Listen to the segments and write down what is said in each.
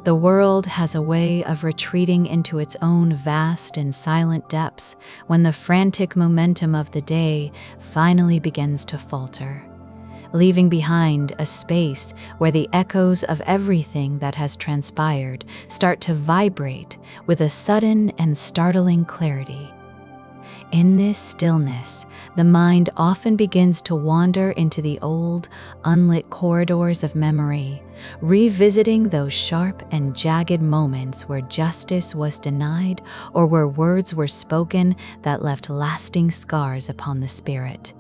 The world has a way of retreating into its own vast and silent depths when the frantic momentum of the day finally begins to falter, leaving behind a space where the echoes of everything that has transpired start to vibrate with a sudden and startling clarity. In this stillness, the mind often begins to wander into the old, unlit corridors of memory, revisiting those sharp and jagged moments where justice was denied or where words were spoken that left lasting scars upon the spirit.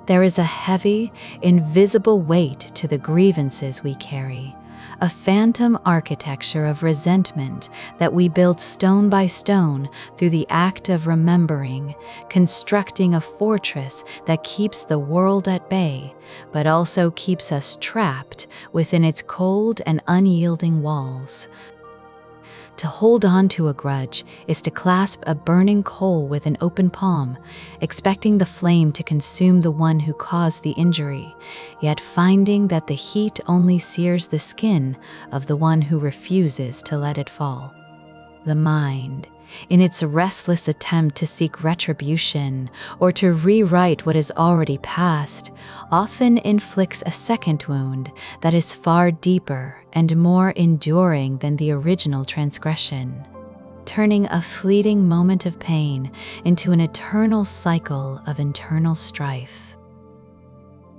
There is a heavy, invisible weight to the grievances we carry, a phantom architecture of resentment that we build stone by stone through the act of remembering, constructing a fortress that keeps the world at bay, but also keeps us trapped within its cold and unyielding walls. To hold on to a grudge is to clasp a burning coal with an open palm, expecting the flame to consume the one who caused the injury, yet finding that the heat only sears the skin of the one who refuses to let it fall. The mind, in its restless attempt to seek retribution or to rewrite what is already past, often inflicts a second wound that is far deeper and more enduring than the original transgression, turning a fleeting moment of pain into an eternal cycle of internal strife.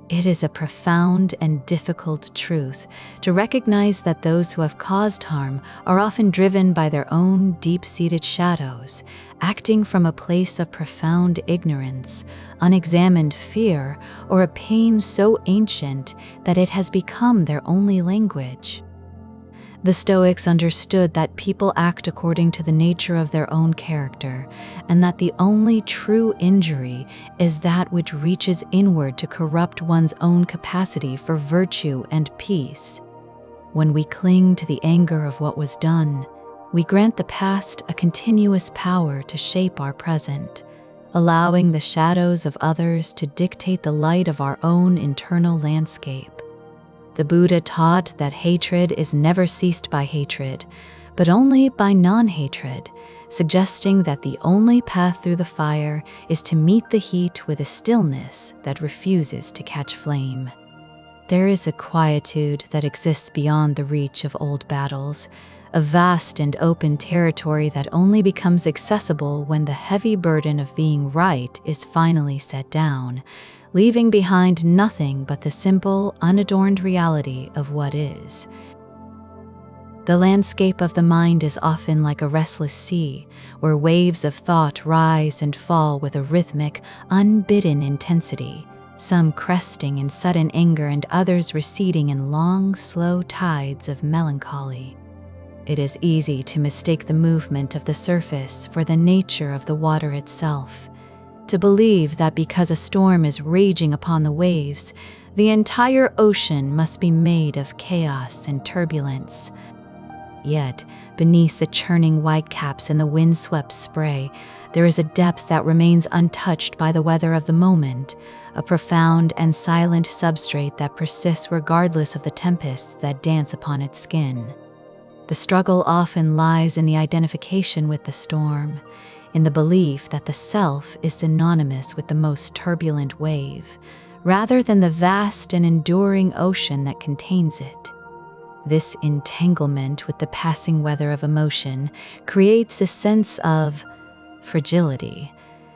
It is a profound and difficult truth to recognize that those who have caused harm are often driven by their own deep-seated shadows, acting from a place of profound ignorance, unexamined fear, or a pain so ancient that it has become their only language. The Stoics understood that people act according to the nature of their own character, and that the only true injury is that which reaches inward to corrupt one's own capacity for virtue and peace. When we cling to the anger of what was done, we grant the past a continuous power to shape our present, allowing the shadows of others to dictate the light of our own internal landscape. The Buddha taught that hatred is never ceased by hatred, but only by non-hatred, suggesting that the only path through the fire is to meet the heat with a stillness that refuses to catch flame. There is a quietude that exists beyond the reach of old battles, a vast and open territory that only becomes accessible when the heavy burden of being right is finally set down, leaving behind nothing but the simple, unadorned reality of what is. The landscape of the mind is often like a restless sea, where waves of thought rise and fall with a rhythmic, unbidden intensity, some cresting in sudden anger and others receding in long, slow tides of melancholy. It is easy to mistake the movement of the surface for the nature of the water itself, to believe that because a storm is raging upon the waves, the entire ocean must be made of chaos and turbulence. Yet, beneath the churning whitecaps and the windswept spray, there is a depth that remains untouched by the weather of the moment, a profound and silent substrate that persists regardless of the tempests that dance upon its skin. The struggle often lies in the identification with the storm, in the belief that the self is synonymous with the most turbulent wave, rather than the vast and enduring ocean that contains it. This entanglement with the passing weather of emotion creates a sense of fragility,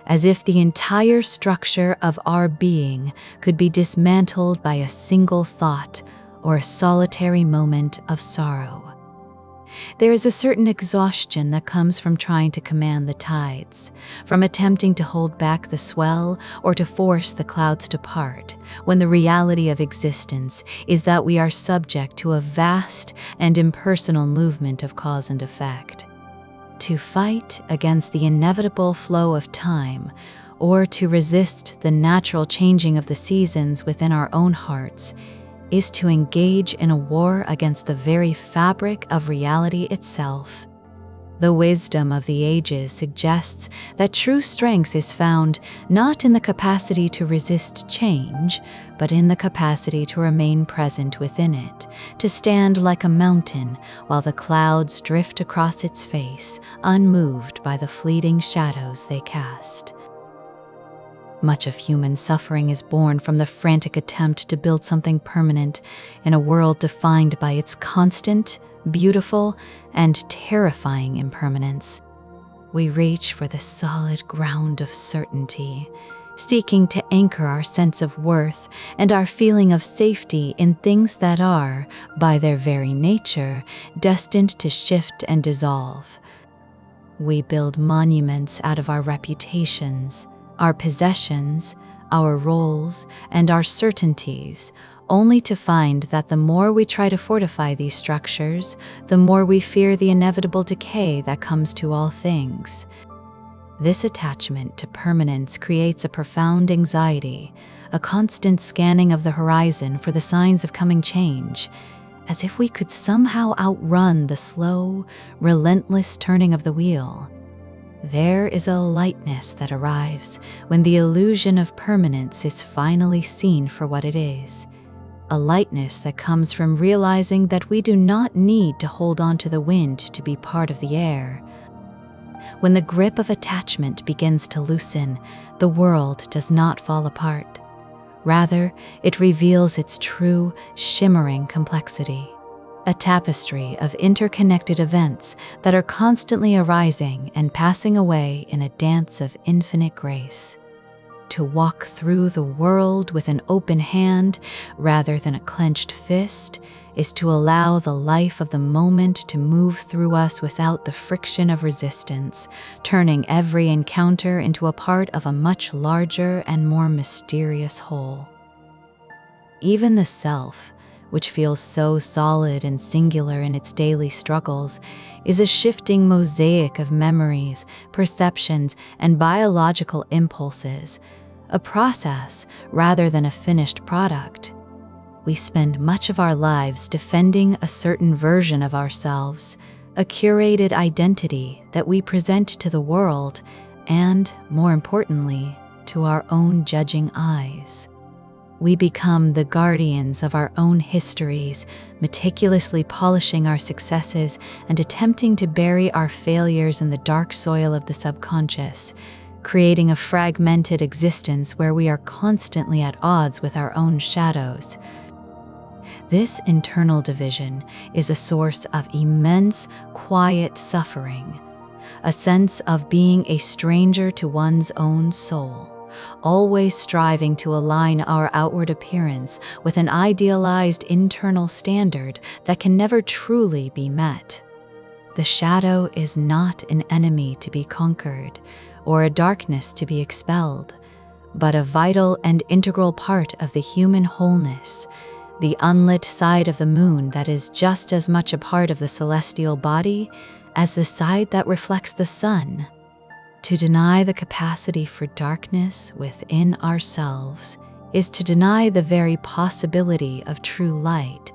as if the entire structure of our being could be dismantled by a single thought or a solitary moment of sorrow. There is a certain exhaustion that comes from trying to command the tides, from attempting to hold back the swell or to force the clouds to part, when the reality of existence is that we are subject to a vast and impersonal movement of cause and effect. To fight against the inevitable flow of time, or to resist the natural changing of the seasons within our own hearts, is to engage in a war against the very fabric of reality itself. The wisdom of the ages suggests that true strength is found not in the capacity to resist change, but in the capacity to remain present within it, to stand like a mountain while the clouds drift across its face, unmoved by the fleeting shadows they cast. Much of human suffering is born from the frantic attempt to build something permanent in a world defined by its constant, beautiful, and terrifying impermanence. We reach for the solid ground of certainty, seeking to anchor our sense of worth and our feeling of safety in things that are, by their very nature, destined to shift and dissolve. We build monuments out of our reputations, our possessions, our roles, and our certainties, only to find that the more we try to fortify these structures, the more we fear the inevitable decay that comes to all things. This attachment to permanence creates a profound anxiety, a constant scanning of the horizon for the signs of coming change, as if we could somehow outrun the slow, relentless turning of the wheel. There is a lightness that arrives when the illusion of permanence is finally seen for what it is. A lightness that comes from realizing that we do not need to hold on to the wind to be part of the air. When the grip of attachment begins to loosen, the world does not fall apart. Rather, it reveals its true, shimmering complexity. A tapestry of interconnected events that are constantly arising and passing away in a dance of infinite grace. To walk through the world with an open hand rather than a clenched fist is to allow the life of the moment to move through us without the friction of resistance, turning every encounter into a part of a much larger and more mysterious whole. Even the self, which feels so solid and singular in its daily struggles, is a shifting mosaic of memories, perceptions, and biological impulses, a process rather than a finished product. We spend much of our lives defending a certain version of ourselves, a curated identity that we present to the world and, more importantly, to our own judging eyes. We become the guardians of our own histories, meticulously polishing our successes and attempting to bury our failures in the dark soil of the subconscious, creating a fragmented existence where we are constantly at odds with our own shadows. This internal division is a source of immense, quiet suffering, a sense of being a stranger to one's own soul, always striving to align our outward appearance with an idealized internal standard that can never truly be met. The shadow is not an enemy to be conquered or a darkness to be expelled, but a vital and integral part of the human wholeness, the unlit side of the moon that is just as much a part of the celestial body as the side that reflects the sun. To deny the capacity for darkness within ourselves is to deny the very possibility of true light,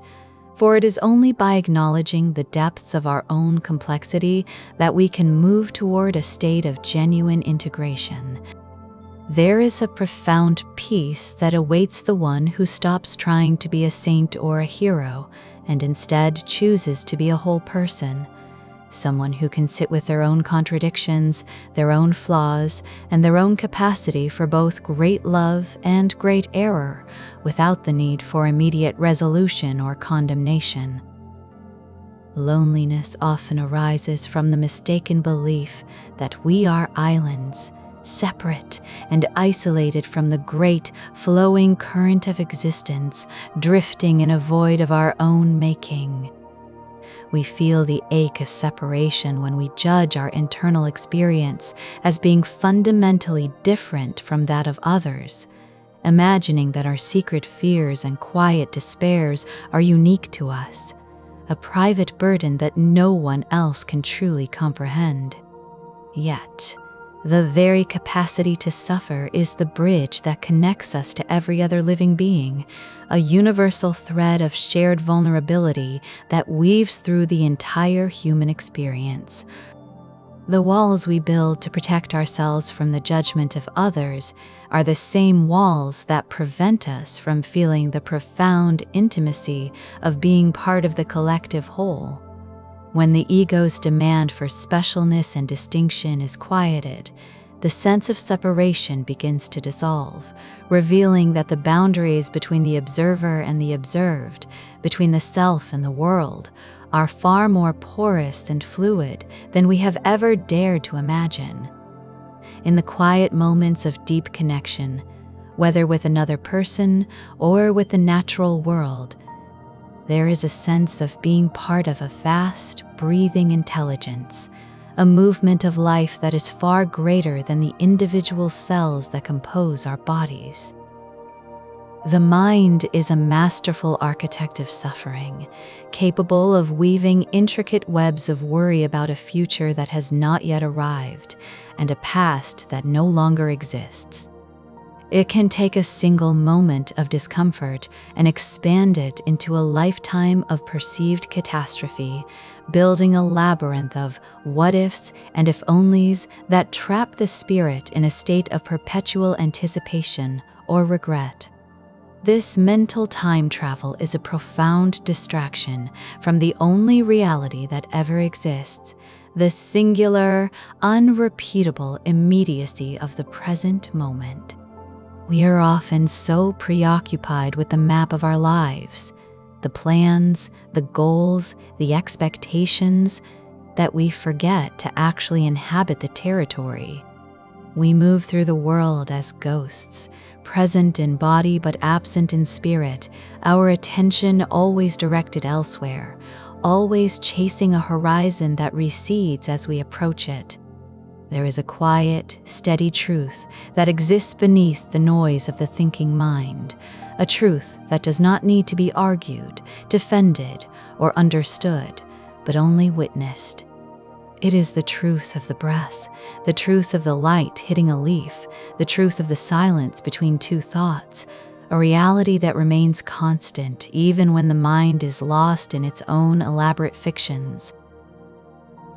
for it is only by acknowledging the depths of our own complexity that we can move toward a state of genuine integration. There is a profound peace that awaits the one who stops trying to be a saint or a hero and instead chooses to be a whole person. Someone who can sit with their own contradictions, their own flaws, and their own capacity for both great love and great error, without the need for immediate resolution or condemnation. Loneliness often arises from the mistaken belief that we are islands, separate and isolated from the great, flowing current of existence, drifting in a void of our own making. We feel the ache of separation when we judge our internal experience as being fundamentally different from that of others, imagining that our secret fears and quiet despairs are unique to us, a private burden that no one else can truly comprehend. Yet, the very capacity to suffer is the bridge that connects us to every other living being, a universal thread of shared vulnerability that weaves through the entire human experience. The walls we build to protect ourselves from the judgment of others are the same walls that prevent us from feeling the profound intimacy of being part of the collective whole. When the ego's demand for specialness and distinction is quieted, the sense of separation begins to dissolve, revealing that the boundaries between the observer and the observed, between the self and the world, are far more porous and fluid than we have ever dared to imagine. In the quiet moments of deep connection, whether with another person or with the natural world, there is a sense of being part of a vast, breathing intelligence, a movement of life that is far greater than the individual cells that compose our bodies. The mind is a masterful architect of suffering, capable of weaving intricate webs of worry about a future that has not yet arrived and a past that no longer exists. It can take a single moment of discomfort and expand it into a lifetime of perceived catastrophe, building a labyrinth of what-ifs and if-onlys that trap the spirit in a state of perpetual anticipation or regret. This mental time travel is a profound distraction from the only reality that ever exists, the singular, unrepeatable immediacy of the present moment. We are often so preoccupied with the map of our lives, the plans, the goals, the expectations, that we forget to actually inhabit the territory. We move through the world as ghosts, present in body but absent in spirit, our attention always directed elsewhere, always chasing a horizon that recedes as we approach it. There is a quiet, steady truth that exists beneath the noise of the thinking mind, a truth that does not need to be argued, defended, or understood, but only witnessed. It is the truth of the breath, the truth of the light hitting a leaf, the truth of the silence between two thoughts, a reality that remains constant even when the mind is lost in its own elaborate fictions.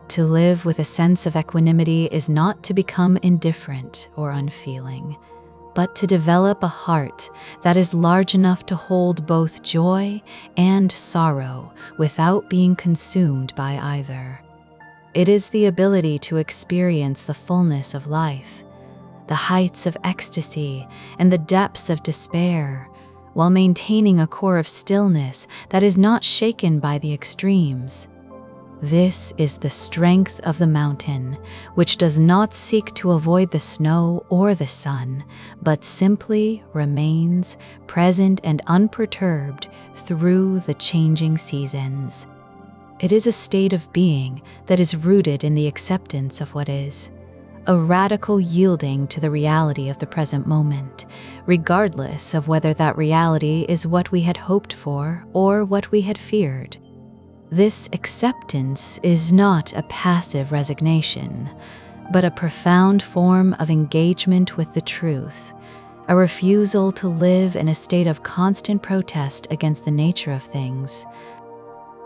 To live with a sense of equanimity is not to become indifferent or unfeeling, but to develop a heart that is large enough to hold both joy and sorrow without being consumed by either. It is the ability to experience the fullness of life, the heights of ecstasy and the depths of despair, while maintaining a core of stillness that is not shaken by the extremes. This is the strength of the mountain, which does not seek to avoid the snow or the sun, but simply remains present and unperturbed through the changing seasons. It is a state of being that is rooted in the acceptance of what is, a radical yielding to the reality of the present moment, regardless of whether that reality is what we had hoped for or what we had feared. This acceptance is not a passive resignation, but a profound form of engagement with the truth, a refusal to live in a state of constant protest against the nature of things.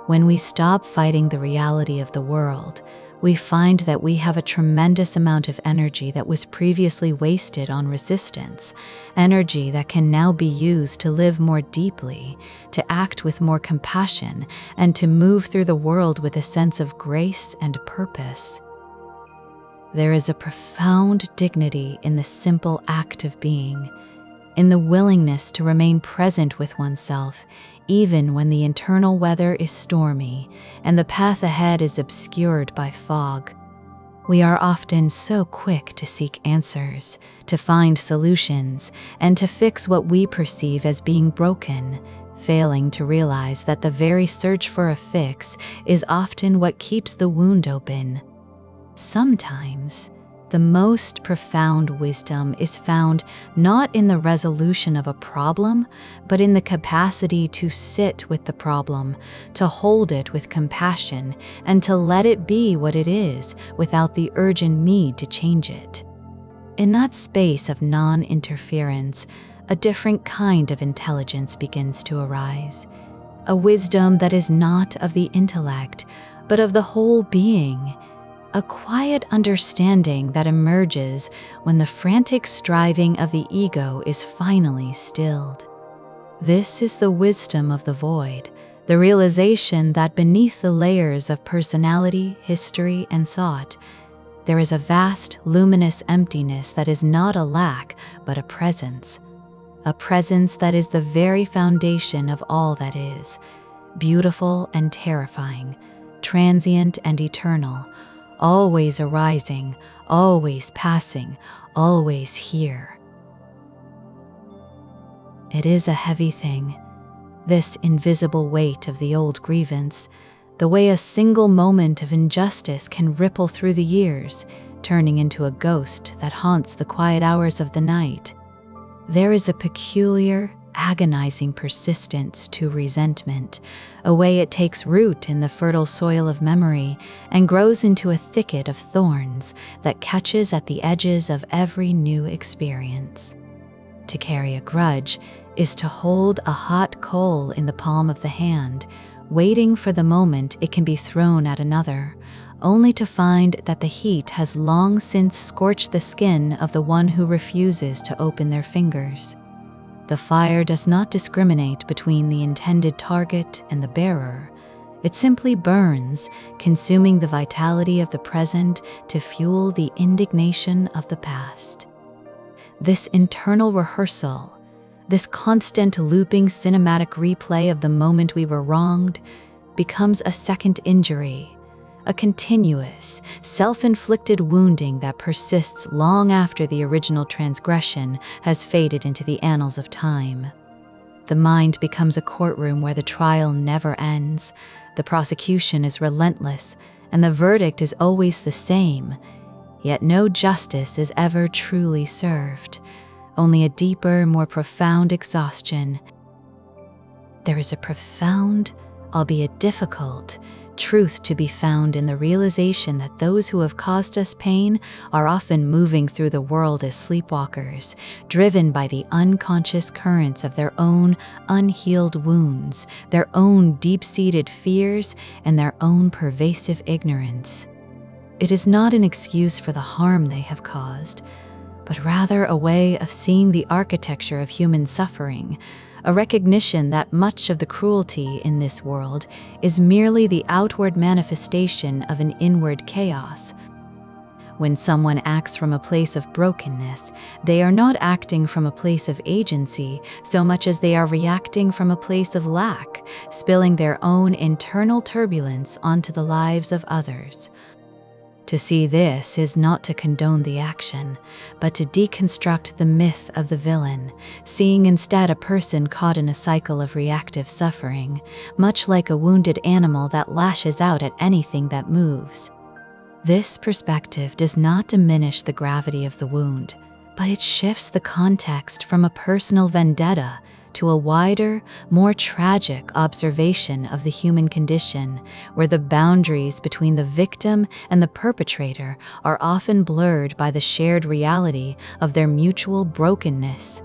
When we stop fighting the reality of the world, we find that we have a tremendous amount of energy that was previously wasted on resistance, energy that can now be used to live more deeply, to act with more compassion, and to move through the world with a sense of grace and purpose. There is a profound dignity in the simple act of being, in the willingness to remain present with oneself, even when the internal weather is stormy and the path ahead is obscured by fog. We are often so quick to seek answers, to find solutions, and to fix what we perceive as being broken, failing to realize that the very search for a fix is often what keeps the wound open. Sometimes, the most profound wisdom is found not in the resolution of a problem, but in the capacity to sit with the problem, to hold it with compassion, and to let it be what it is without the urgent need to change it. In that space of non-interference, a different kind of intelligence begins to arise, a wisdom that is not of the intellect, but of the whole being. a quiet understanding that emerges when the frantic striving of the ego is finally stilled. This is the wisdom of the void, the realization that beneath the layers of personality, history, and thought, there is a vast, luminous emptiness that is not a lack, but a presence that is the very foundation of all that is, beautiful and terrifying, transient and eternal, always arising, always passing, always here. It is a heavy thing, this invisible weight of the old grievance, the way a single moment of injustice can ripple through the years, turning into a ghost that haunts the quiet hours of the night. There is a peculiar, agonizing persistence to resentment, a way it takes root in the fertile soil of memory and grows into a thicket of thorns that catches at the edges of every new experience. To carry a grudge is to hold a hot coal in the palm of the hand, waiting for the moment it can be thrown at another, only to find that the heat has long since scorched the skin of the one who refuses to open their fingers. The fire does not discriminate between the intended target and the bearer. It simply burns, consuming the vitality of the present to fuel the indignation of the past. This internal rehearsal, this constant looping cinematic replay of the moment we were wronged, becomes a second injury, a continuous, self-inflicted wounding that persists long after the original transgression has faded into the annals of time. The mind becomes a courtroom where the trial never ends, the prosecution is relentless, and the verdict is always the same, yet no justice is ever truly served, only a deeper, more profound exhaustion. There is a profound, albeit difficult, truth to be found in the realization that those who have caused us pain are often moving through the world as sleepwalkers, driven by the unconscious currents of their own unhealed wounds, their own deep-seated fears, and their own pervasive ignorance. It is not an excuse for the harm they have caused, but rather a way of seeing the architecture of human suffering, a recognition that much of the cruelty in this world is merely the outward manifestation of an inward chaos. When someone acts from a place of brokenness, they are not acting from a place of agency so much as they are reacting from a place of lack, spilling their own internal turbulence onto the lives of others. To see this is not to condone the action, but to deconstruct the myth of the villain, seeing instead a person caught in a cycle of reactive suffering, much like a wounded animal that lashes out at anything that moves. This perspective does not diminish the gravity of the wound, but it shifts the context from a personal vendetta to a wider, more tragic observation of the human condition, where the boundaries between the victim and the perpetrator are often blurred by the shared reality of their mutual brokenness.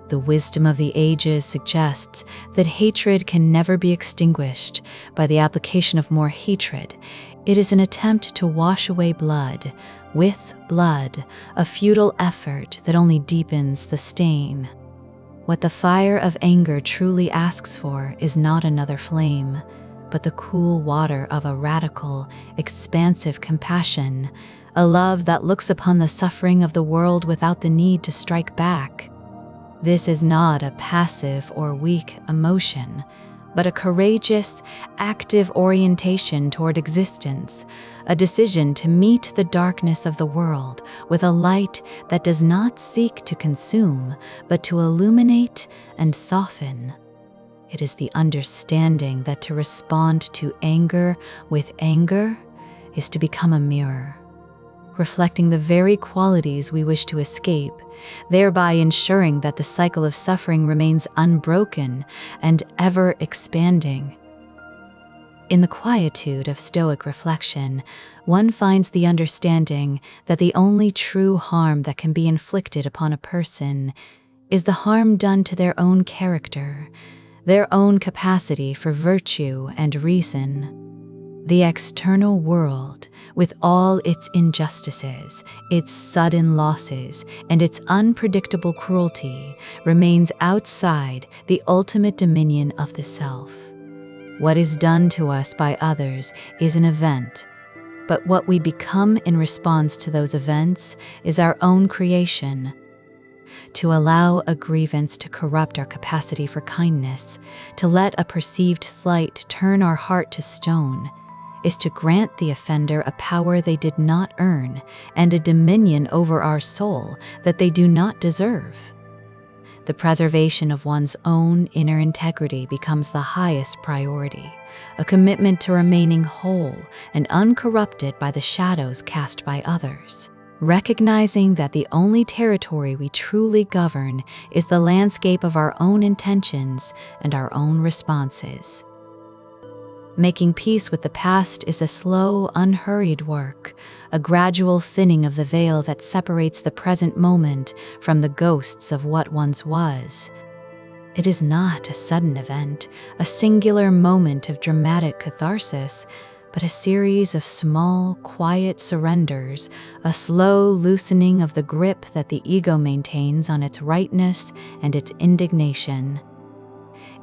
The wisdom of the ages suggests that hatred can never be extinguished by the application of more hatred. It is an attempt to wash away blood with blood, a futile effort that only deepens the stain. What the fire of anger truly asks for is not another flame, but the cool water of a radical, expansive compassion, a love that looks upon the suffering of the world without the need to strike back. This is not a passive or weak emotion, but a courageous, active orientation toward existence, a decision to meet the darkness of the world with a light that does not seek to consume, but to illuminate and soften. It is the understanding that to respond to anger with anger is to become a mirror, reflecting the very qualities we wish to escape, thereby ensuring that the cycle of suffering remains unbroken and ever expanding. In the quietude of Stoic reflection, one finds the understanding that the only true harm that can be inflicted upon a person is the harm done to their own character, their own capacity for virtue and reason. The external world, with all its injustices, its sudden losses, and its unpredictable cruelty, remains outside the ultimate dominion of the self. What is done to us by others is an event, but what we become in response to those events is our own creation. To allow a grievance to corrupt our capacity for kindness, to let a perceived slight turn our heart to stone, is to grant the offender a power they did not earn and a dominion over our soul that they do not deserve. The preservation of one's own inner integrity becomes the highest priority, a commitment to remaining whole and uncorrupted by the shadows cast by others, recognizing that the only territory we truly govern is the landscape of our own intentions and our own responses. Making peace with the past is a slow, unhurried work, a gradual thinning of the veil that separates the present moment from the ghosts of what once was. It is not a sudden event, a singular moment of dramatic catharsis, but a series of small, quiet surrenders, a slow loosening of the grip that the ego maintains on its rightness and its indignation.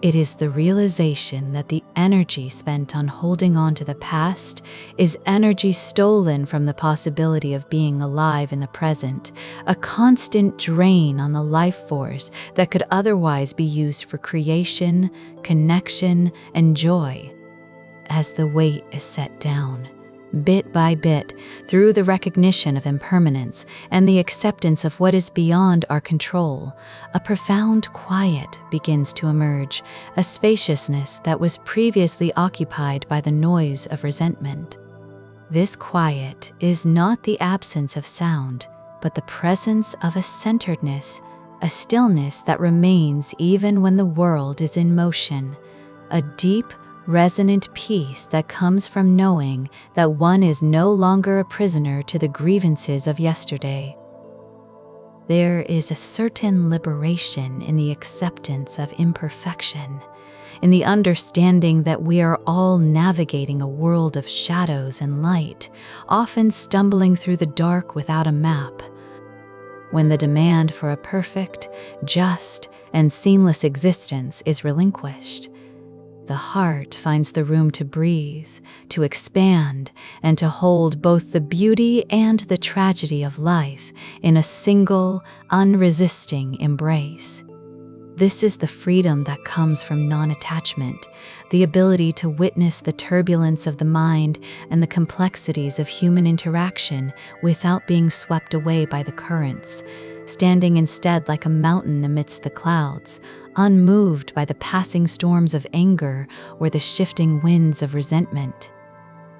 It is the realization that the energy spent on holding on to the past is energy stolen from the possibility of being alive in the present, a constant drain on the life force that could otherwise be used for creation, connection, and joy. As the weight is set down, bit by bit, through the recognition of impermanence and the acceptance of what is beyond our control, a profound quiet begins to emerge, a spaciousness that was previously occupied by the noise of resentment. This quiet is not the absence of sound, but the presence of a centeredness, a stillness that remains even when the world is in motion, a deep, resonant peace that comes from knowing that one is no longer a prisoner to the grievances of yesterday. There is a certain liberation in the acceptance of imperfection, in the understanding that we are all navigating a world of shadows and light, often stumbling through the dark without a map. When the demand for a perfect, just, and seamless existence is relinquished, the heart finds the room to breathe, to expand, and to hold both the beauty and the tragedy of life in a single, unresisting embrace. This is the freedom that comes from non-attachment, the ability to witness the turbulence of the mind and the complexities of human interaction without being swept away by the currents, standing instead like a mountain amidst the clouds, unmoved by the passing storms of anger or the shifting winds of resentment.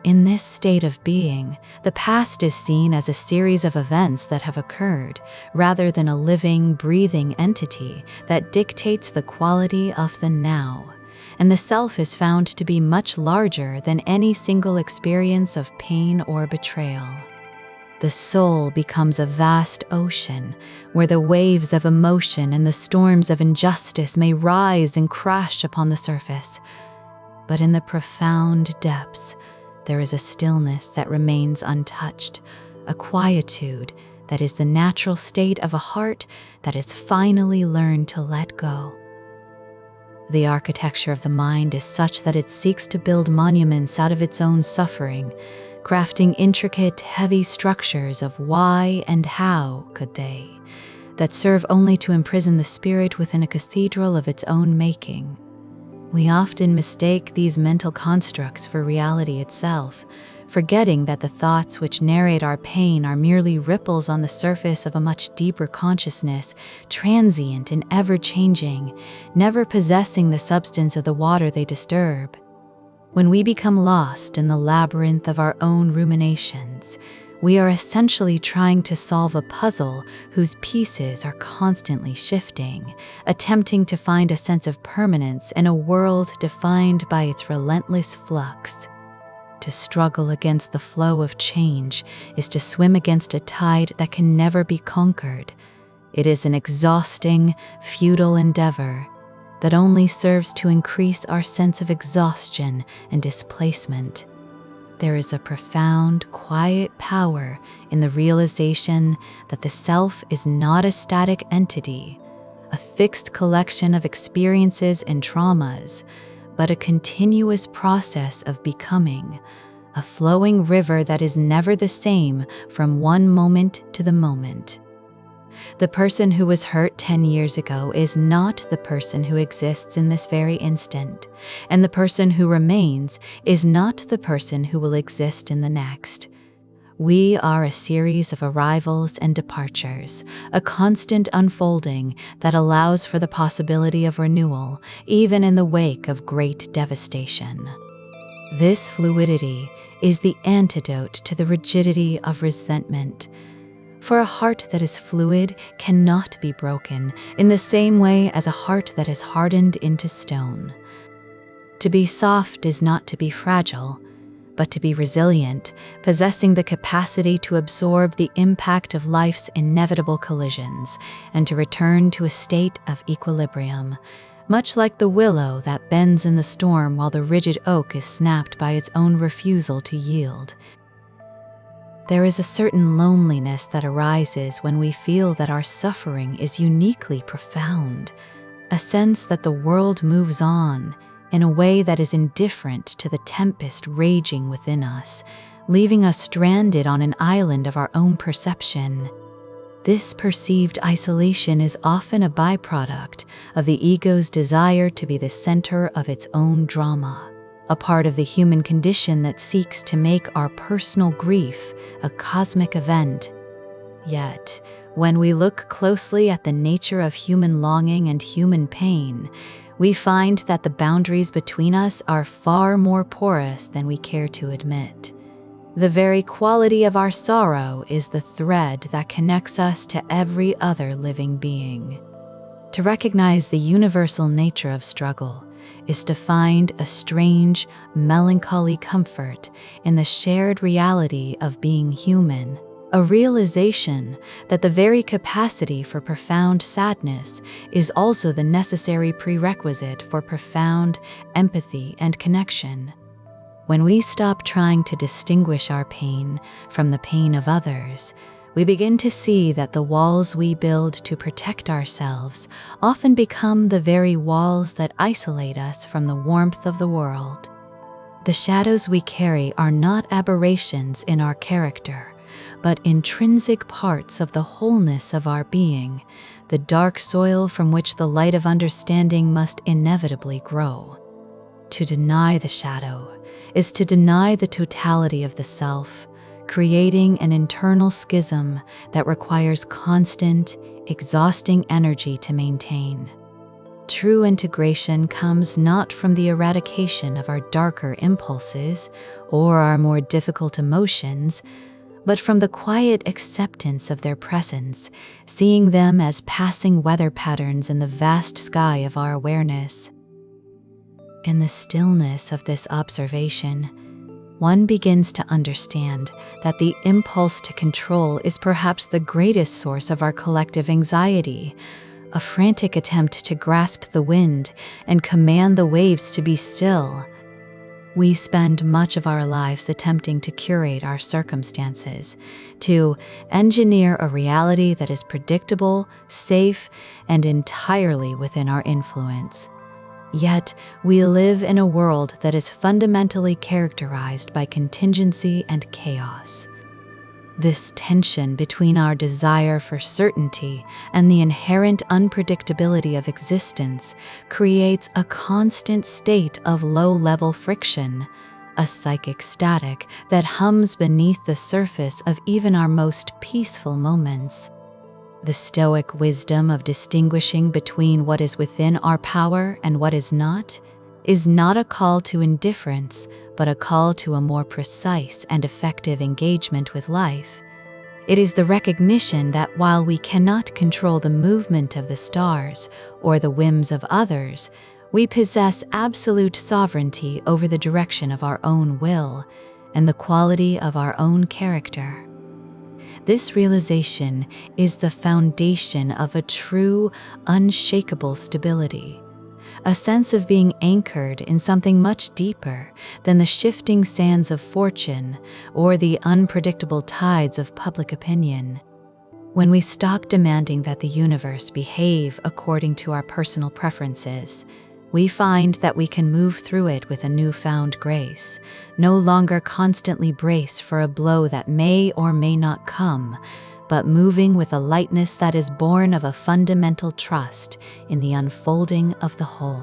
In this state of being, the past is seen as a series of events that have occurred, rather than a living, breathing entity that dictates the quality of the now, and the self is found to be much larger than any single experience of pain or betrayal. The soul becomes a vast ocean, where the waves of emotion and the storms of injustice may rise and crash upon the surface. But in the profound depths, there is a stillness that remains untouched, a quietude that is the natural state of a heart that has finally learned to let go. The architecture of the mind is such that it seeks to build monuments out of its own suffering, crafting intricate, heavy structures of why and how could they, that serve only to imprison the spirit within a cathedral of its own making. We often mistake these mental constructs for reality itself, forgetting that the thoughts which narrate our pain are merely ripples on the surface of a much deeper consciousness, transient and ever-changing, never possessing the substance of the water they disturb. When we become lost in the labyrinth of our own ruminations, we are essentially trying to solve a puzzle whose pieces are constantly shifting, attempting to find a sense of permanence in a world defined by its relentless flux. To struggle against the flow of change is to swim against a tide that can never be conquered. It is an exhausting, futile endeavor that only serves to increase our sense of exhaustion and displacement. There is a profound, quiet power in the realization that the self is not a static entity, a fixed collection of experiences and traumas, but a continuous process of becoming, a flowing river that is never the same from one moment to the moment. The person who was hurt 10 years ago is not the person who exists in this very instant, and the person who remains is not the person who will exist in the next. We are a series of arrivals and departures, a constant unfolding that allows for the possibility of renewal, even in the wake of great devastation. This fluidity is the antidote to the rigidity of resentment. For a heart that is fluid cannot be broken in the same way as a heart that is hardened into stone. To be soft is not to be fragile, but to be resilient, possessing the capacity to absorb the impact of life's inevitable collisions and to return to a state of equilibrium, much like the willow that bends in the storm while the rigid oak is snapped by its own refusal to yield. There is a certain loneliness that arises when we feel that our suffering is uniquely profound, a sense that the world moves on in a way that is indifferent to the tempest raging within us, leaving us stranded on an island of our own perception. This perceived isolation is often a byproduct of the ego's desire to be the center of its own drama, a part of the human condition that seeks to make our personal grief a cosmic event. Yet, when we look closely at the nature of human longing and human pain, we find that the boundaries between us are far more porous than we care to admit. The very quality of our sorrow is the thread that connects us to every other living being. To recognize the universal nature of struggle is to find a strange, melancholy comfort in the shared reality of being human, a realization that the very capacity for profound sadness is also the necessary prerequisite for profound empathy and connection. When we stop trying to distinguish our pain from the pain of others, we begin to see that the walls we build to protect ourselves often become the very walls that isolate us from the warmth of the world. The shadows we carry are not aberrations in our character, but intrinsic parts of the wholeness of our being, the dark soil from which the light of understanding must inevitably grow. To deny the shadow is to deny the totality of the self, creating an internal schism that requires constant, exhausting energy to maintain. True integration comes not from the eradication of our darker impulses or our more difficult emotions, but from the quiet acceptance of their presence, seeing them as passing weather patterns in the vast sky of our awareness. In the stillness of this observation, one begins to understand that the impulse to control is perhaps the greatest source of our collective anxiety, a frantic attempt to grasp the wind and command the waves to be still. We spend much of our lives attempting to curate our circumstances, to engineer a reality that is predictable, safe, and entirely within our influence. Yet, we live in a world that is fundamentally characterized by contingency and chaos. This tension between our desire for certainty and the inherent unpredictability of existence creates a constant state of low-level friction, a psychic static that hums beneath the surface of even our most peaceful moments. The Stoic wisdom of distinguishing between what is within our power and what is not a call to indifference, but a call to a more precise and effective engagement with life. It is the recognition that while we cannot control the movement of the stars or the whims of others, we possess absolute sovereignty over the direction of our own will and the quality of our own character. This realization is the foundation of a true, unshakable stability, a sense of being anchored in something much deeper than the shifting sands of fortune or the unpredictable tides of public opinion. When we stop demanding that the universe behave according to our personal preferences, we find that we can move through it with a newfound grace, no longer constantly brace for a blow that may or may not come, but moving with a lightness that is born of a fundamental trust in the unfolding of the whole.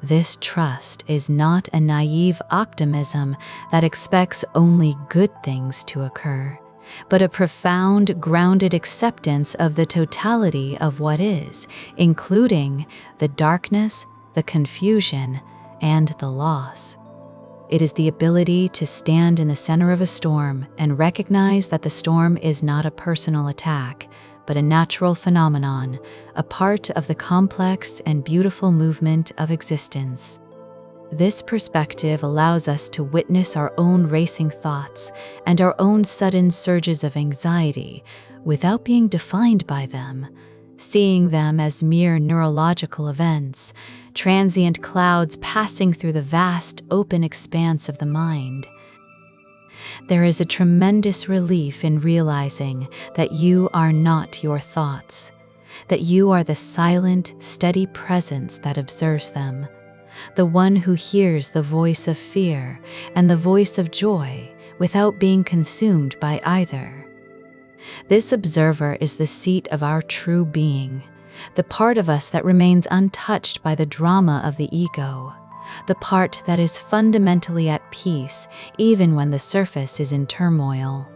This trust is not a naive optimism that expects only good things to occur, but a profound, grounded acceptance of the totality of what is, including the darkness, the confusion, and the loss. It is the ability to stand in the center of a storm and recognize that the storm is not a personal attack, but a natural phenomenon, a part of the complex and beautiful movement of existence. This perspective allows us to witness our own racing thoughts and our own sudden surges of anxiety without being defined by them, seeing them as mere neurological events, transient clouds passing through the vast, open expanse of the mind. There is a tremendous relief in realizing that you are not your thoughts, that you are the silent, steady presence that observes them, the one who hears the voice of fear and the voice of joy without being consumed by either. This observer is the seat of our true being, the part of us that remains untouched by the drama of the ego, the part that is fundamentally at peace even when the surface is in turmoil.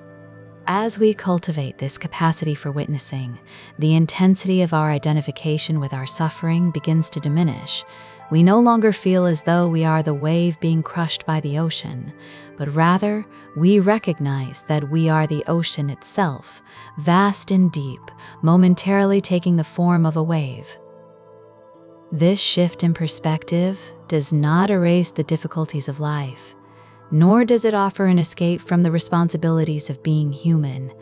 As we cultivate this capacity for witnessing, the intensity of our identification with our suffering begins to diminish. We no longer feel as though we are the wave being crushed by the ocean, but rather we recognize that we are the ocean itself, vast and deep, momentarily taking the form of a wave. This shift in perspective does not erase the difficulties of life, nor does it offer an escape from the responsibilities of being human,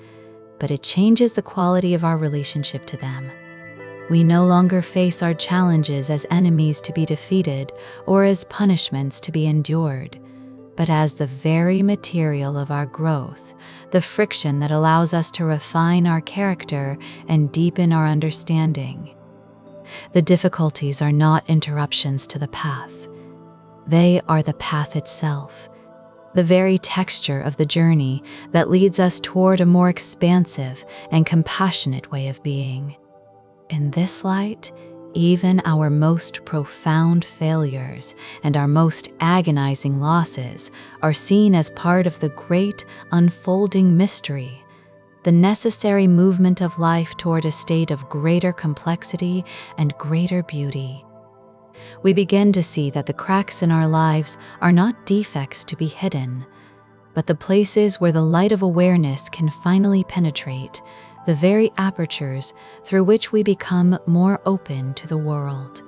but it changes the quality of our relationship to them. We no longer face our challenges as enemies to be defeated or as punishments to be endured, but as the very material of our growth, the friction that allows us to refine our character and deepen our understanding. The difficulties are not interruptions to the path. They are the path itself, the very texture of the journey that leads us toward a more expansive and compassionate way of being. In this light, even our most profound failures and our most agonizing losses are seen as part of the great unfolding mystery, the necessary movement of life toward a state of greater complexity and greater beauty. We begin to see that the cracks in our lives are not defects to be hidden, but the places where the light of awareness can finally penetrate, the very apertures through which we become more open to the world.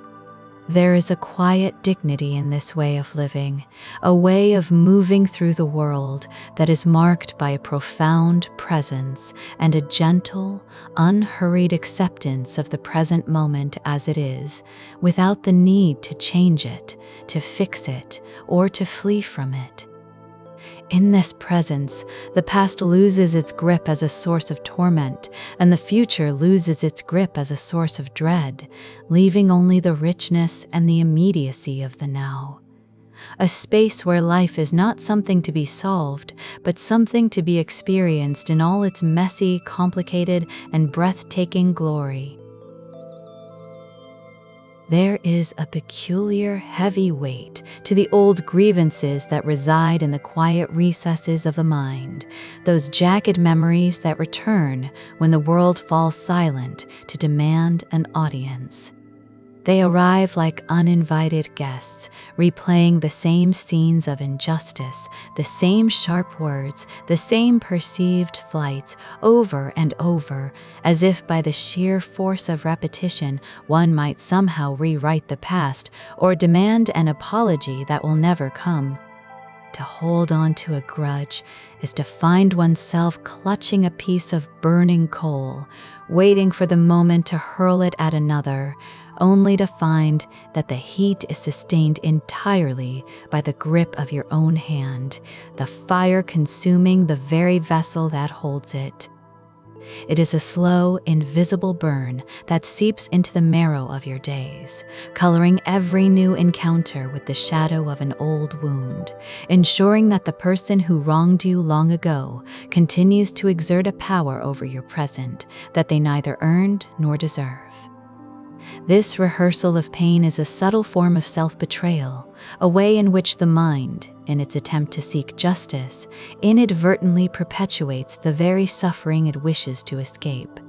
There is a quiet dignity in this way of living, a way of moving through the world that is marked by a profound presence and a gentle, unhurried acceptance of the present moment as it is, without the need to change it, to fix it, or to flee from it. In this presence, the past loses its grip as a source of torment, and the future loses its grip as a source of dread, leaving only the richness and the immediacy of the now. A space where life is not something to be solved, but something to be experienced in all its messy, complicated, and breathtaking glory. There is a peculiar, heavy weight to the old grievances that reside in the quiet recesses of the mind, those jagged memories that return when the world falls silent to demand an audience. They arrive like uninvited guests, replaying the same scenes of injustice, the same sharp words, the same perceived slights over and over, as if by the sheer force of repetition one might somehow rewrite the past or demand an apology that will never come. To hold on to a grudge is to find oneself clutching a piece of burning coal, waiting for the moment to hurl it at another, only to find that the heat is sustained entirely by the grip of your own hand, the fire consuming the very vessel that holds it. It is a slow, invisible burn that seeps into the marrow of your days, coloring every new encounter with the shadow of an old wound, ensuring that the person who wronged you long ago continues to exert a power over your present that they neither earned nor deserve. This rehearsal of pain is a subtle form of self-betrayal, a way in which the mind, in its attempt to seek justice, inadvertently perpetuates the very suffering it wishes to escape.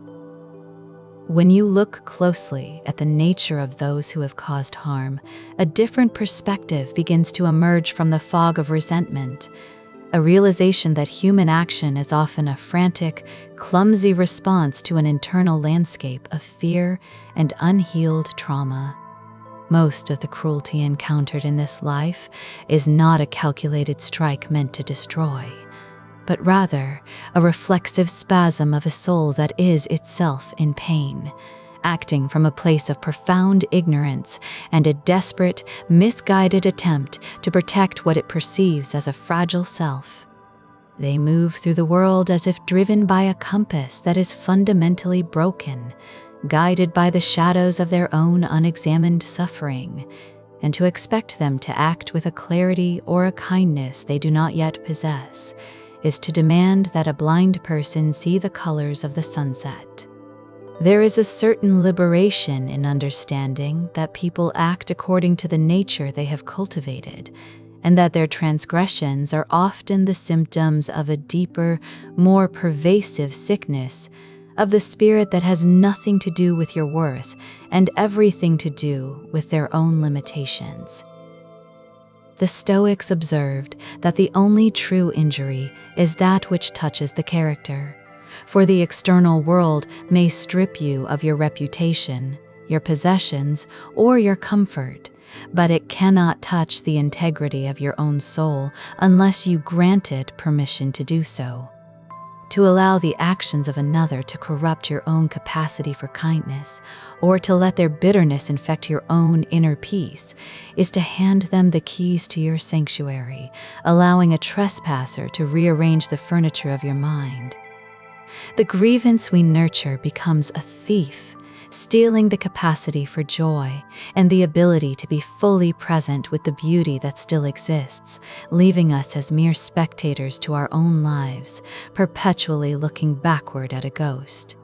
When you look closely at the nature of those who have caused harm, a different perspective begins to emerge from the fog of resentment, a realization that human action is often a frantic, clumsy response to an internal landscape of fear and unhealed trauma. Most of the cruelty encountered in this life is not a calculated strike meant to destroy, but rather a reflexive spasm of a soul that is itself in pain, acting from a place of profound ignorance and a desperate, misguided attempt to protect what it perceives as a fragile self. They move through the world as if driven by a compass that is fundamentally broken, guided by the shadows of their own unexamined suffering, and to expect them to act with a clarity or a kindness they do not yet possess is to demand that a blind person see the colors of the sunset. There is a certain liberation in understanding that people act according to the nature they have cultivated, and that their transgressions are often the symptoms of a deeper, more pervasive sickness of the spirit that has nothing to do with your worth and everything to do with their own limitations. The Stoics observed that the only true injury is that which touches the character. For the external world may strip you of your reputation, your possessions, or your comfort, but it cannot touch the integrity of your own soul unless you grant it permission to do so. To allow the actions of another to corrupt your own capacity for kindness, or to let their bitterness infect your own inner peace, is to hand them the keys to your sanctuary, allowing a trespasser to rearrange the furniture of your mind. The grievance we nurture becomes a thief, stealing the capacity for joy and the ability to be fully present with the beauty that still exists, leaving us as mere spectators to our own lives, perpetually looking backward at a ghost.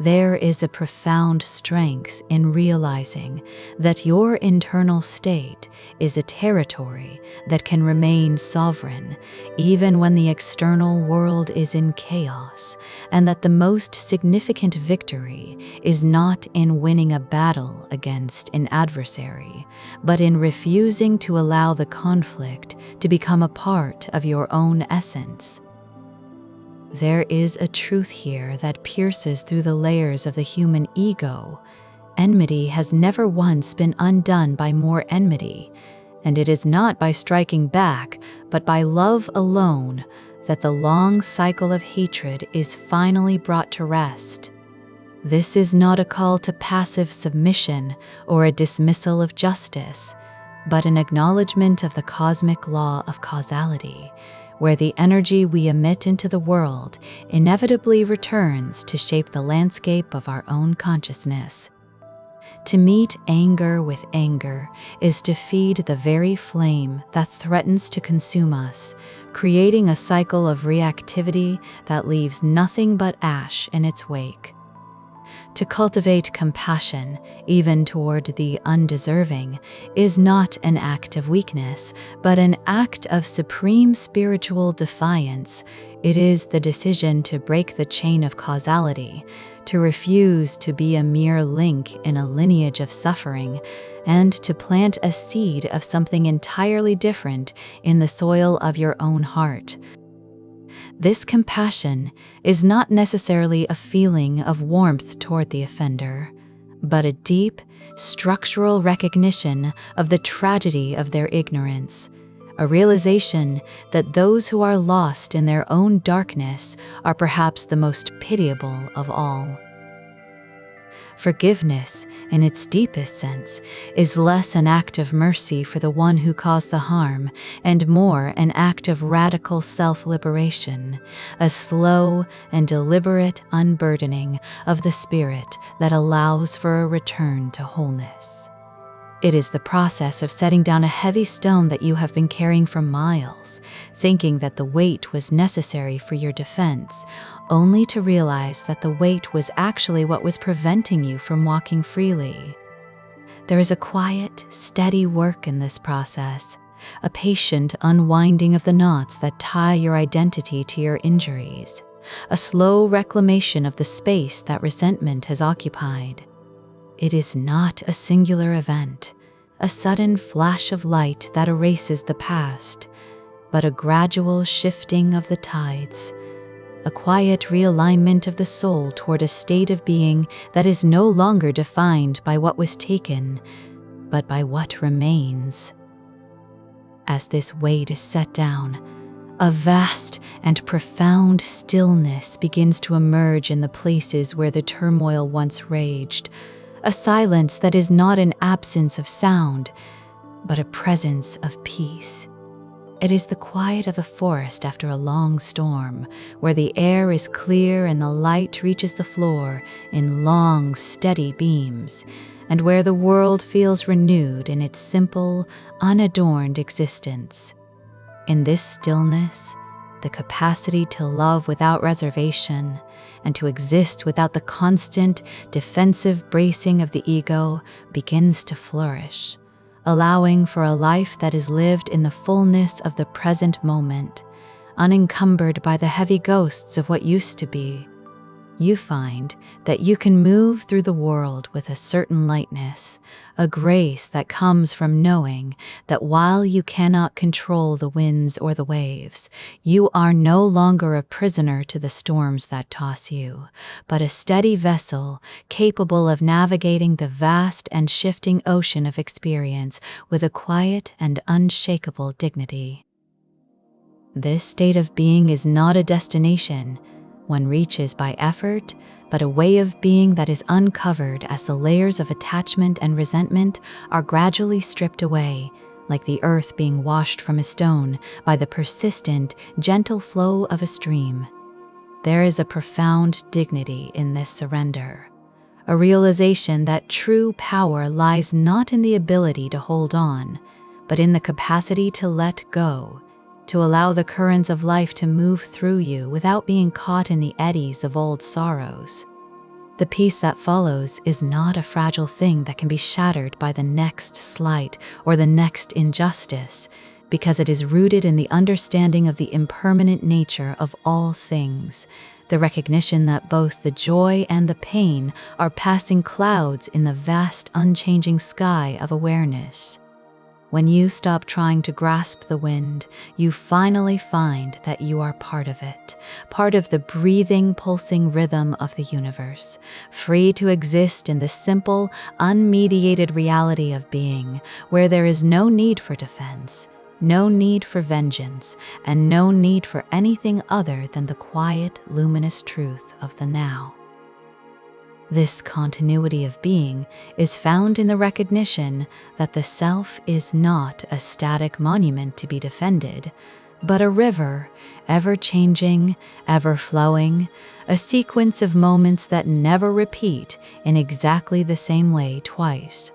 There is a profound strength in realizing that your internal state is a territory that can remain sovereign even when the external world is in chaos, and that the most significant victory is not in winning a battle against an adversary, but in refusing to allow the conflict to become a part of your own essence. There is a truth here that pierces through the layers of the human ego. Enmity has never once been undone by more enmity, and it is not by striking back, but by love alone, that the long cycle of hatred is finally brought to rest. This is not a call to passive submission or a dismissal of justice, but an acknowledgement of the cosmic law of causality, where the energy we emit into the world inevitably returns to shape the landscape of our own consciousness. To meet anger with anger is to feed the very flame that threatens to consume us, creating a cycle of reactivity that leaves nothing but ash in its wake. To cultivate compassion, even toward the undeserving, is not an act of weakness, but an act of supreme spiritual defiance. It is the decision to break the chain of causality, to refuse to be a mere link in a lineage of suffering, and to plant a seed of something entirely different in the soil of your own heart. This compassion is not necessarily a feeling of warmth toward the offender, but a deep, structural recognition of the tragedy of their ignorance, a realization that those who are lost in their own darkness are perhaps the most pitiable of all. Forgiveness, in its deepest sense, is less an act of mercy for the one who caused the harm and more an act of radical self-liberation, a slow and deliberate unburdening of the spirit that allows for a return to wholeness. It is the process of setting down a heavy stone that you have been carrying for miles, thinking that the weight was necessary for your defense, only to realize that the weight was actually what was preventing you from walking freely. There is a quiet, steady work in this process, a patient unwinding of the knots that tie your identity to your injuries, a slow reclamation of the space that resentment has occupied. It is not a singular event, a sudden flash of light that erases the past, but a gradual shifting of the tides, a quiet realignment of the soul toward a state of being that is no longer defined by what was taken, but by what remains. As this weight is set down, a vast and profound stillness begins to emerge in the places where the turmoil once raged, a silence that is not an absence of sound, but a presence of peace. It is the quiet of a forest after a long storm, where the air is clear and the light reaches the floor in long, steady beams, and where the world feels renewed in its simple, unadorned existence. In this stillness, the capacity to love without reservation and to exist without the constant, defensive bracing of the ego begins to flourish, allowing for a life that is lived in the fullness of the present moment, unencumbered by the heavy ghosts of what used to be. You find that you can move through the world with a certain lightness, a grace that comes from knowing that while you cannot control the winds or the waves, you are no longer a prisoner to the storms that toss you, but a steady vessel capable of navigating the vast and shifting ocean of experience with a quiet and unshakable dignity. This state of being is not a destination one reaches by effort, but a way of being that is uncovered as the layers of attachment and resentment are gradually stripped away, like the earth being washed from a stone by the persistent, gentle flow of a stream. There is a profound dignity in this surrender, a realization that true power lies not in the ability to hold on, but in the capacity to let go, to allow the currents of life to move through you without being caught in the eddies of old sorrows. The peace that follows is not a fragile thing that can be shattered by the next slight or the next injustice, because it is rooted in the understanding of the impermanent nature of all things, the recognition that both the joy and the pain are passing clouds in the vast, unchanging sky of awareness. When you stop trying to grasp the wind, you finally find that you are part of it, part of the breathing, pulsing rhythm of the universe, free to exist in the simple, unmediated reality of being, where there is no need for defense, no need for vengeance, and no need for anything other than the quiet, luminous truth of the now. This continuity of being is found in the recognition that the self is not a static monument to be defended, but a river, ever-changing, ever-flowing, a sequence of moments that never repeat in exactly the same way twice.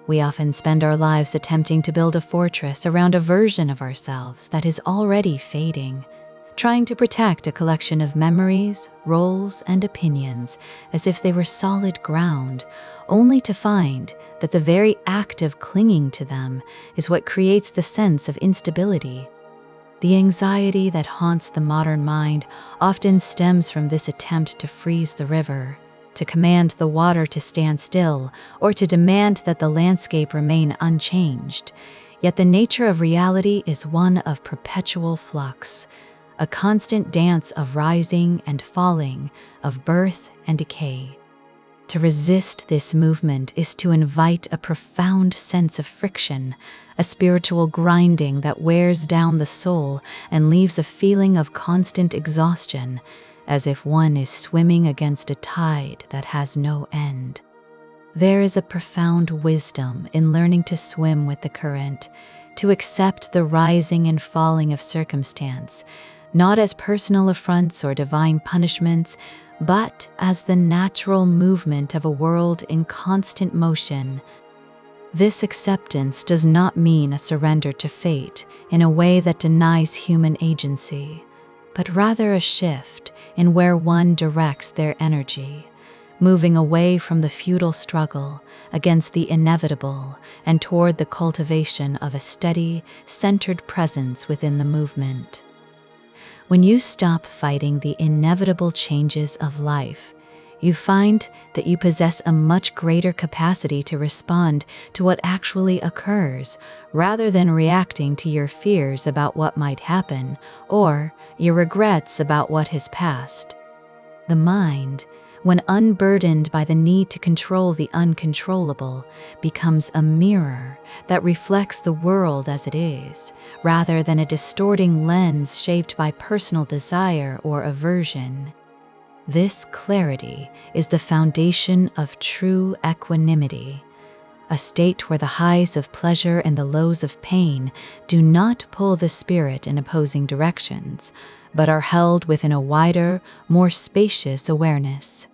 We often spend our lives attempting to build a fortress around a version of ourselves that is already fading, trying to protect a collection of memories, roles, and opinions as if they were solid ground, only to find that the very act of clinging to them is what creates the sense of instability. The anxiety that haunts the modern mind often stems from this attempt to freeze the river, to command the water to stand still, or to demand that the landscape remain unchanged. Yet the nature of reality is one of perpetual flux, a constant dance of rising and falling, of birth and decay. To resist this movement is to invite a profound sense of friction, a spiritual grinding that wears down the soul and leaves a feeling of constant exhaustion, as if one is swimming against a tide that has no end. There is a profound wisdom in learning to swim with the current, to accept the rising and falling of circumstance, not as personal affronts or divine punishments, but as the natural movement of a world in constant motion. This acceptance does not mean a surrender to fate in a way that denies human agency, but rather a shift in where one directs their energy, moving away from the futile struggle against the inevitable and toward the cultivation of a steady, centered presence within the movement. When you stop fighting the inevitable changes of life, you find that you possess a much greater capacity to respond to what actually occurs, rather than reacting to your fears about what might happen or your regrets about what has passed. The mind, when unburdened by the need to control the uncontrollable, becomes a mirror that reflects the world as it is, rather than a distorting lens shaped by personal desire or aversion. This clarity is the foundation of true equanimity, a state where the highs of pleasure and the lows of pain do not pull the spirit in opposing directions, but are held within a wider, more spacious awareness.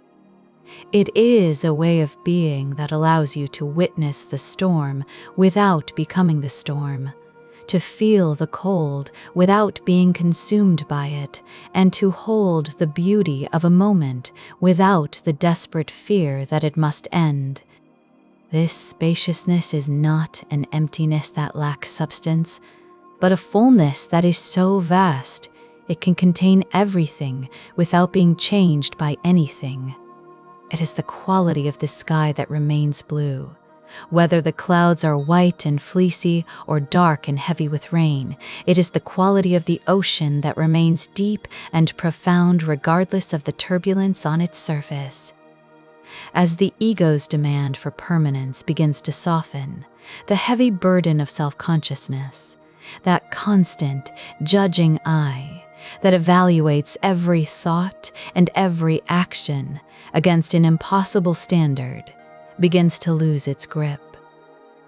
It is a way of being that allows you to witness the storm without becoming the storm, to feel the cold without being consumed by it, and to hold the beauty of a moment without the desperate fear that it must end. This spaciousness is not an emptiness that lacks substance, but a fullness that is so vast it can contain everything without being changed by anything. It is the quality of the sky that remains blue. Whether the clouds are white and fleecy or dark and heavy with rain, it is the quality of the ocean that remains deep and profound regardless of the turbulence on its surface. As the ego's demand for permanence begins to soften, the heavy burden of self-consciousness, that constant, judging eye that evaluates every thought and every action against an impossible standard, begins to lose its grip.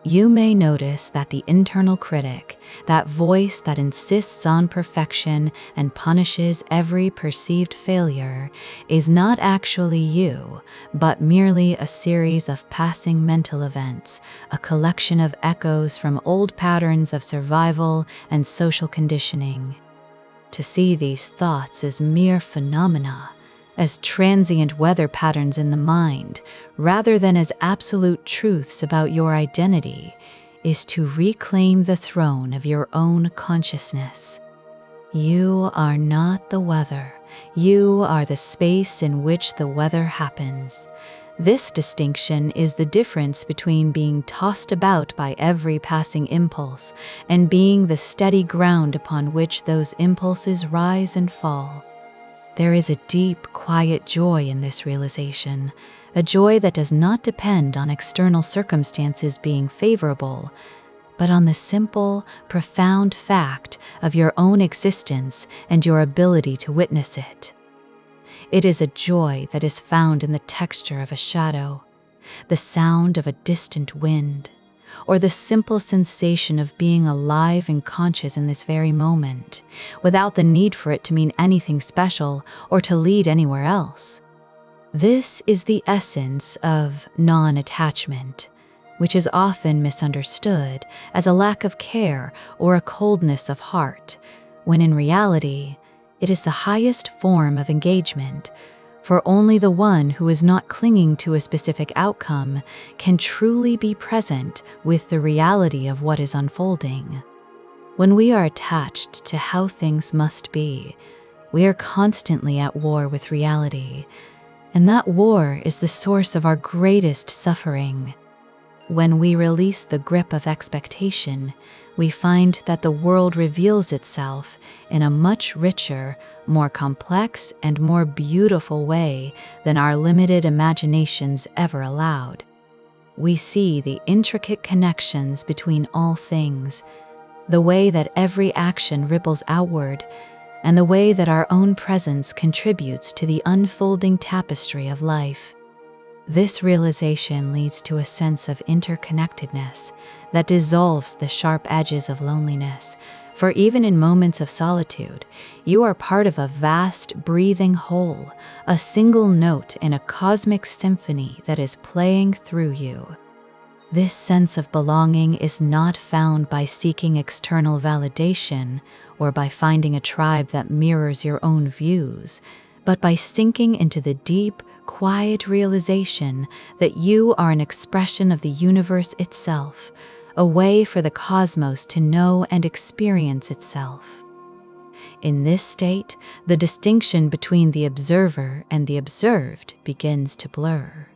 You may notice that the internal critic, that voice that insists on perfection and punishes every perceived failure, is not actually you, but merely a series of passing mental events, a collection of echoes from old patterns of survival and social conditioning. To see these thoughts as mere phenomena, as transient weather patterns in the mind, rather than as absolute truths about your identity, is to reclaim the throne of your own consciousness. You are not the weather. You are the space in which the weather happens. This distinction is the difference between being tossed about by every passing impulse and being the steady ground upon which those impulses rise and fall. There is a deep, quiet joy in this realization, a joy that does not depend on external circumstances being favorable, but on the simple, profound fact of your own existence and your ability to witness it. It is a joy that is found in the texture of a shadow, the sound of a distant wind, or the simple sensation of being alive and conscious in this very moment, without the need for it to mean anything special or to lead anywhere else. This is the essence of non-attachment, which is often misunderstood as a lack of care or a coldness of heart, when in reality, it is the highest form of engagement, for only the one who is not clinging to a specific outcome can truly be present with the reality of what is unfolding. When we are attached to how things must be, we are constantly at war with reality, and that war is the source of our greatest suffering. When we release the grip of expectation, we find that the world reveals itself in a much richer, more complex, and more beautiful way than our limited imaginations ever allowed. We see the intricate connections between all things, the way that every action ripples outward, and the way that our own presence contributes to the unfolding tapestry of life. This realization leads to a sense of interconnectedness that dissolves the sharp edges of loneliness. For even in moments of solitude, you are part of a vast, breathing whole, a single note in a cosmic symphony that is playing through you. This sense of belonging is not found by seeking external validation or by finding a tribe that mirrors your own views, but by sinking into the deep, quiet realization that you are an expression of the universe itself, a way for the cosmos to know and experience itself. In this state, the distinction between the observer and the observed begins to blur,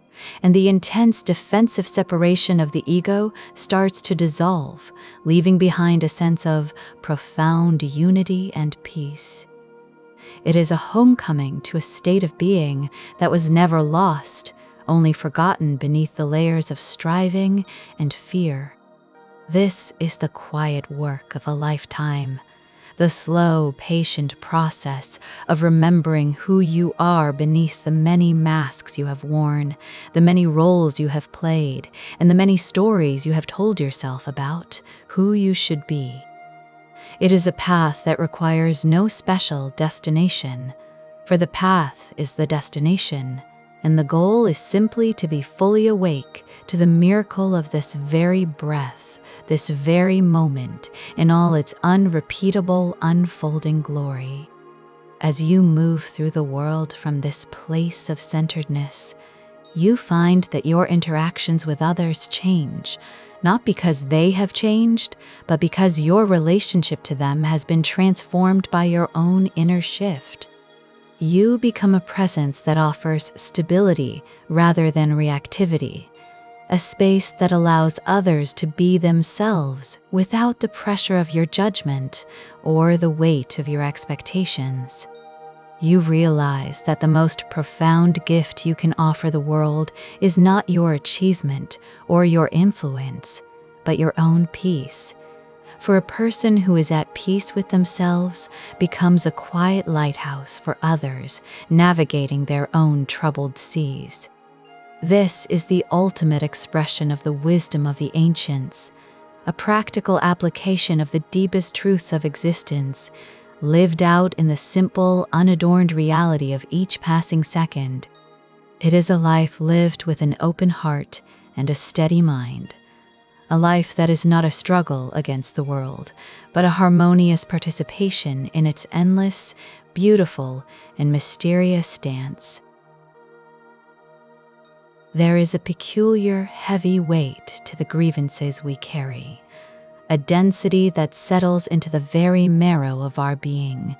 and the intense defensive separation of the ego starts to dissolve, leaving behind a sense of profound unity and peace. It is a homecoming to a state of being that was never lost, only forgotten beneath the layers of striving and fear. This is the quiet work of a lifetime, the slow, patient process of remembering who you are beneath the many masks you have worn, the many roles you have played, and the many stories you have told yourself about who you should be. It is a path that requires no special destination, for the path is the destination, and the goal is simply to be fully awake to the miracle of this very breath, this very moment, in all its unrepeatable, unfolding glory. As you move through the world from this place of centeredness, you find that your interactions with others change, not because they have changed, but because your relationship to them has been transformed by your own inner shift. You become a presence that offers stability rather than reactivity, a space that allows others to be themselves without the pressure of your judgment or the weight of your expectations. You realize that the most profound gift you can offer the world is not your achievement or your influence, but your own peace. For a person who is at peace with themselves becomes a quiet lighthouse for others navigating their own troubled seas. This is the ultimate expression of the wisdom of the ancients, a practical application of the deepest truths of existence, lived out in the simple, unadorned reality of each passing second. It is a life lived with an open heart and a steady mind, a life that is not a struggle against the world, but a harmonious participation in its endless, beautiful, and mysterious dance. There is a peculiar, heavy weight to the grievances we carry, a density that settles into the very marrow of our being,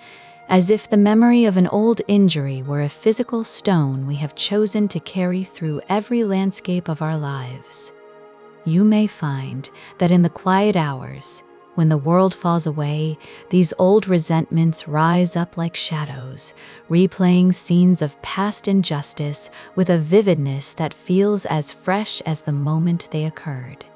as if the memory of an old injury were a physical stone we have chosen to carry through every landscape of our lives. You may find that in the quiet hours, when the world falls away, these old resentments rise up like shadows, replaying scenes of past injustice with a vividness that feels as fresh as the moment they occurred.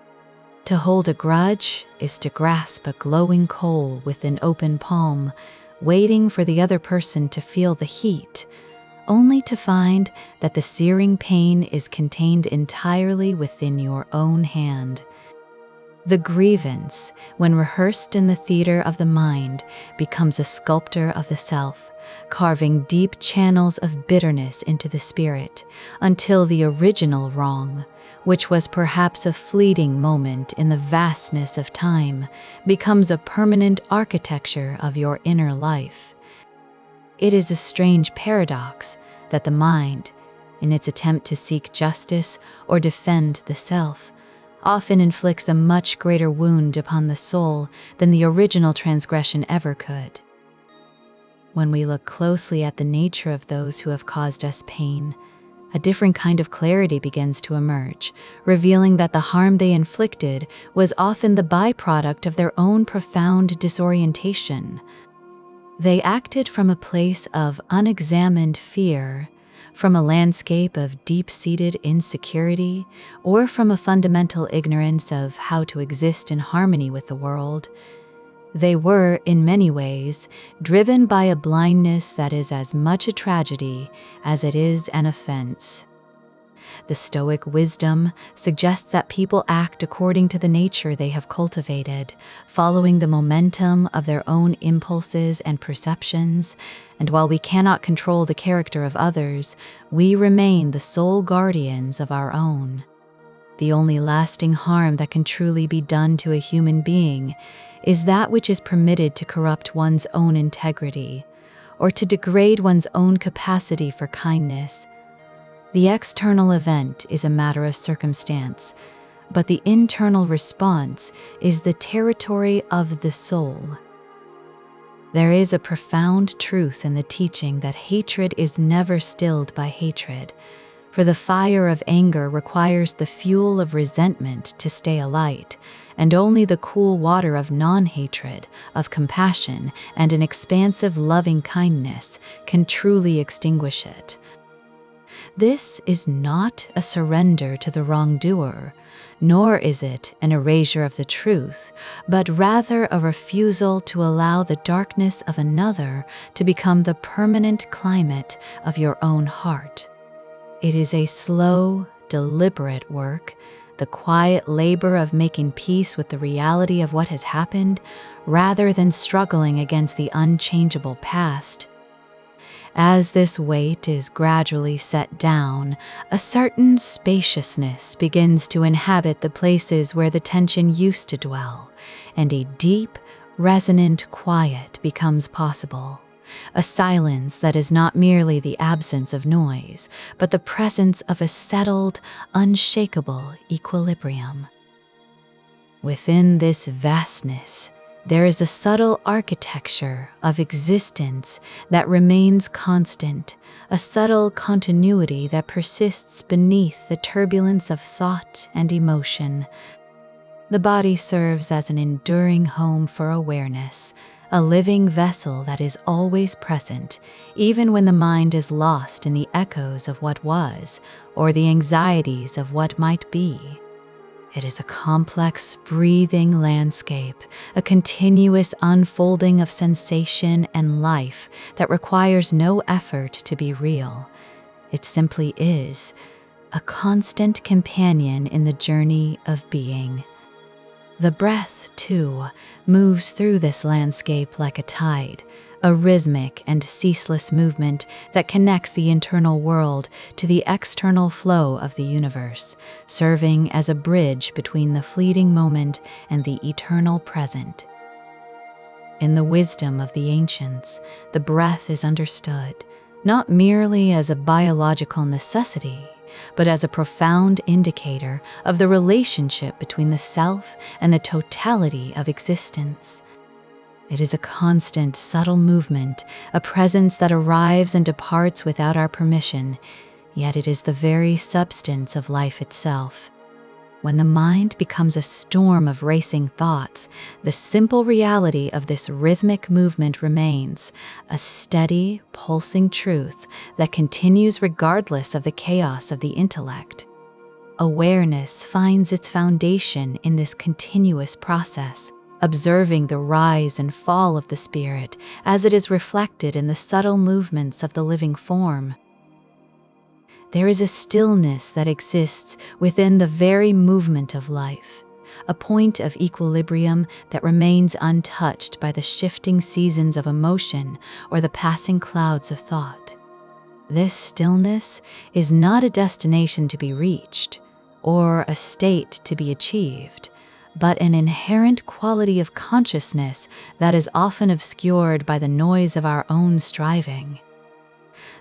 To hold a grudge is to grasp a glowing coal with an open palm, waiting for the other person to feel the heat, only to find that the searing pain is contained entirely within your own hand. The grievance, when rehearsed in the theater of the mind, becomes a sculptor of the self, carving deep channels of bitterness into the spirit, until the original wrong, which was perhaps a fleeting moment in the vastness of time, becomes a permanent architecture of your inner life. It is a strange paradox that the mind, in its attempt to seek justice or defend the self, often inflicts a much greater wound upon the soul than the original transgression ever could. When we look closely at the nature of those who have caused us pain, a different kind of clarity begins to emerge, revealing that the harm they inflicted was often the byproduct of their own profound disorientation. They acted from a place of unexamined fear, from a landscape of deep-seated insecurity, or from a fundamental ignorance of how to exist in harmony with the world. They were, in many ways, driven by a blindness that is as much a tragedy as it is an offense. The Stoic wisdom suggests that people act according to the nature they have cultivated, following the momentum of their own impulses and perceptions, and while we cannot control the character of others, we remain the sole guardians of our own. The only lasting harm that can truly be done to a human being is that which is permitted to corrupt one's own integrity, or to degrade one's own capacity for kindness. The external event is a matter of circumstance, but the internal response is the territory of the soul. There is a profound truth in the teaching that hatred is never stilled by hatred, for the fire of anger requires the fuel of resentment to stay alight, and only the cool water of non-hatred, of compassion, and an expansive loving kindness can truly extinguish it. This is not a surrender to the wrongdoer, nor is it an erasure of the truth, but rather a refusal to allow the darkness of another to become the permanent climate of your own heart. It is a slow, deliberate work, the quiet labor of making peace with the reality of what has happened, rather than struggling against the unchangeable past. As this weight is gradually set down, a certain spaciousness begins to inhabit the places where the tension used to dwell, and a deep, resonant quiet becomes possible. A silence that is not merely the absence of noise, but the presence of a settled, unshakable equilibrium. Within this vastness, there is a subtle architecture of existence that remains constant, a subtle continuity that persists beneath the turbulence of thought and emotion. The body serves as an enduring home for awareness, a living vessel that is always present, even when the mind is lost in the echoes of what was, or the anxieties of what might be. It is a complex, breathing landscape, a continuous unfolding of sensation and life that requires no effort to be real. It simply is, a constant companion in the journey of being. The breath, too, moves through this landscape like a tide, a rhythmic and ceaseless movement that connects the internal world to the external flow of the universe, serving as a bridge between the fleeting moment and the eternal present. In the wisdom of the ancients, the breath is understood not merely as a biological necessity, but as a profound indicator of the relationship between the self and the totality of existence. It is a constant, subtle movement, a presence that arrives and departs without our permission, yet it is the very substance of life itself. When the mind becomes a storm of racing thoughts, the simple reality of this rhythmic movement remains, a steady, pulsing truth that continues regardless of the chaos of the intellect. Awareness finds its foundation in this continuous process, observing the rise and fall of the spirit as it is reflected in the subtle movements of the living form. There is a stillness that exists within the very movement of life, a point of equilibrium that remains untouched by the shifting seasons of emotion or the passing clouds of thought. This stillness is not a destination to be reached or a state to be achieved, but an inherent quality of consciousness that is often obscured by the noise of our own striving.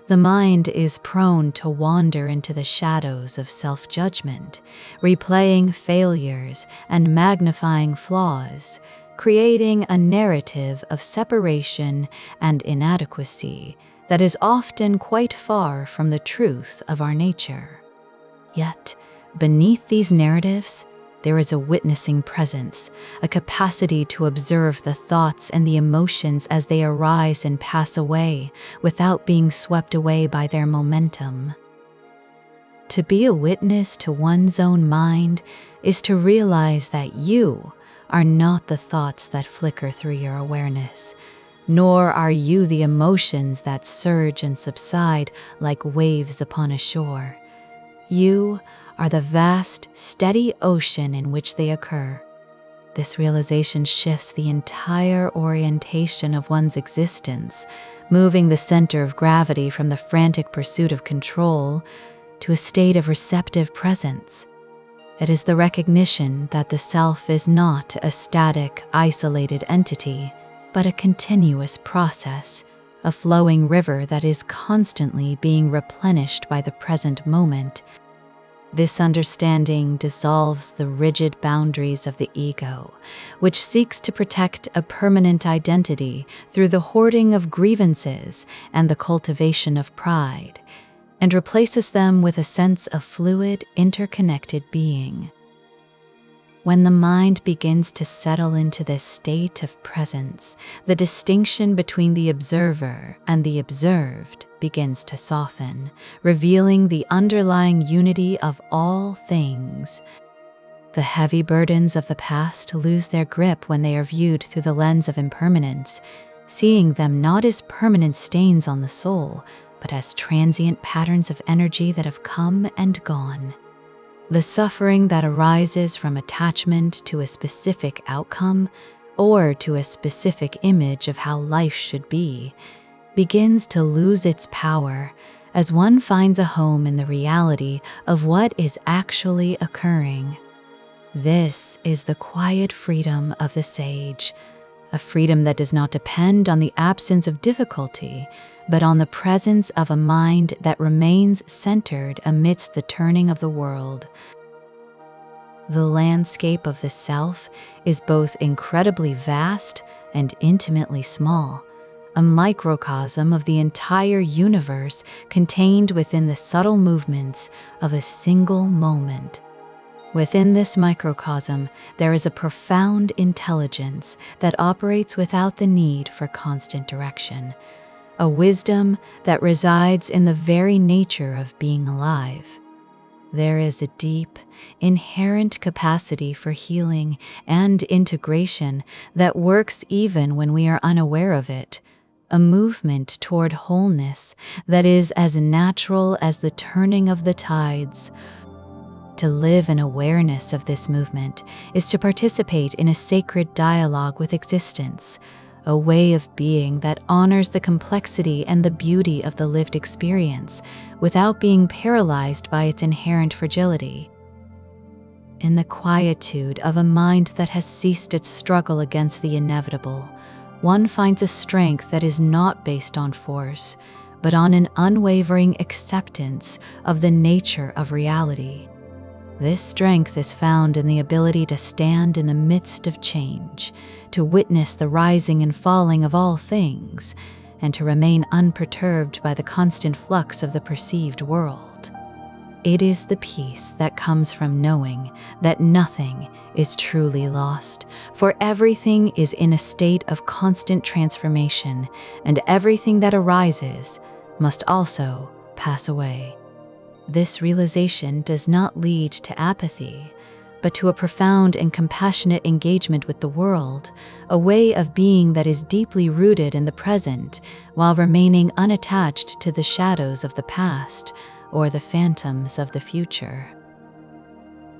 The mind is prone to wander into the shadows of self-judgment, replaying failures and magnifying flaws, creating a narrative of separation and inadequacy that is often quite far from the truth of our nature. Yet, beneath these narratives, there is a witnessing presence, a capacity to observe the thoughts and the emotions as they arise and pass away without being swept away by their momentum. To be a witness to one's own mind is to realize that you are not the thoughts that flicker through your awareness, nor are you the emotions that surge and subside like waves upon a shore. You are the vast, steady ocean in which they occur. This realization shifts the entire orientation of one's existence, moving the center of gravity from the frantic pursuit of control to a state of receptive presence. It is the recognition that the self is not a static, isolated entity, but a continuous process, a flowing river that is constantly being replenished by the present moment. This understanding dissolves the rigid boundaries of the ego, which seeks to protect a permanent identity through the hoarding of grievances and the cultivation of pride, and replaces them with a sense of fluid, interconnected being. When the mind begins to settle into this state of presence, the distinction between the observer and the observed begins to soften, revealing the underlying unity of all things. The heavy burdens of the past lose their grip when they are viewed through the lens of impermanence, seeing them not as permanent stains on the soul, but as transient patterns of energy that have come and gone. The suffering that arises from attachment to a specific outcome or to a specific image of how life should be begins to lose its power as one finds a home in the reality of what is actually occurring. This is the quiet freedom of the sage, a freedom that does not depend on the absence of difficulty, but on the presence of a mind that remains centered amidst the turning of the world. The landscape of the self is both incredibly vast and intimately small, a microcosm of the entire universe contained within the subtle movements of a single moment. Within this microcosm, there is a profound intelligence that operates without the need for constant direction, a wisdom that resides in the very nature of being alive. There is a deep, inherent capacity for healing and integration that works even when we are unaware of it, a movement toward wholeness that is as natural as the turning of the tides. To live in awareness of this movement is to participate in a sacred dialogue with existence, a way of being that honors the complexity and the beauty of the lived experience without being paralyzed by its inherent fragility. In the quietude of a mind that has ceased its struggle against the inevitable, one finds a strength that is not based on force, but on an unwavering acceptance of the nature of reality. This strength is found in the ability to stand in the midst of change, to witness the rising and falling of all things, and to remain unperturbed by the constant flux of the perceived world. It is the peace that comes from knowing that nothing is truly lost, for everything is in a state of constant transformation, and everything that arises must also pass away. This realization does not lead to apathy, but to a profound and compassionate engagement with the world, a way of being that is deeply rooted in the present while remaining unattached to the shadows of the past or the phantoms of the future.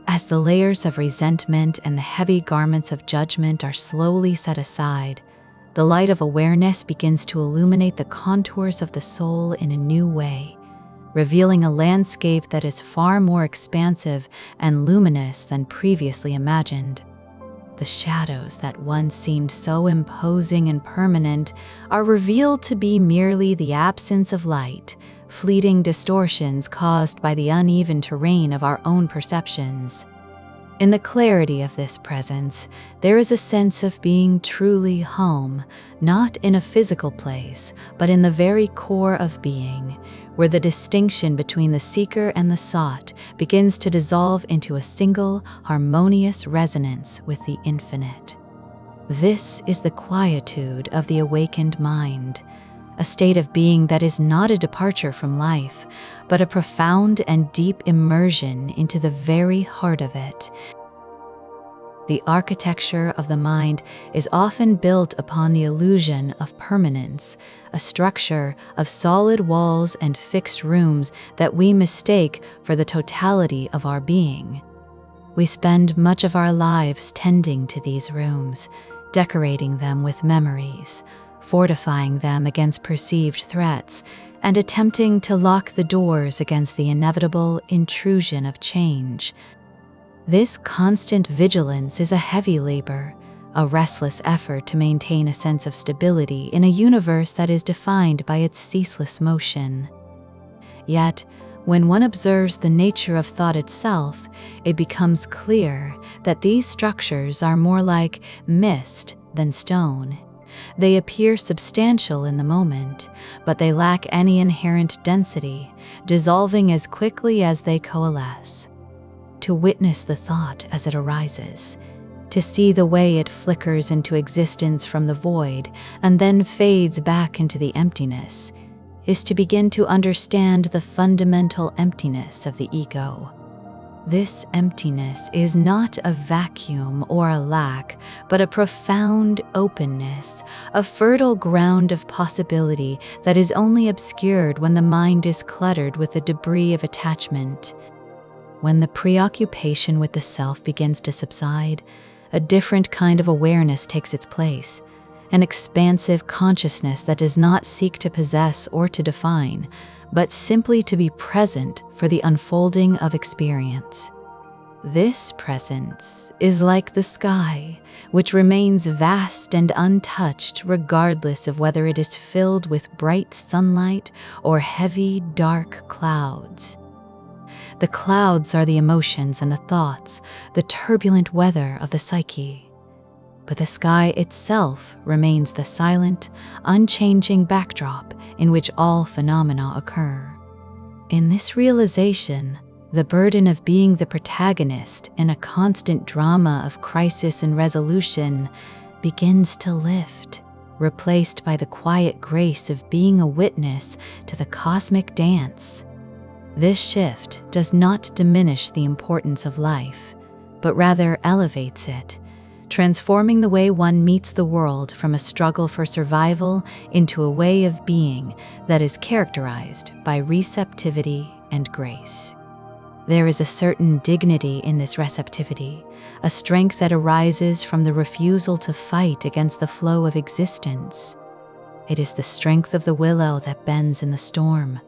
As the layers of resentment and the heavy garments of judgment are slowly set aside, the light of awareness begins to illuminate the contours of the soul in a new way, revealing a landscape that is far more expansive and luminous than previously imagined. The shadows that once seemed so imposing and permanent are revealed to be merely the absence of light, fleeting distortions caused by the uneven terrain of our own perceptions. In the clarity of this presence, there is a sense of being truly home, not in a physical place, but in the very core of being, where the distinction between the seeker and the sought begins to dissolve into a single, harmonious resonance with the infinite. This is the quietude of the awakened mind, a state of being that is not a departure from life, but a profound and deep immersion into the very heart of it. The architecture of the mind is often built upon the illusion of permanence, a structure of solid walls and fixed rooms that we mistake for the totality of our being. We spend much of our lives tending to these rooms, decorating them with memories, fortifying them against perceived threats, and attempting to lock the doors against the inevitable intrusion of change. This constant vigilance is a heavy labor, a restless effort to maintain a sense of stability in a universe that is defined by its ceaseless motion. Yet, when one observes the nature of thought itself, it becomes clear that these structures are more like mist than stone. They appear substantial in the moment, but they lack any inherent density, dissolving as quickly as they coalesce. To witness the thought as it arises, to see the way it flickers into existence from the void and then fades back into the emptiness, is to begin to understand the fundamental emptiness of the ego. This emptiness is not a vacuum or a lack, but a profound openness, a fertile ground of possibility that is only obscured when the mind is cluttered with the debris of attachment. When the preoccupation with the self begins to subside, a different kind of awareness takes its place, an expansive consciousness that does not seek to possess or to define, but simply to be present for the unfolding of experience. This presence is like the sky, which remains vast and untouched regardless of whether it is filled with bright sunlight or heavy, dark clouds. The clouds are the emotions and the thoughts, the turbulent weather of the psyche. But the sky itself remains the silent, unchanging backdrop in which all phenomena occur. In this realization, the burden of being the protagonist in a constant drama of crisis and resolution begins to lift, replaced by the quiet grace of being a witness to the cosmic dance. This shift does not diminish the importance of life, but rather elevates it, transforming the way one meets the world from a struggle for survival into a way of being that is characterized by receptivity and grace. There is a certain dignity in this receptivity, a strength that arises from the refusal to fight against the flow of existence. It is the strength of the willow that bends in the storm,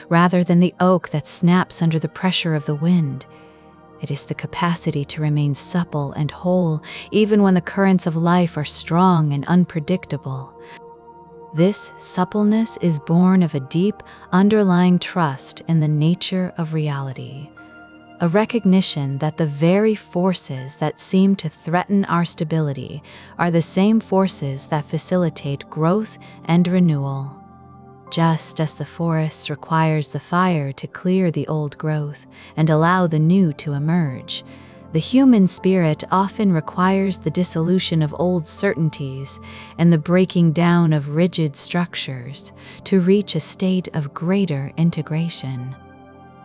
rather than the oak that snaps under the pressure of the wind. It is the capacity to remain supple and whole even when the currents of life are strong and unpredictable. This suppleness is born of a deep, underlying trust in the nature of reality, a recognition that the very forces that seem to threaten our stability are the same forces that facilitate growth and renewal. Just as the forest requires the fire to clear the old growth and allow the new to emerge, the human spirit often requires the dissolution of old certainties and the breaking down of rigid structures to reach a state of greater integration.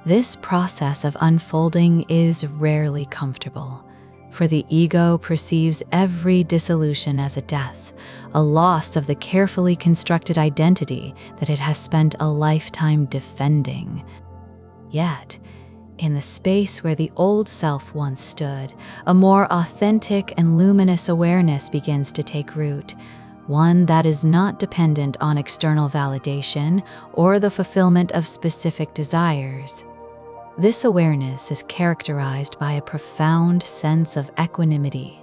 This process of unfolding is rarely comfortable, for the ego perceives every dissolution as a death, a loss of the carefully constructed identity that it has spent a lifetime defending. Yet, in the space where the old self once stood, a more authentic and luminous awareness begins to take root, one that is not dependent on external validation or the fulfillment of specific desires. This awareness is characterized by a profound sense of equanimity,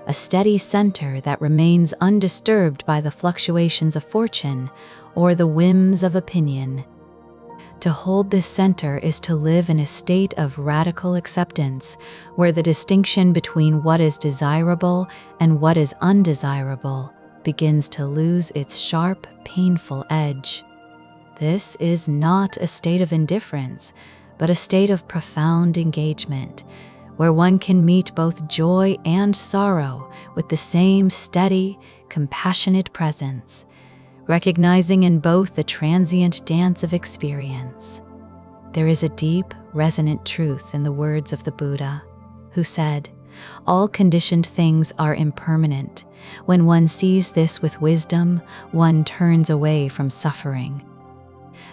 a steady center that remains undisturbed by the fluctuations of fortune or the whims of opinion. To hold this center is to live in a state of radical acceptance, where the distinction between what is desirable and what is undesirable begins to lose its sharp, painful edge. This is not a state of indifference, but a state of profound engagement, where one can meet both joy and sorrow with the same steady, compassionate presence, recognizing in both the transient dance of experience. There is a deep, resonant truth in the words of the Buddha, who said, All conditioned things are impermanent. When one sees this with wisdom, one turns away from suffering.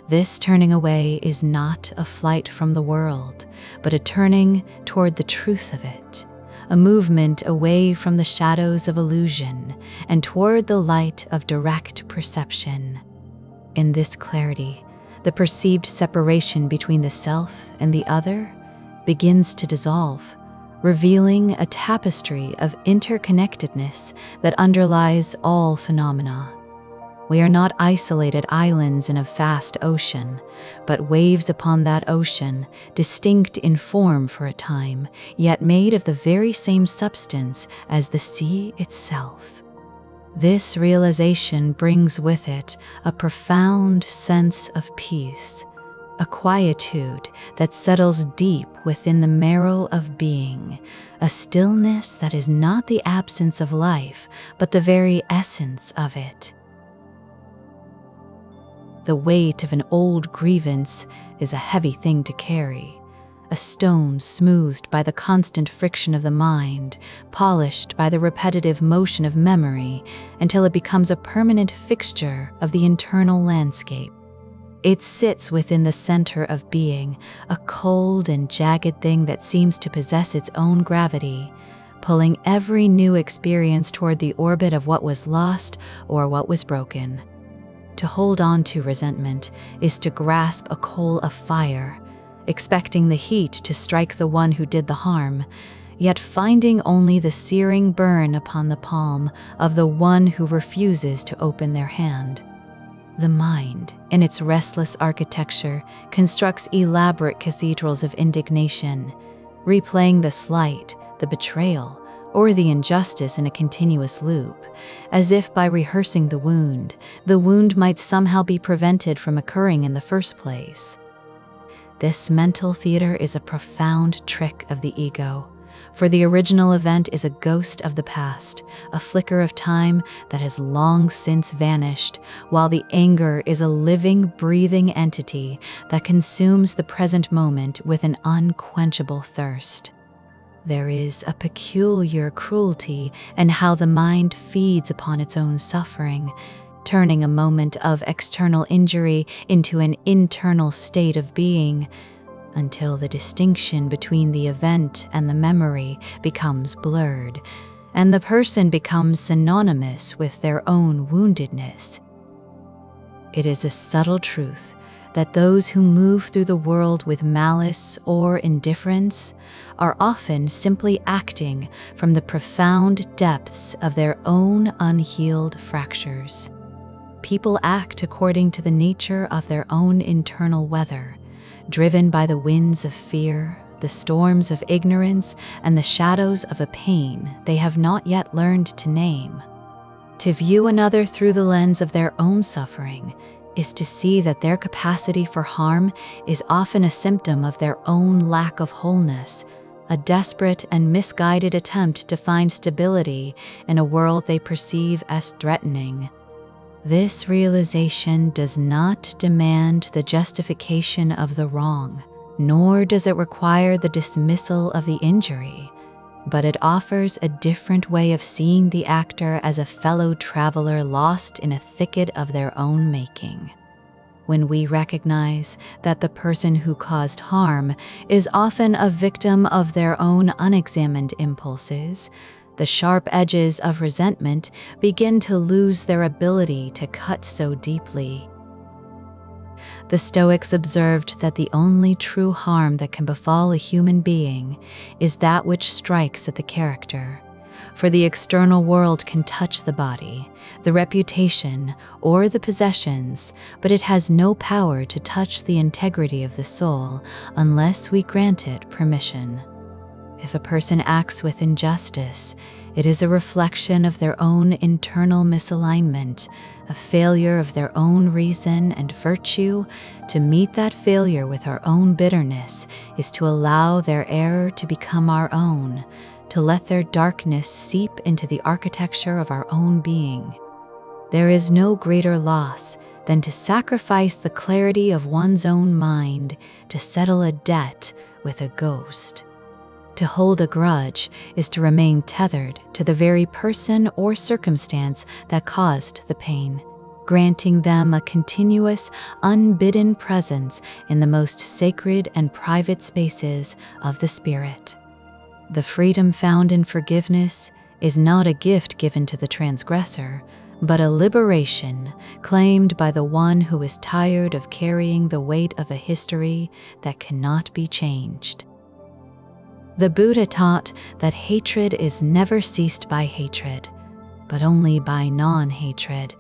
This turning away is not a flight from the world, but a turning toward the truth of it, a movement away from the shadows of illusion and toward the light of direct perception. In this clarity, the perceived separation between the self and the other begins to dissolve, revealing a tapestry of interconnectedness that underlies all phenomena. We are not isolated islands in a vast ocean, but waves upon that ocean, distinct in form for a time, yet made of the very same substance as the sea itself. This realization brings with it a profound sense of peace, a quietude that settles deep within the marrow of being, a stillness that is not the absence of life, but the very essence of it. The weight of an old grievance is a heavy thing to carry, a stone smoothed by the constant friction of the mind, polished by the repetitive motion of memory, until it becomes a permanent fixture of the internal landscape. It sits within the center of being, a cold and jagged thing that seems to possess its own gravity, pulling every new experience toward the orbit of what was lost or what was broken. To hold on to resentment is to grasp a coal of fire, expecting the heat to strike the one who did the harm, yet finding only the searing burn upon the palm of the one who refuses to open their hand. The mind, in its restless architecture, constructs elaborate cathedrals of indignation, replaying the slight, the betrayal, or the injustice in a continuous loop, as if by rehearsing the wound might somehow be prevented from occurring in the first place. This mental theater is a profound trick of the ego, for the original event is a ghost of the past, a flicker of time that has long since vanished, while the anger is a living, breathing entity that consumes the present moment with an unquenchable thirst. There is a peculiar cruelty in how the mind feeds upon its own suffering, turning a moment of external injury into an internal state of being, until the distinction between the event and the memory becomes blurred, and the person becomes synonymous with their own woundedness. It is a subtle truth that those who move through the world with malice or indifference are often simply acting from the profound depths of their own unhealed fractures. People act according to the nature of their own internal weather, driven by the winds of fear, the storms of ignorance, and the shadows of a pain they have not yet learned to name. To view another through the lens of their own suffering is to see that their capacity for harm is often a symptom of their own lack of wholeness, a desperate and misguided attempt to find stability in a world they perceive as threatening. This realization does not demand the justification of the wrong, nor does it require the dismissal of the injury, but it offers a different way of seeing the actor as a fellow traveler lost in a thicket of their own making. When we recognize that the person who caused harm is often a victim of their own unexamined impulses, the sharp edges of resentment begin to lose their ability to cut so deeply. The Stoics observed that the only true harm that can befall a human being is that which strikes at the character. For the external world can touch the body, the reputation, or the possessions, but it has no power to touch the integrity of the soul unless we grant it permission. If a person acts with injustice, it is a reflection of their own internal misalignment, a failure of their own reason and virtue. To meet that failure with our own bitterness is to allow their error to become our own, to let their darkness seep into the architecture of our own being. There is no greater loss than to sacrifice the clarity of one's own mind to settle a debt with a ghost. To hold a grudge is to remain tethered to the very person or circumstance that caused the pain, granting them a continuous, unbidden presence in the most sacred and private spaces of the spirit. The freedom found in forgiveness is not a gift given to the transgressor, but a liberation claimed by the one who is tired of carrying the weight of a history that cannot be changed. The Buddha taught that hatred is never ceased by hatred, but only by non-hatred,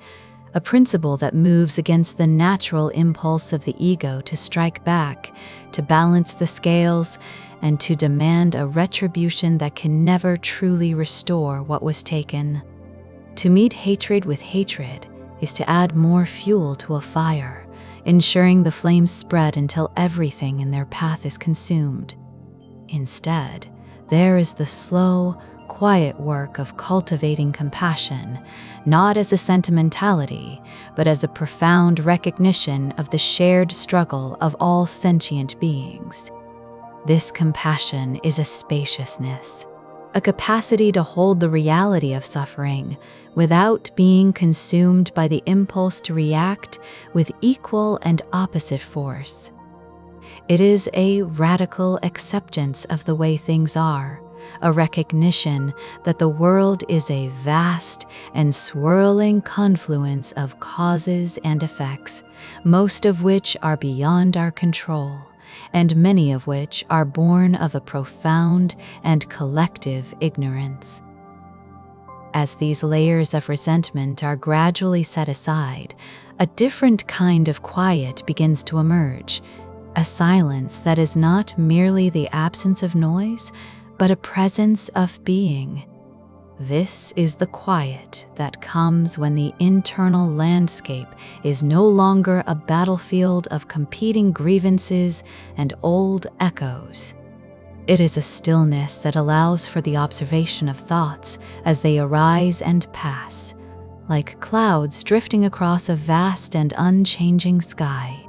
a principle that moves against the natural impulse of the ego to strike back, to balance the scales, and to demand a retribution that can never truly restore what was taken. To meet hatred with hatred is to add more fuel to a fire, ensuring the flames spread until everything in their path is consumed. Instead, there is the slow, quiet work of cultivating compassion, not as a sentimentality, but as a profound recognition of the shared struggle of all sentient beings. This compassion is a spaciousness, a capacity to hold the reality of suffering without being consumed by the impulse to react with equal and opposite force. It is a radical acceptance of the way things are, a recognition that the world is a vast and swirling confluence of causes and effects, most of which are beyond our control, and many of which are born of a profound and collective ignorance. As these layers of resentment are gradually set aside, a different kind of quiet begins to emerge, a silence that is not merely the absence of noise, but a presence of being. This is the quiet that comes when the internal landscape is no longer a battlefield of competing grievances and old echoes. It is a stillness that allows for the observation of thoughts as they arise and pass, like clouds drifting across a vast and unchanging sky.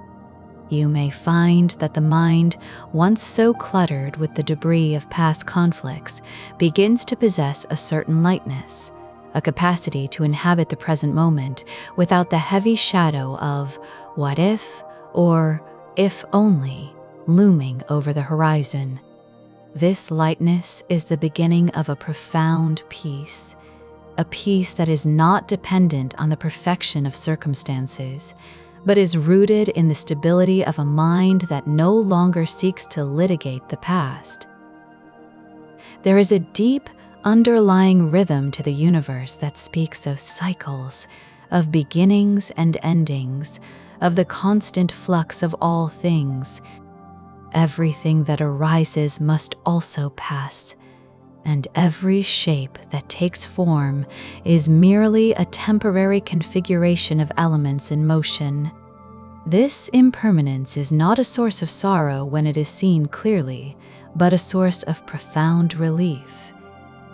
You may find that the mind, once so cluttered with the debris of past conflicts, begins to possess a certain lightness, a capacity to inhabit the present moment without the heavy shadow of what if or if only looming over the horizon. This lightness is the beginning of a profound peace, a peace that is not dependent on the perfection of circumstances, but is rooted in the stability of a mind that no longer seeks to litigate the past. There is a deep, underlying rhythm to the universe that speaks of cycles, of beginnings and endings, of the constant flux of all things. Everything that arises must also pass, and every shape that takes form is merely a temporary configuration of elements in motion. This impermanence is not a source of sorrow when it is seen clearly, but a source of profound relief.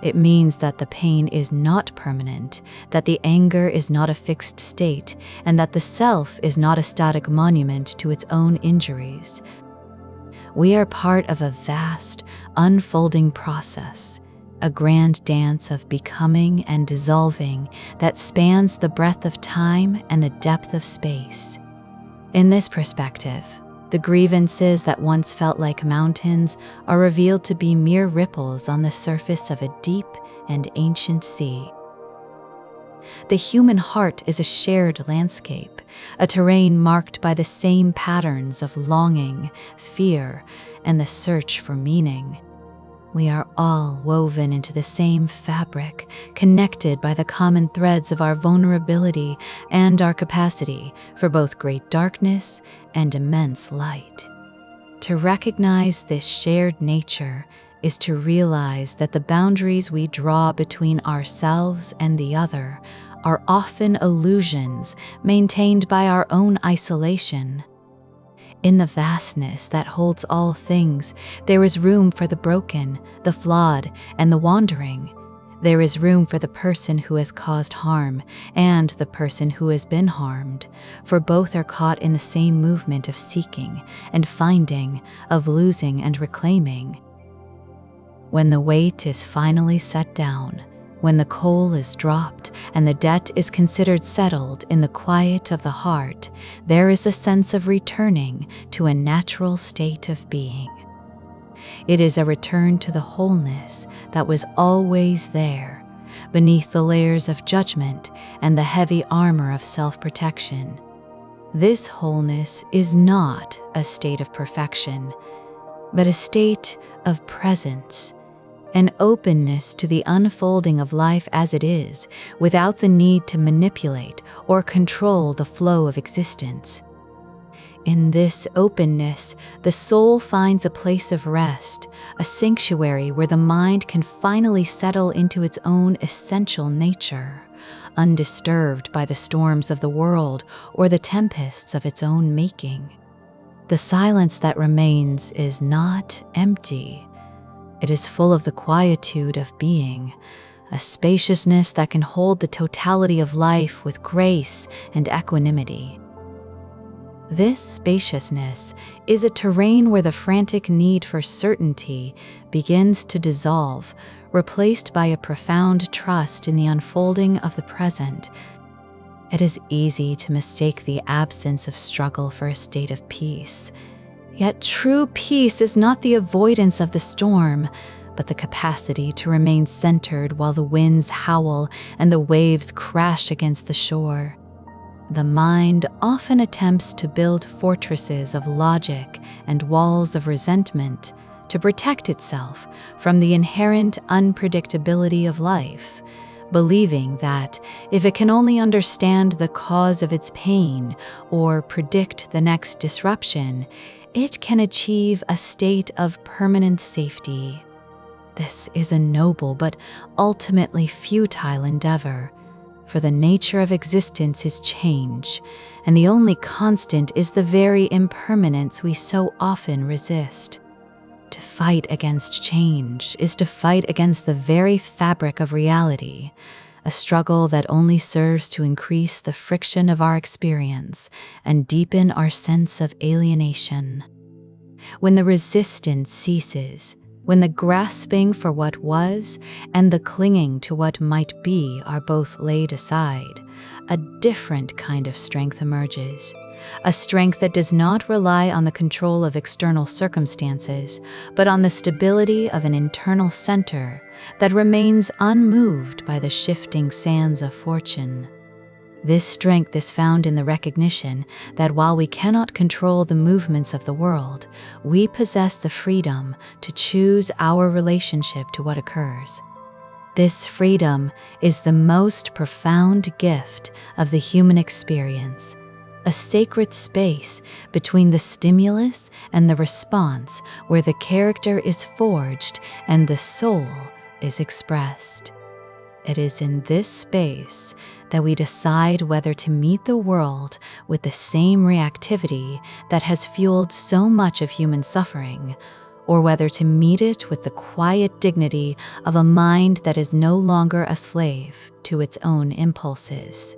It means that the pain is not permanent, that the anger is not a fixed state, and that the self is not a static monument to its own injuries. We are part of a vast, unfolding process, a grand dance of becoming and dissolving that spans the breadth of time and the depth of space. In this perspective, the grievances that once felt like mountains are revealed to be mere ripples on the surface of a deep and ancient sea. The human heart is a shared landscape, a terrain marked by the same patterns of longing, fear, and the search for meaning. We are all woven into the same fabric, connected by the common threads of our vulnerability and our capacity for both great darkness and immense light. To recognize this shared nature is to realize that the boundaries we draw between ourselves and the other are often illusions maintained by our own isolation. In the vastness that holds all things, there is room for the broken, the flawed, and the wandering. There is room for the person who has caused harm and the person who has been harmed, for both are caught in the same movement of seeking and finding, of losing and reclaiming. When the weight is finally set down, when the coal is dropped and the debt is considered settled in the quiet of the heart, there is a sense of returning to a natural state of being. It is a return to the wholeness that was always there, beneath the layers of judgment and the heavy armor of self-protection. This wholeness is not a state of perfection, but a state of presence, an openness to the unfolding of life as it is, without the need to manipulate or control the flow of existence. In this openness, the soul finds a place of rest, a sanctuary where the mind can finally settle into its own essential nature, undisturbed by the storms of the world or the tempests of its own making. The silence that remains is not empty. It is full of the quietude of being, a spaciousness that can hold the totality of life with grace and equanimity. This spaciousness is a terrain where the frantic need for certainty begins to dissolve, replaced by a profound trust in the unfolding of the present. It is easy to mistake the absence of struggle for a state of peace. Yet true peace is not the avoidance of the storm, but the capacity to remain centered while the winds howl and the waves crash against the shore. The mind often attempts to build fortresses of logic and walls of resentment to protect itself from the inherent unpredictability of life, believing that if it can only understand the cause of its pain or predict the next disruption, it can achieve a state of permanent safety. This is a noble but ultimately futile endeavor, for the nature of existence is change, and the only constant is the very impermanence we so often resist. To fight against change is to fight against the very fabric of reality, a struggle that only serves to increase the friction of our experience and deepen our sense of alienation. When the resistance ceases, when the grasping for what was and the clinging to what might be are both laid aside, a different kind of strength emerges. A strength that does not rely on the control of external circumstances, but on the stability of an internal center that remains unmoved by the shifting sands of fortune. This strength is found in the recognition that while we cannot control the movements of the world, we possess the freedom to choose our relationship to what occurs. This freedom is the most profound gift of the human experience, a sacred space between the stimulus and the response where the character is forged and the soul is expressed. It is in this space that we decide whether to meet the world with the same reactivity that has fueled so much of human suffering, or whether to meet it with the quiet dignity of a mind that is no longer a slave to its own impulses.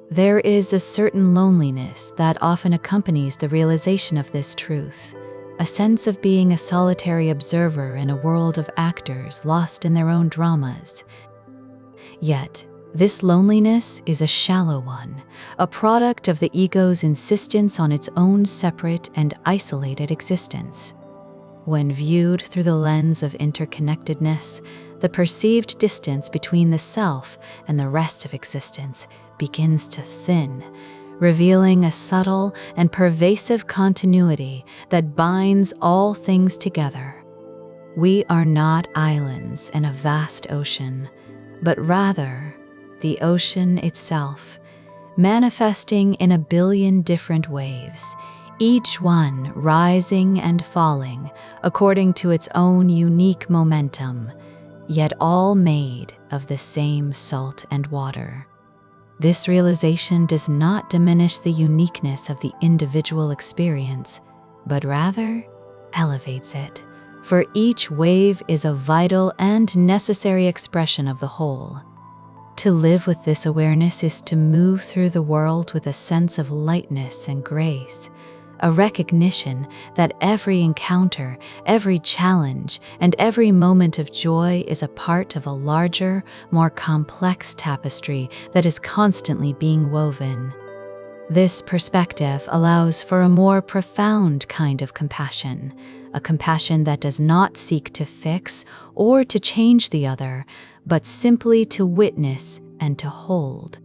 There is a certain loneliness that often accompanies the realization of this truth, a sense of being a solitary observer in a world of actors lost in their own dramas. Yet, this loneliness is a shallow one, a product of the ego's insistence on its own separate and isolated existence. When viewed through the lens of interconnectedness, the perceived distance between the self and the rest of existence begins to thin, revealing a subtle and pervasive continuity that binds all things together. We are not islands in a vast ocean, but rather the ocean itself, manifesting in a billion different waves, each one rising and falling according to its own unique momentum, yet all made of the same salt and water. This realization does not diminish the uniqueness of the individual experience, but rather elevates it, for each wave is a vital and necessary expression of the whole. To live with this awareness is to move through the world with a sense of lightness and grace, a recognition that every encounter, every challenge, and every moment of joy is a part of a larger, more complex tapestry that is constantly being woven. This perspective allows for a more profound kind of compassion, a compassion that does not seek to fix or to change the other, but simply to witness and to hold.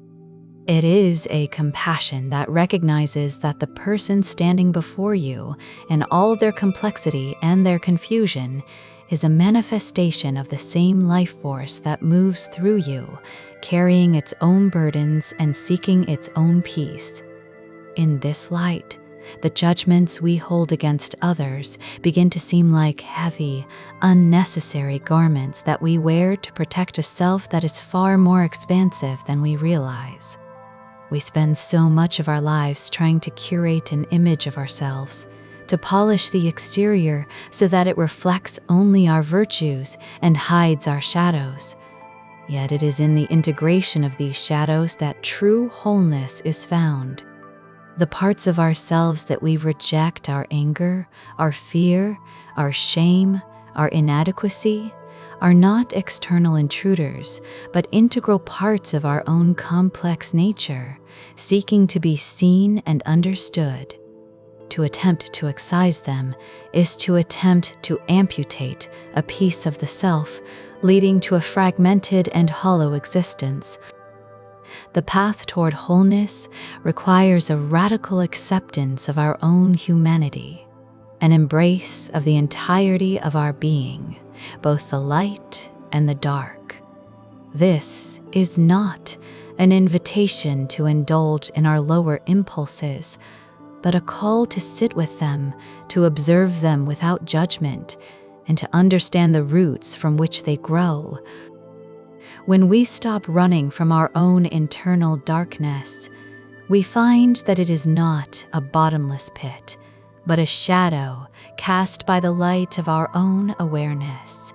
It is a compassion that recognizes that the person standing before you, in all their complexity and their confusion, is a manifestation of the same life force that moves through you, carrying its own burdens and seeking its own peace. In this light, the judgments we hold against others begin to seem like heavy, unnecessary garments that we wear to protect a self that is far more expansive than we realize. We spend so much of our lives trying to curate an image of ourselves, to polish the exterior so that it reflects only our virtues and hides our shadows. Yet it is in the integration of these shadows that true wholeness is found. The parts of ourselves that we reject, our anger, our fear, our shame, our inadequacy, are not external intruders, but integral parts of our own complex nature, seeking to be seen and understood. To attempt to excise them is to attempt to amputate a piece of the self, leading to a fragmented and hollow existence. The path toward wholeness requires a radical acceptance of our own humanity, an embrace of the entirety of our being, both the light and the dark. This is not an invitation to indulge in our lower impulses, but a call to sit with them, to observe them without judgment, and to understand the roots from which they grow. When we stop running from our own internal darkness, we find that it is not a bottomless pit, but a shadow cast by the light of our own awareness.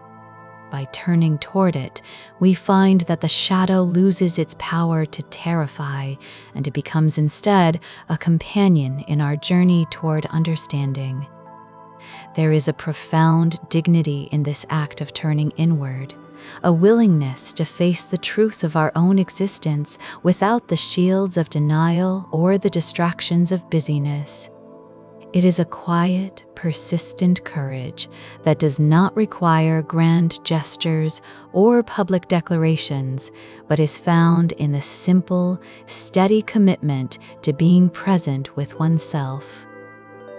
By turning toward it, we find that the shadow loses its power to terrify, and it becomes instead a companion in our journey toward understanding. There is a profound dignity in this act of turning inward, a willingness to face the truth of our own existence without the shields of denial or the distractions of busyness. It is a quiet, persistent courage that does not require grand gestures or public declarations, but is found in the simple, steady commitment to being present with oneself.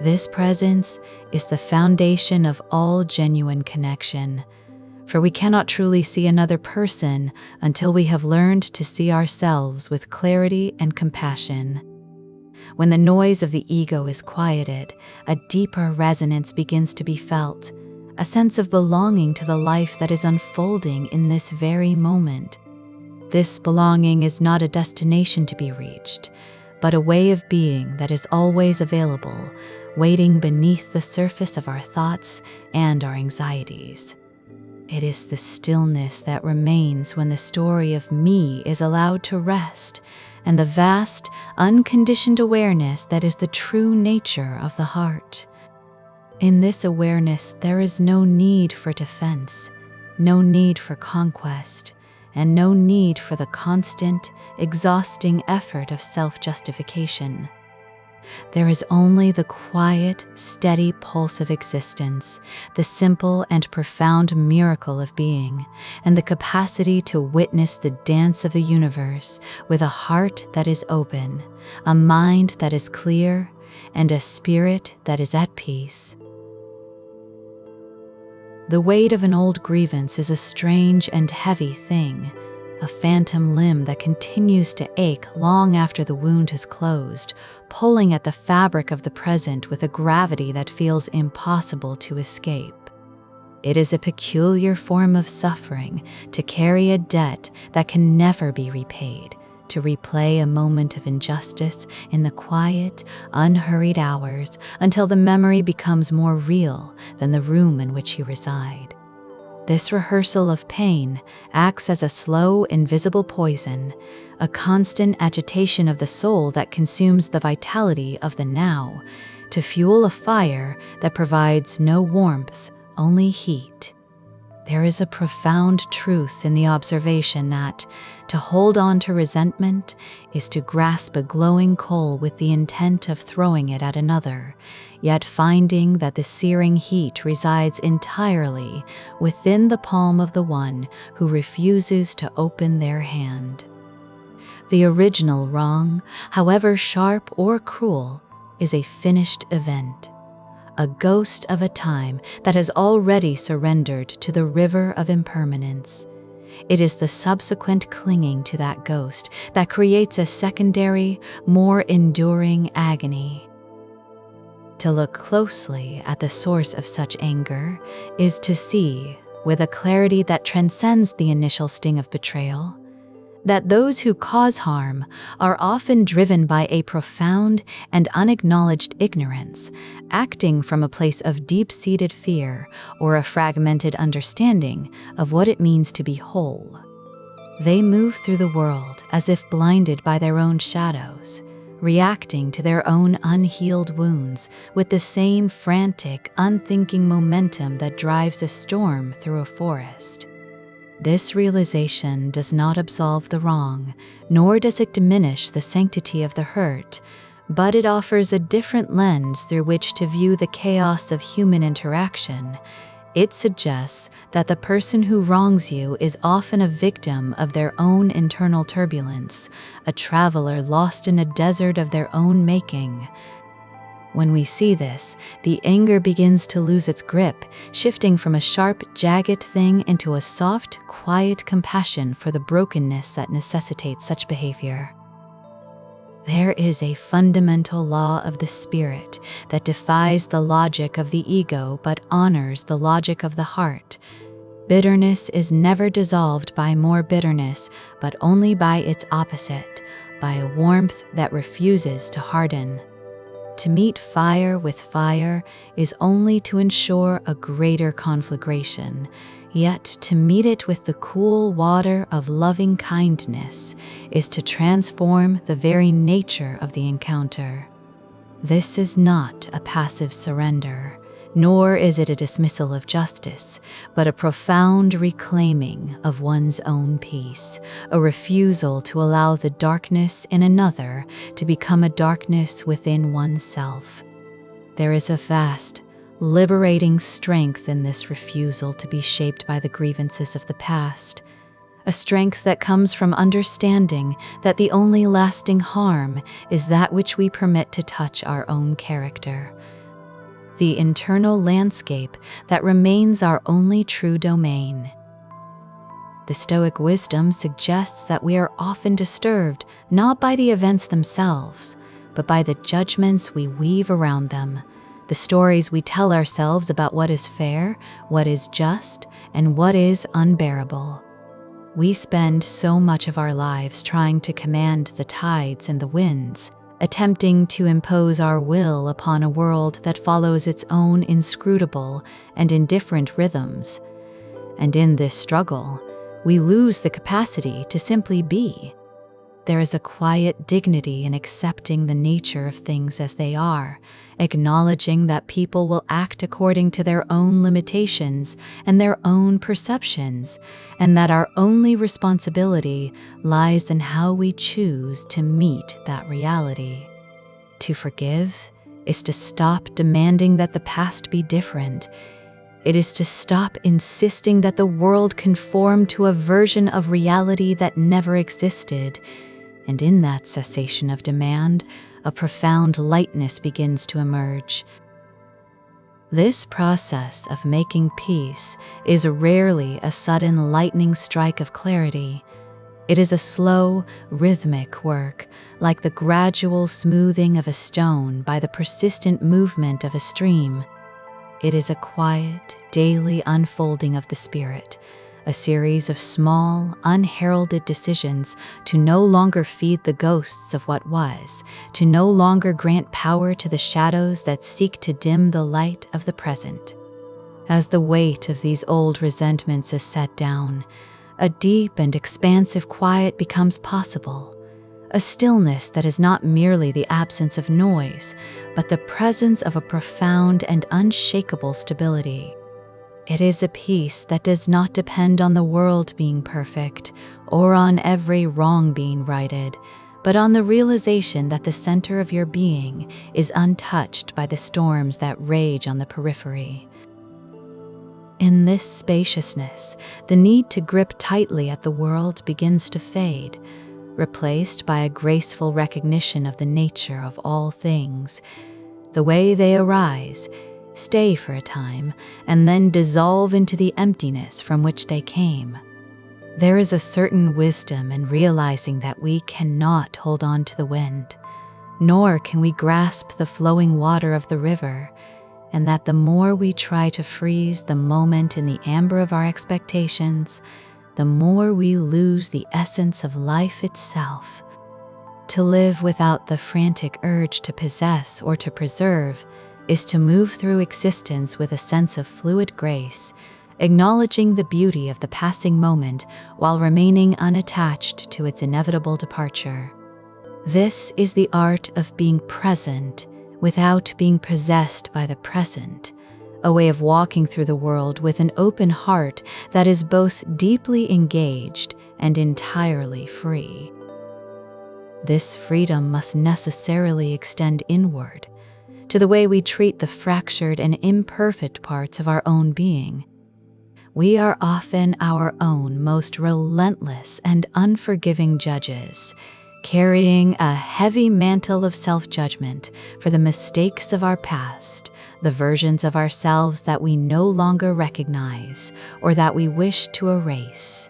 This presence is the foundation of all genuine connection, for we cannot truly see another person until we have learned to see ourselves with clarity and compassion. When the noise of the ego is quieted, a deeper resonance begins to be felt, a sense of belonging to the life that is unfolding in this very moment. This belonging is not a destination to be reached, but a way of being that is always available, waiting beneath the surface of our thoughts and our anxieties. It is the stillness that remains when the story of me is allowed to rest, and the vast, unconditioned awareness that is the true nature of the heart. In this awareness, there is no need for defense, no need for conquest, and no need for the constant, exhausting effort of self-justification. There is only the quiet, steady pulse of existence, the simple and profound miracle of being, and the capacity to witness the dance of the universe with a heart that is open, a mind that is clear, and a spirit that is at peace. The weight of an old grievance is a strange and heavy thing, a phantom limb that continues to ache long after the wound has closed, pulling at the fabric of the present with a gravity that feels impossible to escape. It is a peculiar form of suffering to carry a debt that can never be repaid, to replay a moment of injustice in the quiet, unhurried hours until the memory becomes more real than the room in which you reside. This rehearsal of pain acts as a slow, invisible poison, a constant agitation of the soul that consumes the vitality of the now, to fuel a fire that provides no warmth, only heat. There is a profound truth in the observation that to hold on to resentment is to grasp a glowing coal with the intent of throwing it at another, yet finding that the searing heat resides entirely within the palm of the one who refuses to open their hand. The original wrong, however sharp or cruel, is a finished event, a ghost of a time that has already surrendered to the river of impermanence. It is the subsequent clinging to that ghost that creates a secondary, more enduring agony. To look closely at the source of such anger is to see, with a clarity that transcends the initial sting of betrayal, that those who cause harm are often driven by a profound and unacknowledged ignorance, acting from a place of deep-seated fear or a fragmented understanding of what it means to be whole. They move through the world as if blinded by their own shadows, reacting to their own unhealed wounds with the same frantic, unthinking momentum that drives a storm through a forest. This realization does not absolve the wrong, nor does it diminish the sanctity of the hurt, but it offers a different lens through which to view the chaos of human interaction. It suggests that the person who wrongs you is often a victim of their own internal turbulence, a traveler lost in a desert of their own making. When we see this, the anger begins to lose its grip, shifting from a sharp, jagged thing into a soft, quiet compassion for the brokenness that necessitates such behavior. There is a fundamental law of the spirit that defies the logic of the ego but honors the logic of the heart. Bitterness is never dissolved by more bitterness, but only by its opposite, by a warmth that refuses to harden. To meet fire with fire is only to ensure a greater conflagration, yet to meet it with the cool water of loving kindness is to transform the very nature of the encounter. This is not a passive surrender, nor is it a dismissal of justice, but a profound reclaiming of one's own peace, a refusal to allow the darkness in another to become a darkness within oneself. There is a vast, liberating strength in this refusal to be shaped by the grievances of the past, a strength that comes from understanding that the only lasting harm is that which we permit to touch our own character, the internal landscape that remains our only true domain. The Stoic wisdom suggests that we are often disturbed not by the events themselves, but by the judgments we weave around them, the stories we tell ourselves about what is fair, what is just, and what is unbearable. We spend so much of our lives trying to command the tides and the winds, attempting to impose our will upon a world that follows its own inscrutable and indifferent rhythms. And in this struggle, we lose the capacity to simply be. There is a quiet dignity in accepting the nature of things as they are, acknowledging that people will act according to their own limitations and their own perceptions, and that our only responsibility lies in how we choose to meet that reality. To forgive is to stop demanding that the past be different. It is to stop insisting that the world conform to a version of reality that never existed. And in that cessation of demand, a profound lightness begins to emerge. This process of making peace is rarely a sudden lightning strike of clarity. It is a slow, rhythmic work, like the gradual smoothing of a stone by the persistent movement of a stream. It is a quiet, daily unfolding of the spirit, a series of small, unheralded decisions to no longer feed the ghosts of what was, to no longer grant power to the shadows that seek to dim the light of the present. As the weight of these old resentments is set down, a deep and expansive quiet becomes possible, a stillness that is not merely the absence of noise, but the presence of a profound and unshakable stability. It is a peace that does not depend on the world being perfect or on every wrong being righted, but on the realization that the center of your being is untouched by the storms that rage on the periphery. In this spaciousness, the need to grip tightly at the world begins to fade, replaced by a graceful recognition of the nature of all things, the way they arise, stay for a time, and then dissolve into the emptiness from which they came. There is a certain wisdom in realizing that we cannot hold on to the wind, nor can we grasp the flowing water of the river, and that the more we try to freeze the moment in the amber of our expectations, the more we lose the essence of life itself. To live without the frantic urge to possess or to preserve is to move through existence with a sense of fluid grace, acknowledging the beauty of the passing moment while remaining unattached to its inevitable departure. This is the art of being present without being possessed by the present, a way of walking through the world with an open heart that is both deeply engaged and entirely free. This freedom must necessarily extend inward, to the way we treat the fractured and imperfect parts of our own being. We are often our own most relentless and unforgiving judges, carrying a heavy mantle of self-judgment for the mistakes of our past, the versions of ourselves that we no longer recognize or that we wish to erase.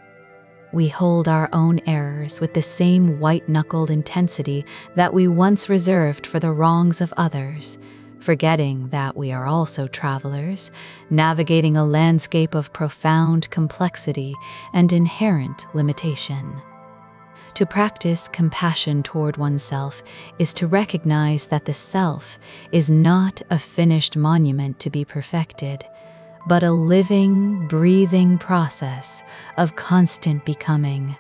We hold our own errors with the same white-knuckled intensity that we once reserved for the wrongs of others, forgetting that we are also travelers, navigating a landscape of profound complexity and inherent limitation. To practice compassion toward oneself is to recognize that the self is not a finished monument to be perfected, but a living, breathing process of constant becoming,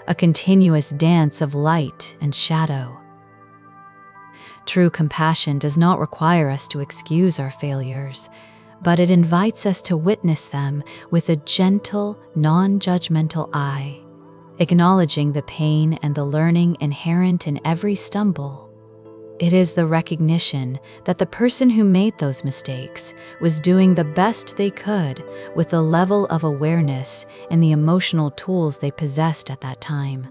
a continuous dance of light and shadow. True compassion does not require us to excuse our failures, but it invites us to witness them with a gentle, non-judgmental eye, acknowledging the pain and the learning inherent in every stumble. It is the recognition that the person who made those mistakes was doing the best they could with the level of awareness and the emotional tools they possessed at that time.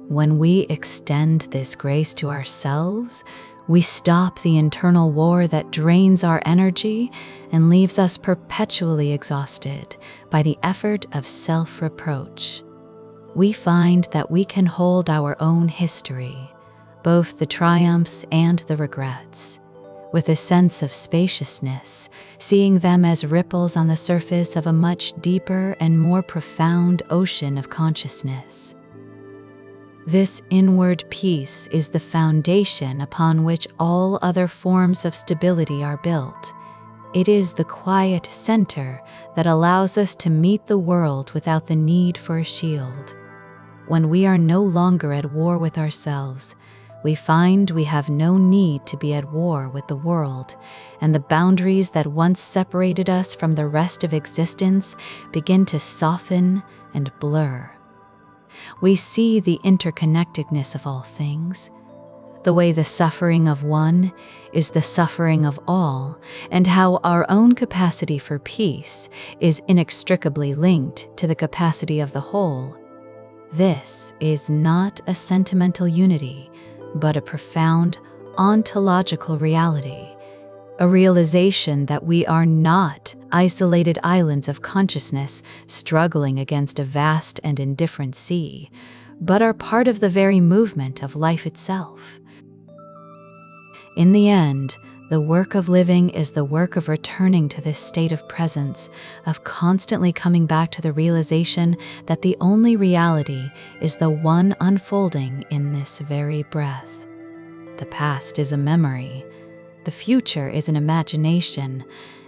When we extend this grace to ourselves, we stop the internal war that drains our energy and leaves us perpetually exhausted by the effort of self-reproach. We find that we can hold our own history, both the triumphs and the regrets, with a sense of spaciousness, seeing them as ripples on the surface of a much deeper and more profound ocean of consciousness. This inward peace is the foundation upon which all other forms of stability are built. It is the quiet center that allows us to meet the world without the need for a shield. When we are no longer at war with ourselves, we find we have no need to be at war with the world, and the boundaries that once separated us from the rest of existence begin to soften and blur. We see the interconnectedness of all things, the way the suffering of one is the suffering of all, and how our own capacity for peace is inextricably linked to the capacity of the whole. This is not a sentimental unity, but a profound ontological reality, a realization that we are not isolated islands of consciousness struggling against a vast and indifferent sea, but are part of the very movement of life itself. In the end, the work of living is the work of returning to this state of presence, of constantly coming back to the realization that the only reality is the one unfolding in this very breath. The past is a memory, the future is an imagination,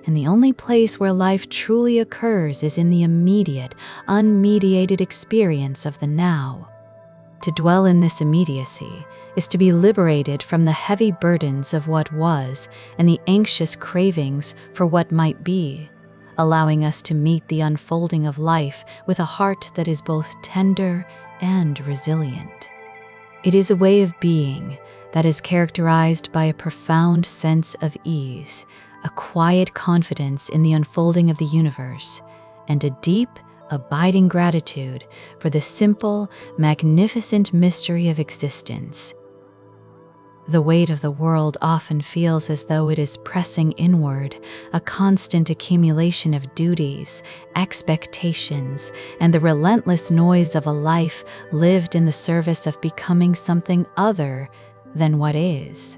and the only place where life truly occurs is in the immediate, unmediated experience of the now. To dwell in this immediacy is to be liberated from the heavy burdens of what was and the anxious cravings for what might be, allowing us to meet the unfolding of life with a heart that is both tender and resilient. It is a way of being that is characterized by a profound sense of ease, a quiet confidence in the unfolding of the universe, and a deep, abiding gratitude for the simple, magnificent mystery of existence. The weight of the world often feels as though it is pressing inward, a constant accumulation of duties, expectations, and the relentless noise of a life lived in the service of becoming something other than what is.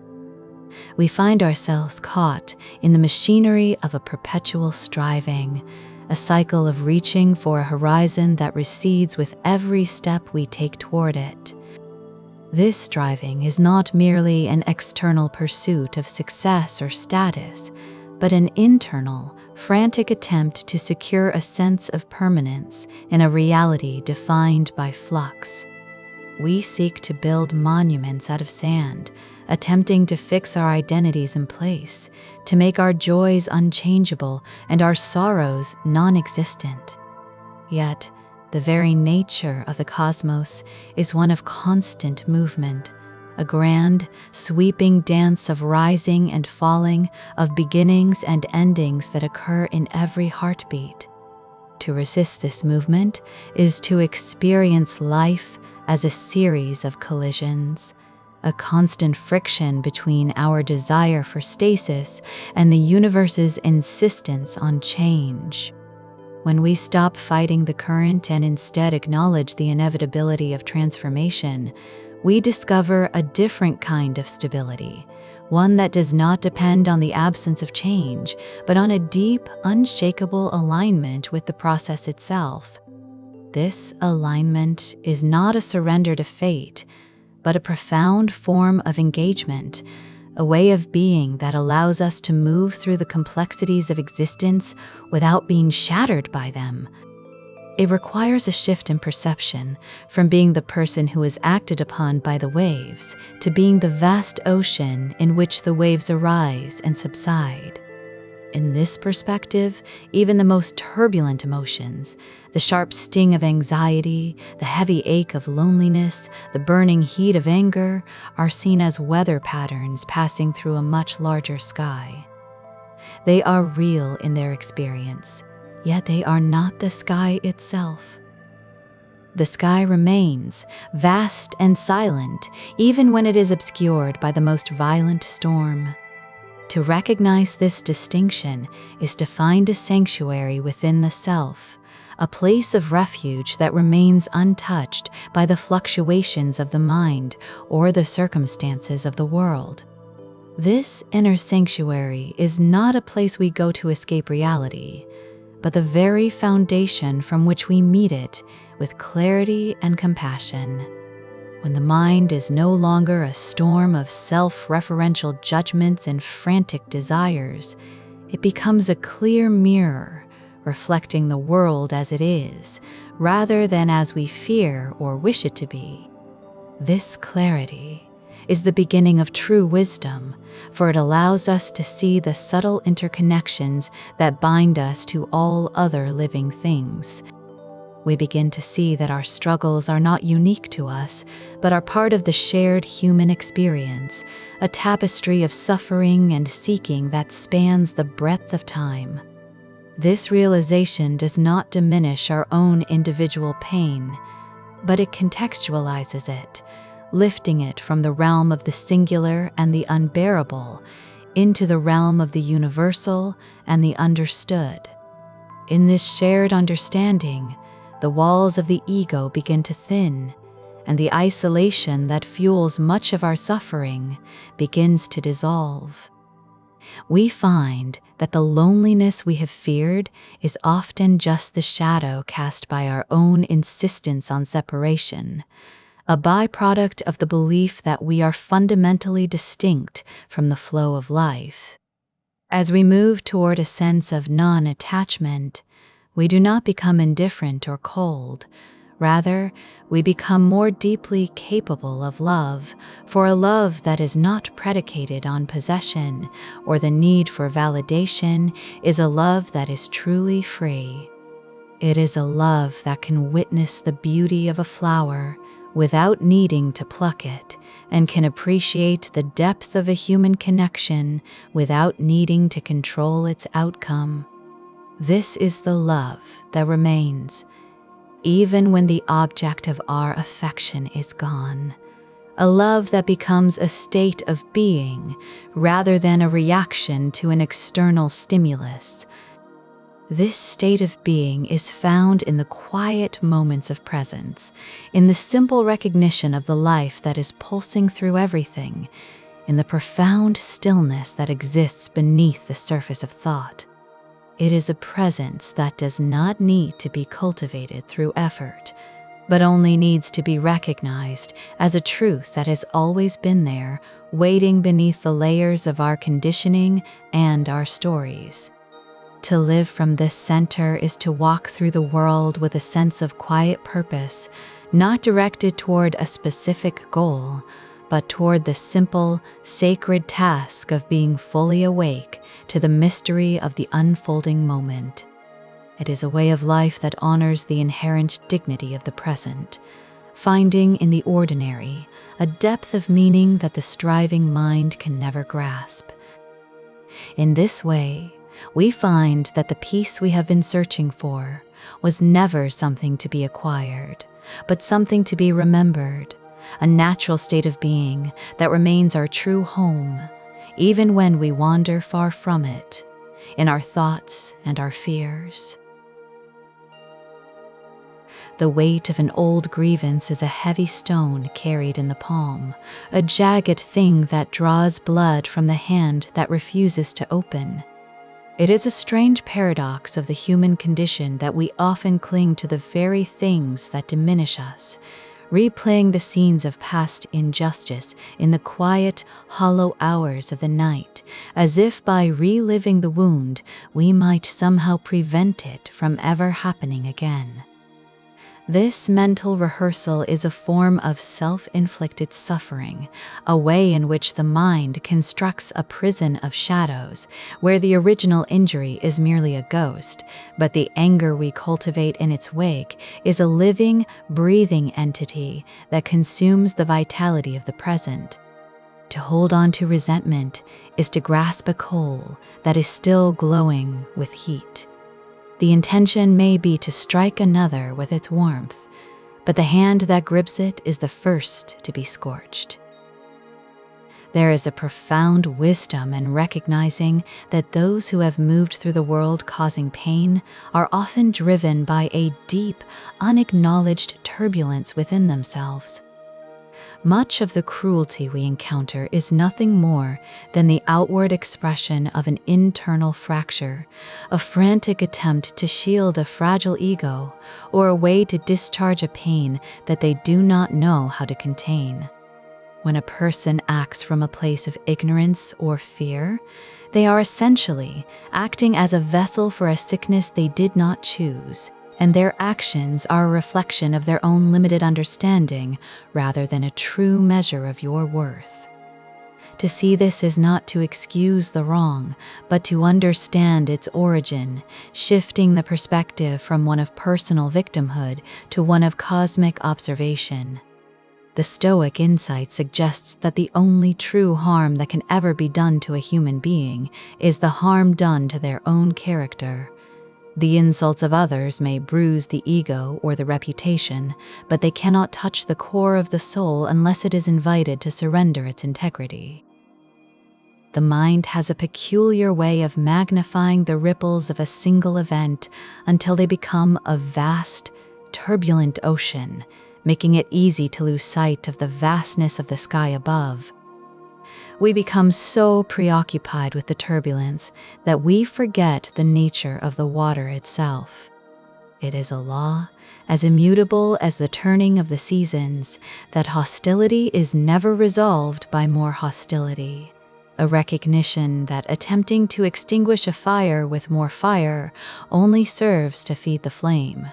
We find ourselves caught in the machinery of a perpetual striving, a cycle of reaching for a horizon that recedes with every step we take toward it. This striving is not merely an external pursuit of success or status, but an internal, frantic attempt to secure a sense of permanence in a reality defined by flux. We seek to build monuments out of sand, attempting to fix our identities in place, to make our joys unchangeable and our sorrows non-existent. Yet, the very nature of the cosmos is one of constant movement, a grand, sweeping dance of rising and falling, of beginnings and endings that occur in every heartbeat. To resist this movement is to experience life as a series of collisions, a constant friction between our desire for stasis and the universe's insistence on change. When we stop fighting the current and instead acknowledge the inevitability of transformation, we discover a different kind of stability, one that does not depend on the absence of change, but on a deep, unshakable alignment with the process itself. This alignment is not a surrender to fate, but a profound form of engagement, a way of being that allows us to move through the complexities of existence without being shattered by them. It requires a shift in perception, from being the person who is acted upon by the waves to being the vast ocean in which the waves arise and subside. In this perspective, even the most turbulent emotions, the sharp sting of anxiety, the heavy ache of loneliness, the burning heat of anger, are seen as weather patterns passing through a much larger sky. They are real in their experience, yet they are not the sky itself. The sky remains vast and silent, even when it is obscured by the most violent storm. To recognize this distinction is to find a sanctuary within the self, a place of refuge that remains untouched by the fluctuations of the mind or the circumstances of the world. This inner sanctuary is not a place we go to escape reality, but the very foundation from which we meet it with clarity and compassion. When the mind is no longer a storm of self-referential judgments and frantic desires, it becomes a clear mirror, reflecting the world as it is, rather than as we fear or wish it to be. This clarity is the beginning of true wisdom, for it allows us to see the subtle interconnections that bind us to all other living things. We begin to see that our struggles are not unique to us, but are part of the shared human experience, a tapestry of suffering and seeking that spans the breadth of time. This realization does not diminish our own individual pain, but it contextualizes it, lifting it from the realm of the singular and the unbearable into the realm of the universal and the understood. In this shared understanding, the walls of the ego begin to thin, and the isolation that fuels much of our suffering begins to dissolve. We find that the loneliness we have feared is often just the shadow cast by our own insistence on separation, a byproduct of the belief that we are fundamentally distinct from the flow of life. As we move toward a sense of non-attachment, we do not become indifferent or cold. Rather, we become more deeply capable of love, for a love that is not predicated on possession or the need for validation is a love that is truly free. It is a love that can witness the beauty of a flower without needing to pluck it, and can appreciate the depth of a human connection without needing to control its outcome. This is the love that remains, even when the object of our affection is gone. A love that becomes a state of being rather than a reaction to an external stimulus. This state of being is found in the quiet moments of presence, in the simple recognition of the life that is pulsing through everything, in the profound stillness that exists beneath the surface of thought. It is a presence that does not need to be cultivated through effort, but only needs to be recognized as a truth that has always been there, waiting beneath the layers of our conditioning and our stories. To live from this center is to walk through the world with a sense of quiet purpose, not directed toward a specific goal, but toward the simple, sacred task of being fully awake to the mystery of the unfolding moment. It is a way of life that honors the inherent dignity of the present, finding in the ordinary a depth of meaning that the striving mind can never grasp. In this way, we find that the peace we have been searching for was never something to be acquired, but something to be remembered, a natural state of being that remains our true home, even when we wander far from it, in our thoughts and our fears. The weight of an old grievance is a heavy stone carried in the palm, a jagged thing that draws blood from the hand that refuses to open. It is a strange paradox of the human condition that we often cling to the very things that diminish us, replaying the scenes of past injustice in the quiet, hollow hours of the night, as if by reliving the wound, we might somehow prevent it from ever happening again. This mental rehearsal is a form of self-inflicted suffering, a way in which the mind constructs a prison of shadows, where the original injury is merely a ghost, but the anger we cultivate in its wake is a living, breathing entity that consumes the vitality of the present. To hold on to resentment is to grasp a coal that is still glowing with heat. The intention may be to strike another with its warmth, but the hand that grips it is the first to be scorched. There is a profound wisdom in recognizing that those who have moved through the world causing pain are often driven by a deep, unacknowledged turbulence within themselves. Much of the cruelty we encounter is nothing more than the outward expression of an internal fracture, a frantic attempt to shield a fragile ego, or a way to discharge a pain that they do not know how to contain. When a person acts from a place of ignorance or fear, they are essentially acting as a vessel for a sickness they did not choose, and their actions are a reflection of their own limited understanding rather than a true measure of your worth. To see this is not to excuse the wrong, but to understand its origin, shifting the perspective from one of personal victimhood to one of cosmic observation. The Stoic insight suggests that the only true harm that can ever be done to a human being is the harm done to their own character. The insults of others may bruise the ego or the reputation, but they cannot touch the core of the soul unless it is invited to surrender its integrity. The mind has a peculiar way of magnifying the ripples of a single event until they become a vast, turbulent ocean, making it easy to lose sight of the vastness of the sky above. We become so preoccupied with the turbulence that we forget the nature of the water itself. It is a law, as immutable as the turning of the seasons, that hostility is never resolved by more hostility, a recognition that attempting to extinguish a fire with more fire only serves to feed the flame.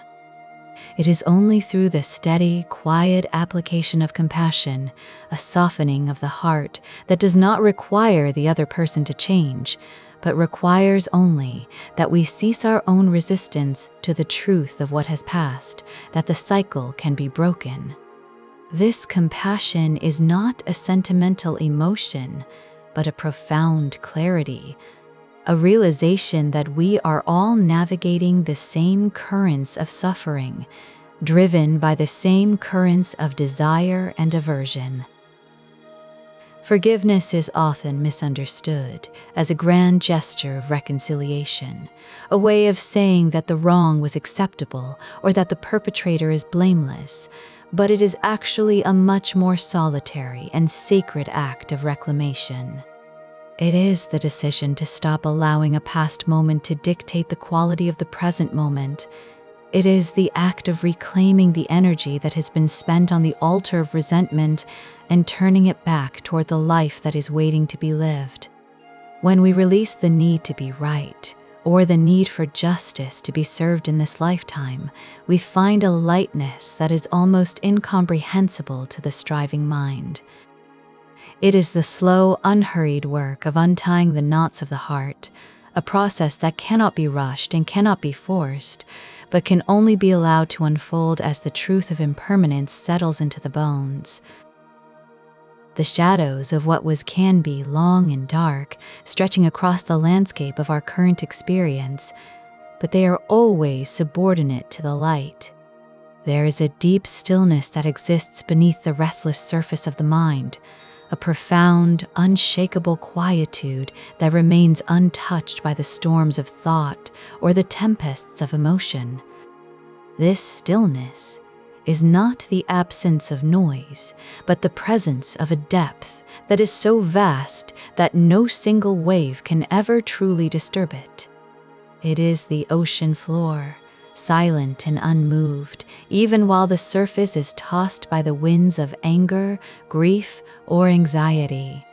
It is only through the steady, quiet application of compassion, a softening of the heart that does not require the other person to change, but requires only that we cease our own resistance to the truth of what has passed, that the cycle can be broken. This compassion is not a sentimental emotion, but a profound clarity, a realization that we are all navigating the same currents of suffering, driven by the same currents of desire and aversion. Forgiveness is often misunderstood as a grand gesture of reconciliation, a way of saying that the wrong was acceptable or that the perpetrator is blameless, but it is actually a much more solitary and sacred act of reclamation. It is the decision to stop allowing a past moment to dictate the quality of the present moment. It is the act of reclaiming the energy that has been spent on the altar of resentment and turning it back toward the life that is waiting to be lived. When we release the need to be right, or the need for justice to be served in this lifetime, we find a lightness that is almost incomprehensible to the striving mind. It is the slow, unhurried work of untying the knots of the heart, a process that cannot be rushed and cannot be forced, but can only be allowed to unfold as the truth of impermanence settles into the bones. The shadows of what was can be long and dark, stretching across the landscape of our current experience, but they are always subordinate to the light. There is a deep stillness that exists beneath the restless surface of the mind, a profound, unshakable quietude that remains untouched by the storms of thought or the tempests of emotion. This stillness is not the absence of noise, but the presence of a depth that is so vast that no single wave can ever truly disturb it. It is the ocean floor, silent and unmoved, even while the surface is tossed by the winds of anger, grief, or anxiety.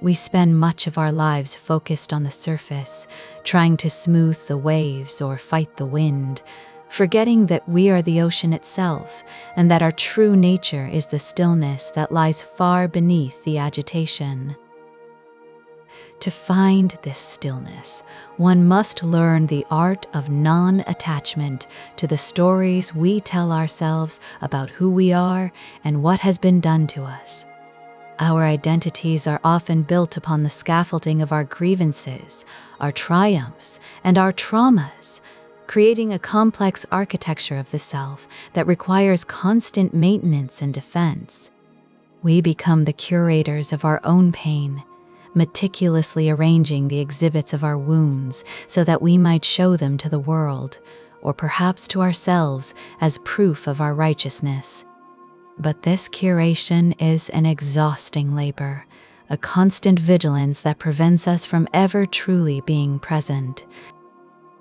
We spend much of our lives focused on the surface, trying to smooth the waves or fight the wind, forgetting that we are the ocean itself and that our true nature is the stillness that lies far beneath the agitation. To find this stillness, one must learn the art of non-attachment to the stories we tell ourselves about who we are and what has been done to us. Our identities are often built upon the scaffolding of our grievances, our triumphs, and our traumas, creating a complex architecture of the self that requires constant maintenance and defense. We become the curators of our own pain, meticulously arranging the exhibits of our wounds so that we might show them to the world, or perhaps to ourselves, as proof of our righteousness. But this curation is an exhausting labor, a constant vigilance that prevents us from ever truly being present.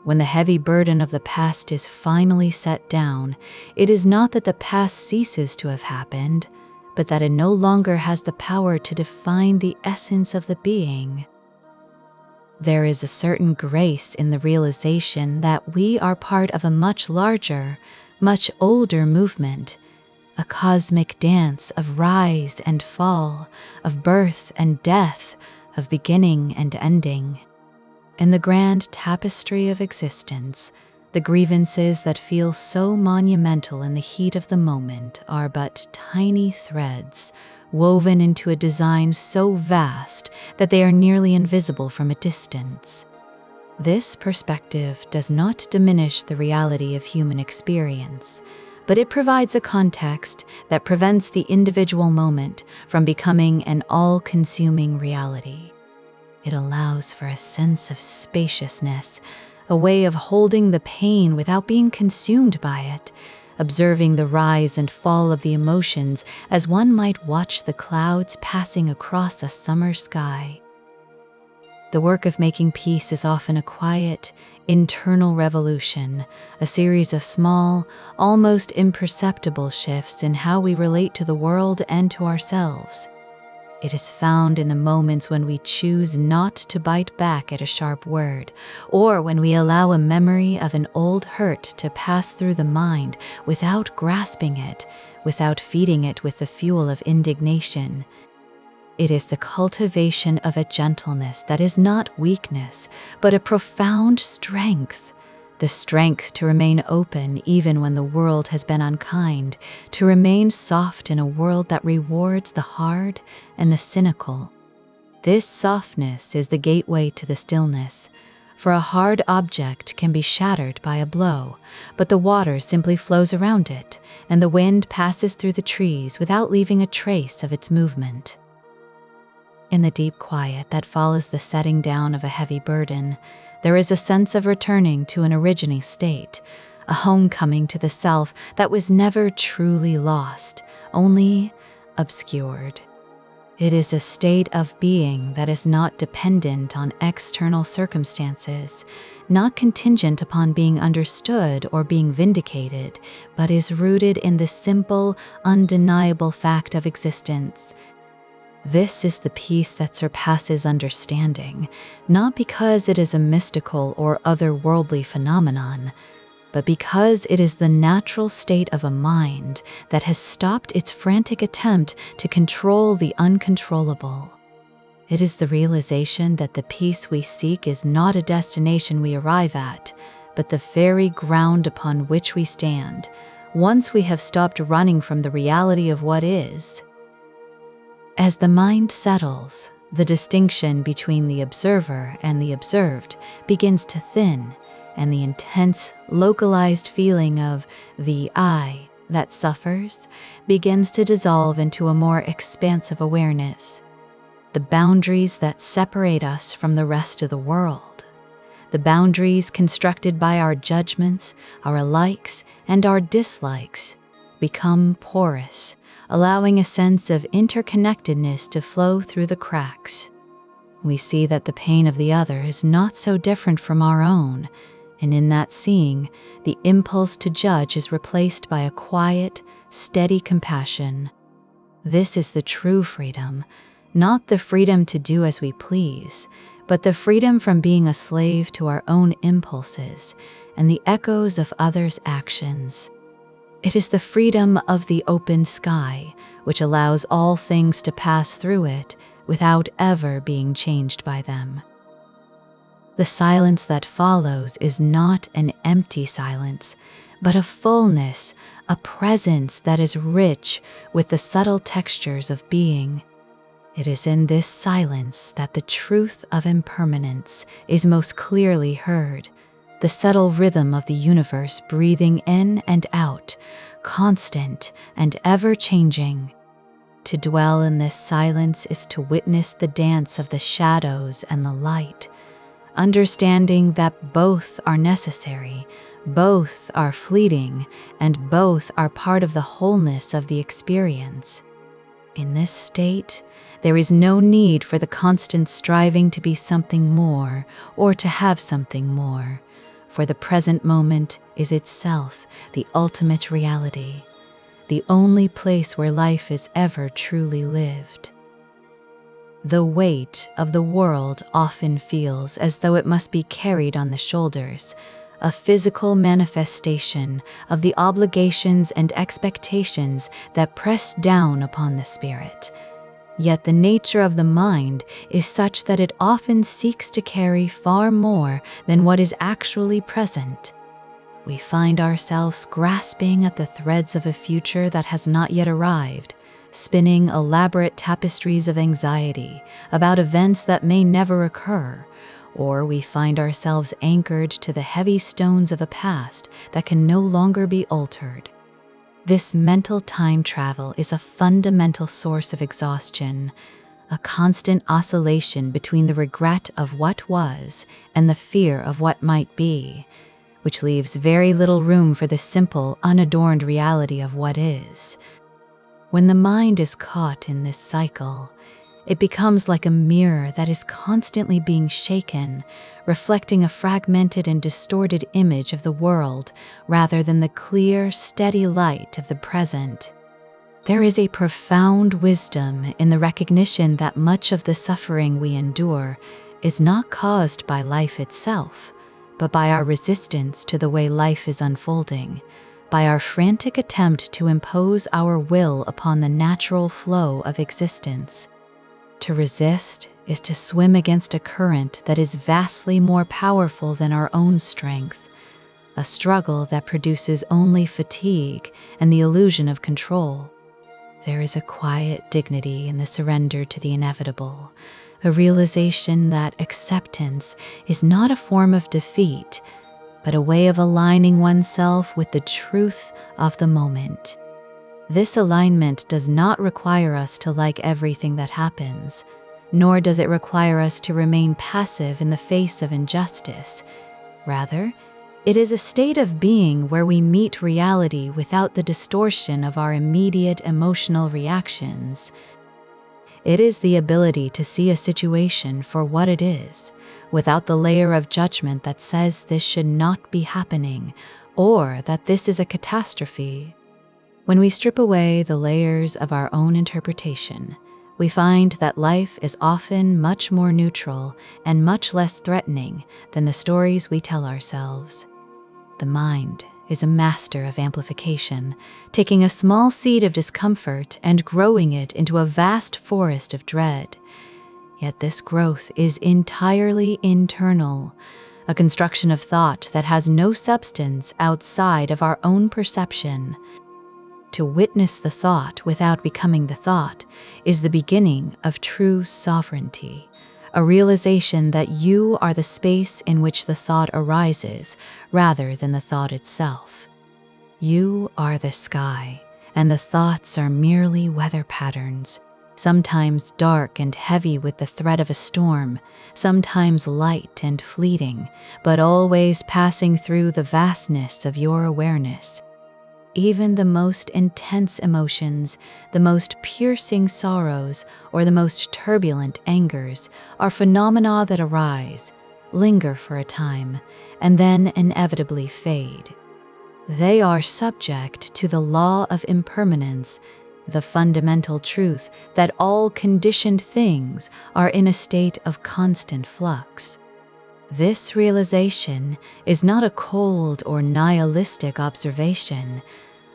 When the heavy burden of the past is finally set down, it is not that the past ceases to have happened, but that it no longer has the power to define the essence of the being. There is a certain grace in the realization that we are part of a much larger, much older movement, a cosmic dance of rise and fall, of birth and death, of beginning and ending. In the grand tapestry of existence, the grievances that feel so monumental in the heat of the moment are but tiny threads woven into a design so vast that they are nearly invisible from a distance. This perspective does not diminish the reality of human experience, but it provides a context that prevents the individual moment from becoming an all-consuming reality. It allows for a sense of spaciousness, a way of holding the pain without being consumed by it, observing the rise and fall of the emotions as one might watch the clouds passing across a summer sky. The work of making peace is often a quiet, internal revolution, a series of small, almost imperceptible shifts in how we relate to the world and to ourselves. It is found in the moments when we choose not to bite back at a sharp word, or when we allow a memory of an old hurt to pass through the mind without grasping it, without feeding it with the fuel of indignation. It is the cultivation of a gentleness that is not weakness, but a profound strength. The strength to remain open even when the world has been unkind, to remain soft in a world that rewards the hard and the cynical. This softness is the gateway to the stillness, for a hard object can be shattered by a blow, but the water simply flows around it, and the wind passes through the trees without leaving a trace of its movement. In the deep quiet that follows the setting down of a heavy burden, there is a sense of returning to an original state, a homecoming to the self that was never truly lost, only obscured. It is a state of being that is not dependent on external circumstances, not contingent upon being understood or being vindicated, but is rooted in the simple, undeniable fact of existence. This is the peace that surpasses understanding, not because it is a mystical or otherworldly phenomenon, but because it is the natural state of a mind that has stopped its frantic attempt to control the uncontrollable. It is the realization that the peace we seek is not a destination we arrive at, but the very ground upon which we stand, once we have stopped running from the reality of what is. As the mind settles, the distinction between the observer and the observed begins to thin, and the intense, localized feeling of the I that suffers begins to dissolve into a more expansive awareness. The boundaries that separate us from the rest of the world, the boundaries constructed by our judgments, our likes, and our dislikes, become porous, allowing a sense of interconnectedness to flow through the cracks. We see that the pain of the other is not so different from our own, and in that seeing, the impulse to judge is replaced by a quiet, steady compassion. This is the true freedom, not the freedom to do as we please, but the freedom from being a slave to our own impulses and the echoes of others' actions. It is the freedom of the open sky, which allows all things to pass through it without ever being changed by them. The silence that follows is not an empty silence, but a fullness, a presence that is rich with the subtle textures of being. It is in this silence that the truth of impermanence is most clearly heard, the subtle rhythm of the universe breathing in and out, constant and ever-changing. To dwell in this silence is to witness the dance of the shadows and the light, understanding that both are necessary, both are fleeting, and both are part of the wholeness of the experience. In this state, there is no need for the constant striving to be something more or to have something more, for the present moment is itself the ultimate reality, the only place where life is ever truly lived. The weight of the world often feels as though it must be carried on the shoulders, a physical manifestation of the obligations and expectations that press down upon the spirit. Yet the nature of the mind is such that it often seeks to carry far more than what is actually present. We find ourselves grasping at the threads of a future that has not yet arrived, spinning elaborate tapestries of anxiety about events that may never occur, or we find ourselves anchored to the heavy stones of a past that can no longer be altered. This mental time travel is a fundamental source of exhaustion, a constant oscillation between the regret of what was and the fear of what might be, which leaves very little room for the simple, unadorned reality of what is. When the mind is caught in this cycle, it becomes like a mirror that is constantly being shaken, reflecting a fragmented and distorted image of the world rather than the clear, steady light of the present. There is a profound wisdom in the recognition that much of the suffering we endure is not caused by life itself, but by our resistance to the way life is unfolding, by our frantic attempt to impose our will upon the natural flow of existence. To resist is to swim against a current that is vastly more powerful than our own strength, a struggle that produces only fatigue and the illusion of control. There is a quiet dignity in the surrender to the inevitable, a realization that acceptance is not a form of defeat, but a way of aligning oneself with the truth of the moment. This alignment does not require us to like everything that happens, nor does it require us to remain passive in the face of injustice. Rather, it is a state of being where we meet reality without the distortion of our immediate emotional reactions. It is the ability to see a situation for what it is, without the layer of judgment that says this should not be happening, or that this is a catastrophe. When we strip away the layers of our own interpretation, we find that life is often much more neutral and much less threatening than the stories we tell ourselves. The mind is a master of amplification, taking a small seed of discomfort and growing it into a vast forest of dread. Yet this growth is entirely internal, a construction of thought that has no substance outside of our own perception. To witness the thought without becoming the thought is the beginning of true sovereignty, a realization that you are the space in which the thought arises rather than the thought itself. You are the sky, and the thoughts are merely weather patterns, sometimes dark and heavy with the threat of a storm, sometimes light and fleeting, but always passing through the vastness of your awareness. Even the most intense emotions, the most piercing sorrows, or the most turbulent angers are phenomena that arise, linger for a time, and then inevitably fade. They are subject to the law of impermanence, the fundamental truth that all conditioned things are in a state of constant flux. This realization is not a cold or nihilistic observation,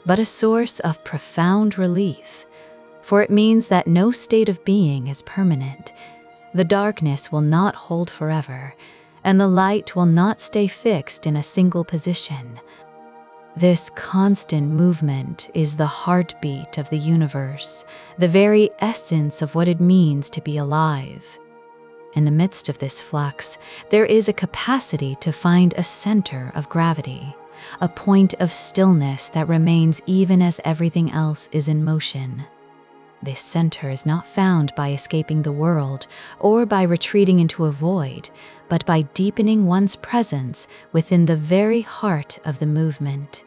but a source of profound relief, for it means that no state of being is permanent. The darkness will not hold forever, and the light will not stay fixed in a single position. This constant movement is the heartbeat of the universe, the very essence of what it means to be alive. In the midst of this flux, there is a capacity to find a center of gravity, a point of stillness that remains even as everything else is in motion. This center is not found by escaping the world or by retreating into a void, but by deepening one's presence within the very heart of the movement.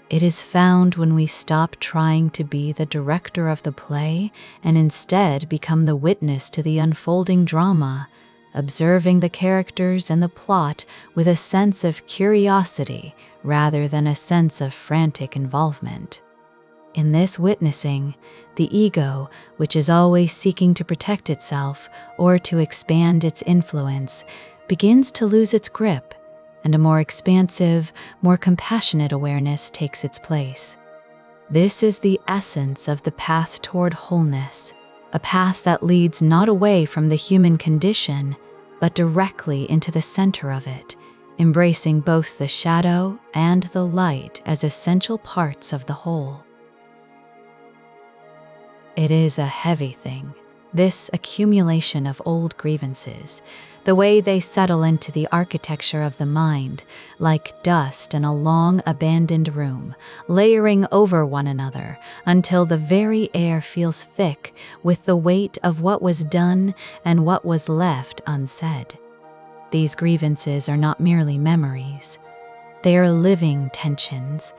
It is found when we stop trying to be the director of the play and instead become the witness to the unfolding drama, observing the characters and the plot with a sense of curiosity rather than a sense of frantic involvement. In this witnessing, the ego, which is always seeking to protect itself or to expand its influence, begins to lose its grip, and a more expansive, more compassionate awareness takes its place. This is the essence of the path toward wholeness, a path that leads not away from the human condition, but directly into the center of it, embracing both the shadow and the light as essential parts of the whole. It is a heavy thing, this accumulation of old grievances, the way they settle into the architecture of the mind, like dust in a long abandoned room, layering over one another until the very air feels thick with the weight of what was done and what was left unsaid. These grievances are not merely memories. They are living tensions,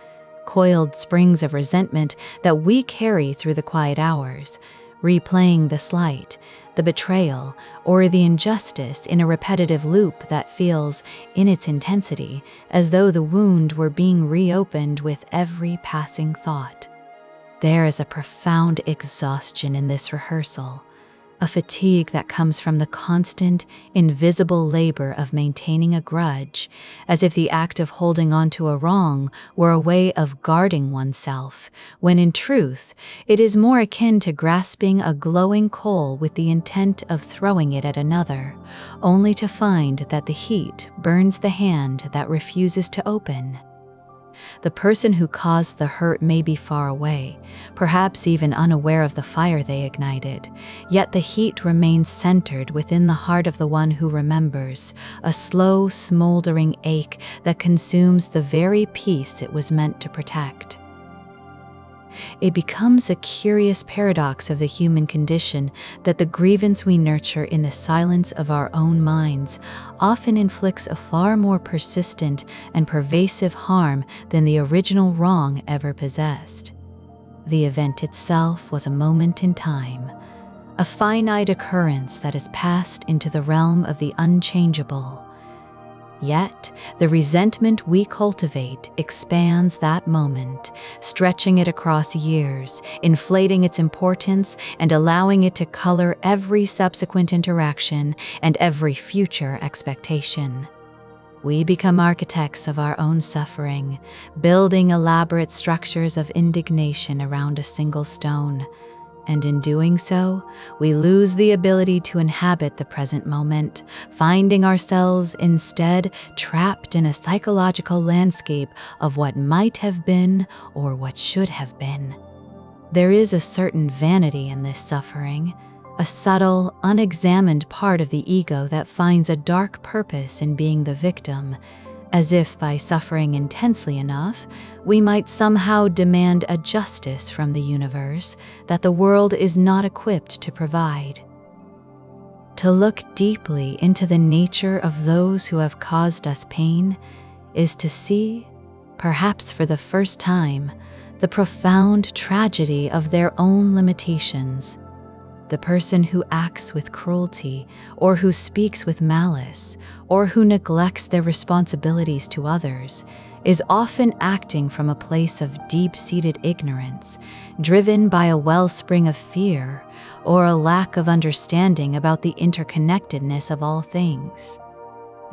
coiled springs of resentment that we carry through the quiet hours, replaying the slight, the betrayal, or the injustice in a repetitive loop that feels, in its intensity, as though the wound were being reopened with every passing thought. There is a profound exhaustion in this rehearsal, a fatigue that comes from the constant, invisible labor of maintaining a grudge, as if the act of holding on to a wrong were a way of guarding oneself, when in truth, it is more akin to grasping a glowing coal with the intent of throwing it at another, only to find that the heat burns the hand that refuses to open. The person who caused the hurt may be far away, perhaps even unaware of the fire they ignited, yet the heat remains centered within the heart of the one who remembers, a slow, smoldering ache that consumes the very peace it was meant to protect. It becomes a curious paradox of the human condition that the grievance we nurture in the silence of our own minds often inflicts a far more persistent and pervasive harm than the original wrong ever possessed. The event itself was a moment in time, a finite occurrence that has passed into the realm of the unchangeable. Yet, the resentment we cultivate expands that moment, stretching it across years, inflating its importance, and allowing it to color every subsequent interaction and every future expectation. We become architects of our own suffering, building elaborate structures of indignation around a single stone. And in doing so, we lose the ability to inhabit the present moment, finding ourselves instead trapped in a psychological landscape of what might have been or what should have been. There is a certain vanity in this suffering, a subtle, unexamined part of the ego that finds a dark purpose in being the victim, as if by suffering intensely enough, we might somehow demand a justice from the universe that the world is not equipped to provide. To look deeply into the nature of those who have caused us pain is to see, perhaps for the first time, the profound tragedy of their own limitations. The person who acts with cruelty, or who speaks with malice, or who neglects their responsibilities to others, is often acting from a place of deep-seated ignorance, driven by a wellspring of fear, or a lack of understanding about the interconnectedness of all things.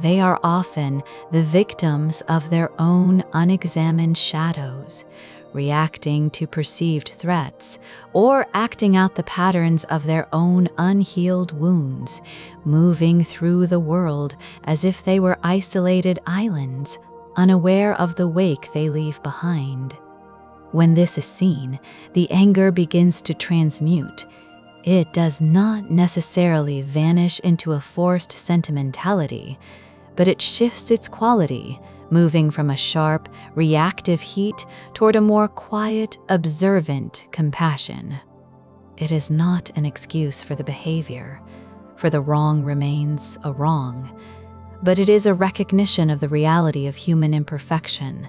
They are often the victims of their own unexamined shadows, reacting to perceived threats, or acting out the patterns of their own unhealed wounds, moving through the world as if they were isolated islands, unaware of the wake they leave behind. When this is seen, the anger begins to transmute. It does not necessarily vanish into a forced sentimentality, but it shifts its quality, moving from a sharp, reactive heat toward a more quiet, observant compassion. It is not an excuse for the behavior, for the wrong remains a wrong, but it is a recognition of the reality of human imperfection,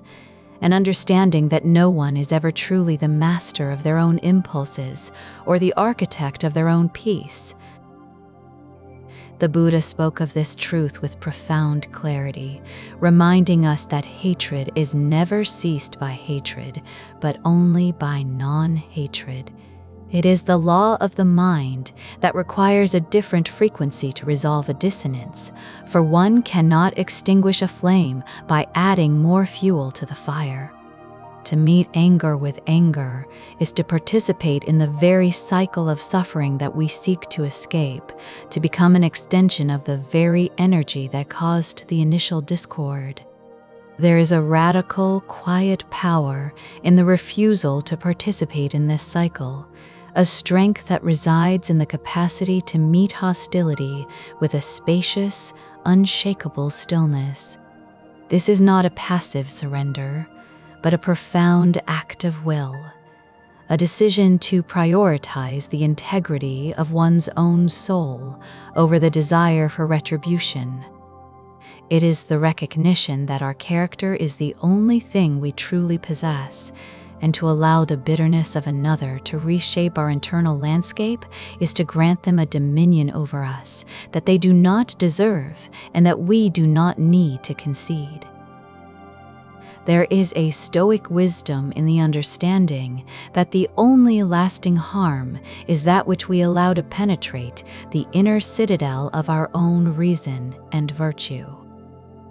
an understanding that no one is ever truly the master of their own impulses or the architect of their own peace. The Buddha spoke of this truth with profound clarity, reminding us that hatred is never ceased by hatred, but only by non-hatred. It is the law of the mind that requires a different frequency to resolve a dissonance, for one cannot extinguish a flame by adding more fuel to the fire. To meet anger with anger is to participate in the very cycle of suffering that we seek to escape, to become an extension of the very energy that caused the initial discord. There is a radical, quiet power in the refusal to participate in this cycle, a strength that resides in the capacity to meet hostility with a spacious, unshakable stillness. This is not a passive surrender, but a profound act of will, a decision to prioritize the integrity of one's own soul over the desire for retribution. It is the recognition that our character is the only thing we truly possess, and to allow the bitterness of another to reshape our internal landscape is to grant them a dominion over us that they do not deserve and that we do not need to concede. There is a Stoic wisdom in the understanding that the only lasting harm is that which we allow to penetrate the inner citadel of our own reason and virtue.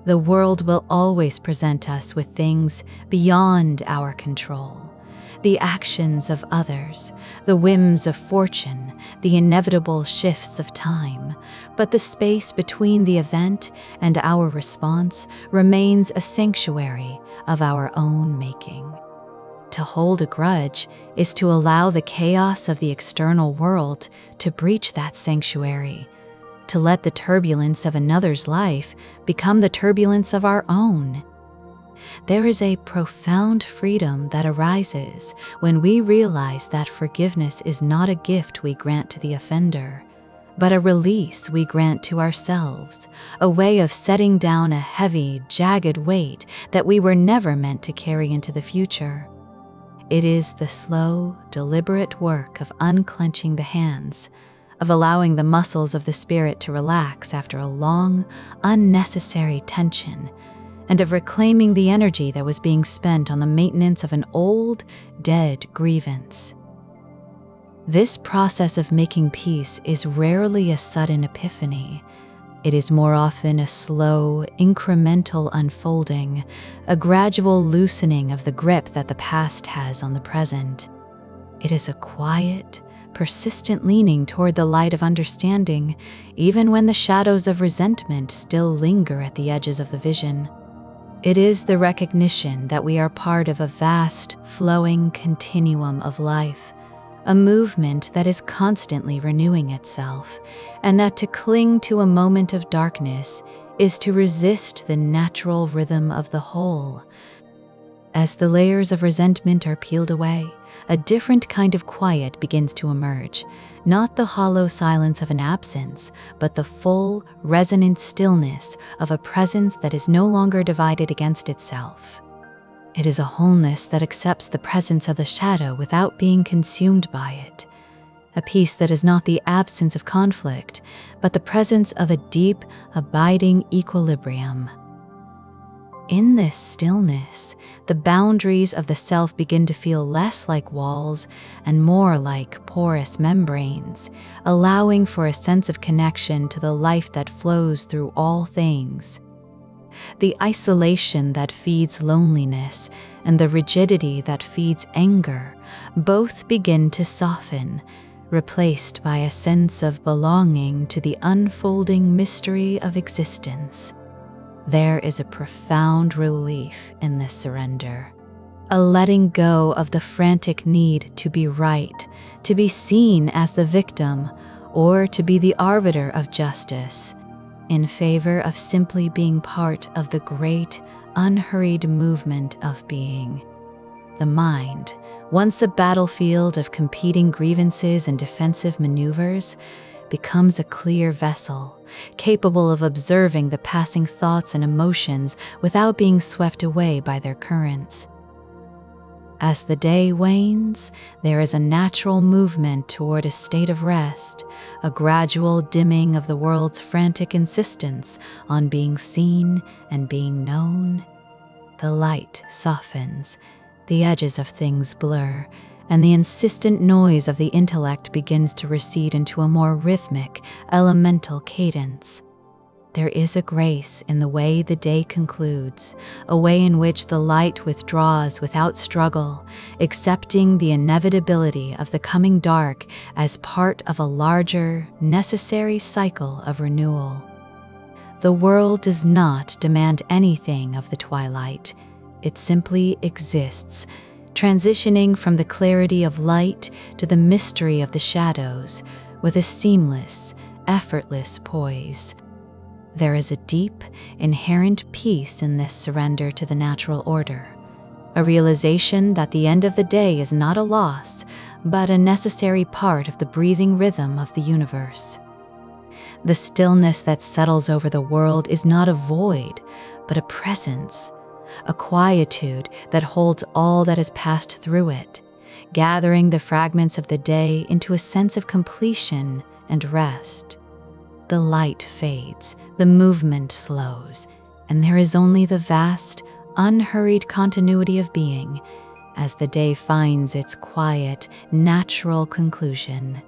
The world will always present us with things beyond our control. The actions of others, the whims of fortune, the inevitable shifts of time, but the space between the event and our response remains a sanctuary of our own making. To hold a grudge is to allow the chaos of the external world to breach that sanctuary, to let the turbulence of another's life become the turbulence of our own. There is a profound freedom that arises when we realize that forgiveness is not a gift we grant to the offender, but a release we grant to ourselves, a way of setting down a heavy, jagged weight that we were never meant to carry into the future. It is the slow, deliberate work of unclenching the hands, of allowing the muscles of the spirit to relax after a long, unnecessary tension, and of reclaiming the energy that was being spent on the maintenance of an old, dead grievance. This process of making peace is rarely a sudden epiphany. It is more often a slow, incremental unfolding, a gradual loosening of the grip that the past has on the present. It is a quiet, persistent leaning toward the light of understanding, even when the shadows of resentment still linger at the edges of the vision. It is the recognition that we are part of a vast, flowing continuum of life, a movement that is constantly renewing itself, and that to cling to a moment of darkness is to resist the natural rhythm of the whole. As the layers of resentment are peeled away, a different kind of quiet begins to emerge, not the hollow silence of an absence, but the full, resonant stillness of a presence that is no longer divided against itself. It is a wholeness that accepts the presence of the shadow without being consumed by it, a peace that is not the absence of conflict, but the presence of a deep, abiding equilibrium. In this stillness, the boundaries of the self begin to feel less like walls and more like porous membranes, allowing for a sense of connection to the life that flows through all things. The isolation that feeds loneliness and the rigidity that feeds anger both begin to soften, replaced by a sense of belonging to the unfolding mystery of existence. There is a profound relief in this surrender, a letting go of the frantic need to be right, to be seen as the victim, or to be the arbiter of justice, in favor of simply being part of the great, unhurried movement of being. The mind, once a battlefield of competing grievances and defensive maneuvers, becomes a clear vessel, capable of observing the passing thoughts and emotions without being swept away by their currents. As the day wanes, there is a natural movement toward a state of rest, a gradual dimming of the world's frantic insistence on being seen and being known. The light softens, the edges of things blur, and the insistent noise of the intellect begins to recede into a more rhythmic, elemental cadence. There is a grace in the way the day concludes, a way in which the light withdraws without struggle, accepting the inevitability of the coming dark as part of a larger, necessary cycle of renewal. The world does not demand anything of the twilight. It simply exists, transitioning from the clarity of light to the mystery of the shadows with a seamless, effortless poise. There is a deep, inherent peace in this surrender to the natural order, a realization that the end of the day is not a loss, but a necessary part of the breathing rhythm of the universe. The stillness that settles over the world is not a void, but a presence, a quietude that holds all that has passed through it, gathering the fragments of the day into a sense of completion and rest. The light fades, the movement slows, and there is only the vast, unhurried continuity of being as the day finds its quiet, natural conclusion.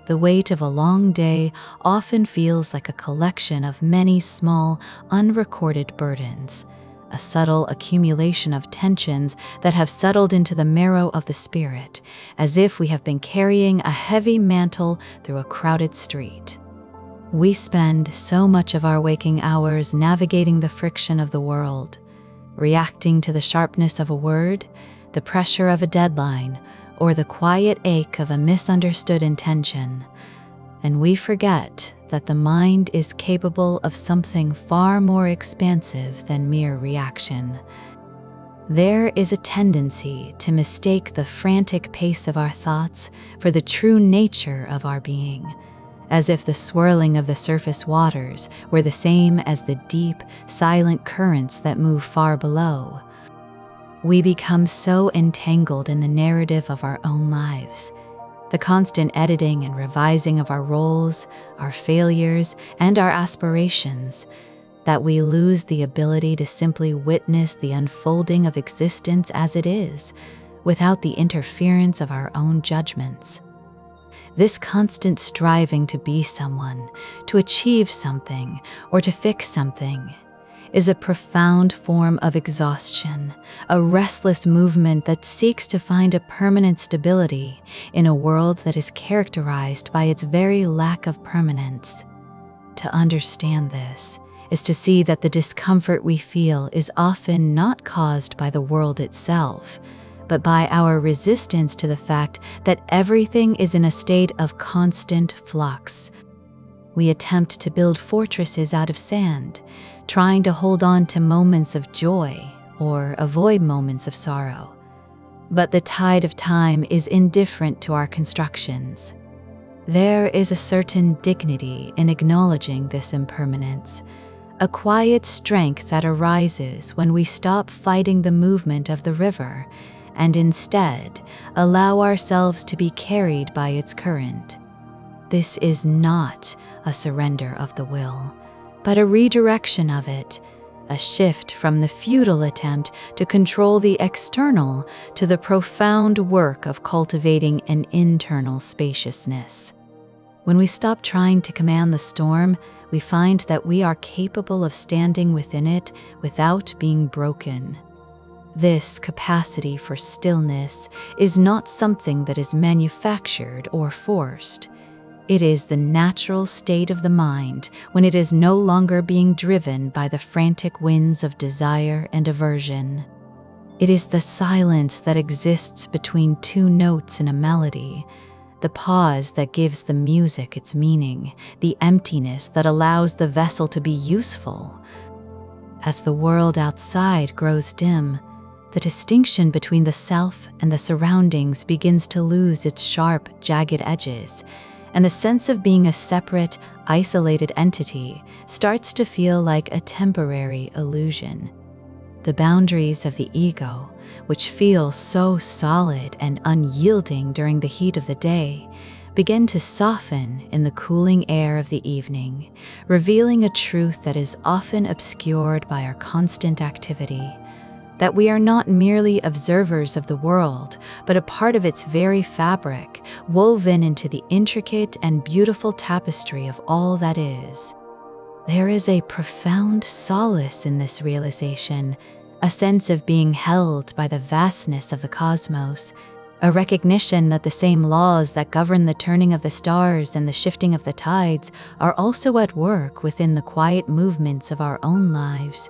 The weight of a long day often feels like a collection of many small, unrecorded burdens, a subtle accumulation of tensions that have settled into the marrow of the spirit, as if we have been carrying a heavy mantle through a crowded street. We spend so much of our waking hours navigating the friction of the world, reacting to the sharpness of a word, the pressure of a deadline, or the quiet ache of a misunderstood intention, and we forget that the mind is capable of something far more expansive than mere reaction. There is a tendency to mistake the frantic pace of our thoughts for the true nature of our being, as if the swirling of the surface waters were the same as the deep, silent currents that move far below. We become so entangled in the narrative of our own lives, the constant editing and revising of our roles, our failures, and our aspirations, that we lose the ability to simply witness the unfolding of existence as it is, without the interference of our own judgments. This constant striving to be someone, to achieve something, or to fix something is a profound form of exhaustion, a restless movement that seeks to find a permanent stability in a world that is characterized by its very lack of permanence. To understand this is to see that the discomfort we feel is often not caused by the world itself, but by our resistance to the fact that everything is in a state of constant flux. We attempt to build fortresses out of sand, trying to hold on to moments of joy or avoid moments of sorrow. But the tide of time is indifferent to our constructions. There is a certain dignity in acknowledging this impermanence, a quiet strength that arises when we stop fighting the movement of the river and instead allow ourselves to be carried by its current. This is not a surrender of the will, but a redirection of it, a shift from the futile attempt to control the external to the profound work of cultivating an internal spaciousness. When we stop trying to command the storm, we find that we are capable of standing within it without being broken. This capacity for stillness is not something that is manufactured or forced. It is the natural state of the mind when it is no longer being driven by the frantic winds of desire and aversion. It is the silence that exists between two notes in a melody, the pause that gives the music its meaning, the emptiness that allows the vessel to be useful. As the world outside grows dim, the distinction between the self and the surroundings begins to lose its sharp, jagged edges, and the sense of being a separate, isolated entity starts to feel like a temporary illusion. The boundaries of the ego, which feel so solid and unyielding during the heat of the day, begin to soften in the cooling air of the evening, revealing a truth that is often obscured by our constant activity. That we are not merely observers of the world, but a part of its very fabric, woven into the intricate and beautiful tapestry of all that is. There is a profound solace in this realization, a sense of being held by the vastness of the cosmos, a recognition that the same laws that govern the turning of the stars and the shifting of the tides are also at work within the quiet movements of our own lives.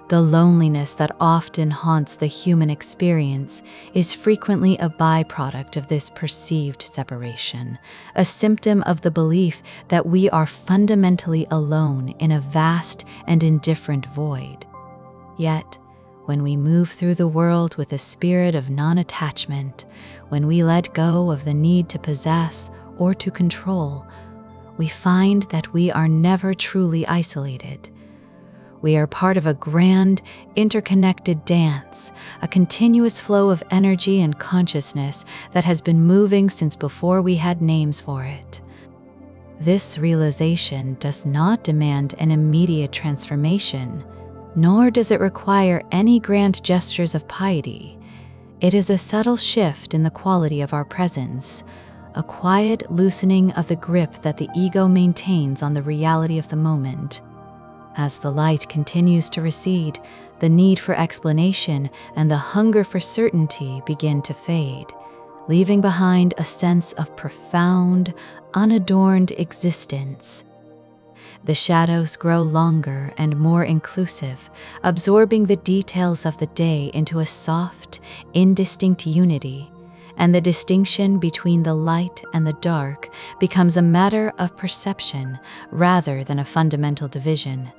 The loneliness that often haunts the human experience is frequently a byproduct of this perceived separation, a symptom of the belief that we are fundamentally alone in a vast and indifferent void. Yet, when we move through the world with a spirit of non-attachment, when we let go of the need to possess or to control, we find that we are never truly isolated. We are part of a grand, interconnected dance, a continuous flow of energy and consciousness that has been moving since before we had names for it. This realization does not demand an immediate transformation, Nor does it require any grand gestures of piety. It is a subtle shift in the quality of our presence, a quiet loosening of the grip that the ego maintains on the reality of the moment. As the light continues to recede, the need for explanation and the hunger for certainty begin to fade, leaving behind a sense of profound, unadorned existence. The shadows grow longer and more inclusive, absorbing the details of the day into a soft, indistinct unity, and the distinction between the light and the dark becomes a matter of perception rather than a fundamental division.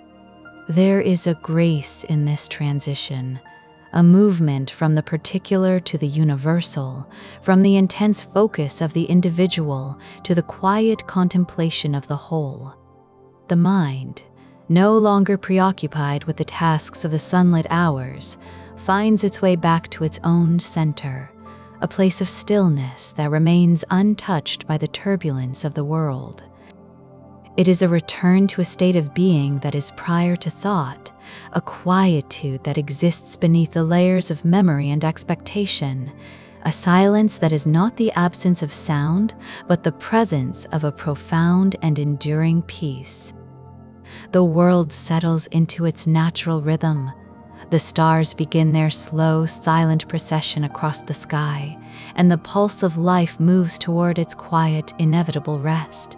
There is a grace in this transition, a movement from the particular to the universal, from the intense focus of the individual to the quiet contemplation of the whole. The mind, no longer preoccupied with the tasks of the sunlit hours, finds its way back to its own center, a place of stillness that remains untouched by the turbulence of the world. It is a return to a state of being that is prior to thought, a quietude that exists beneath the layers of memory and expectation, a silence that is not the absence of sound, but the presence of a profound and enduring peace. The world settles into its natural rhythm. The stars begin their slow, silent procession across the sky, and the pulse of life moves toward its quiet, inevitable rest.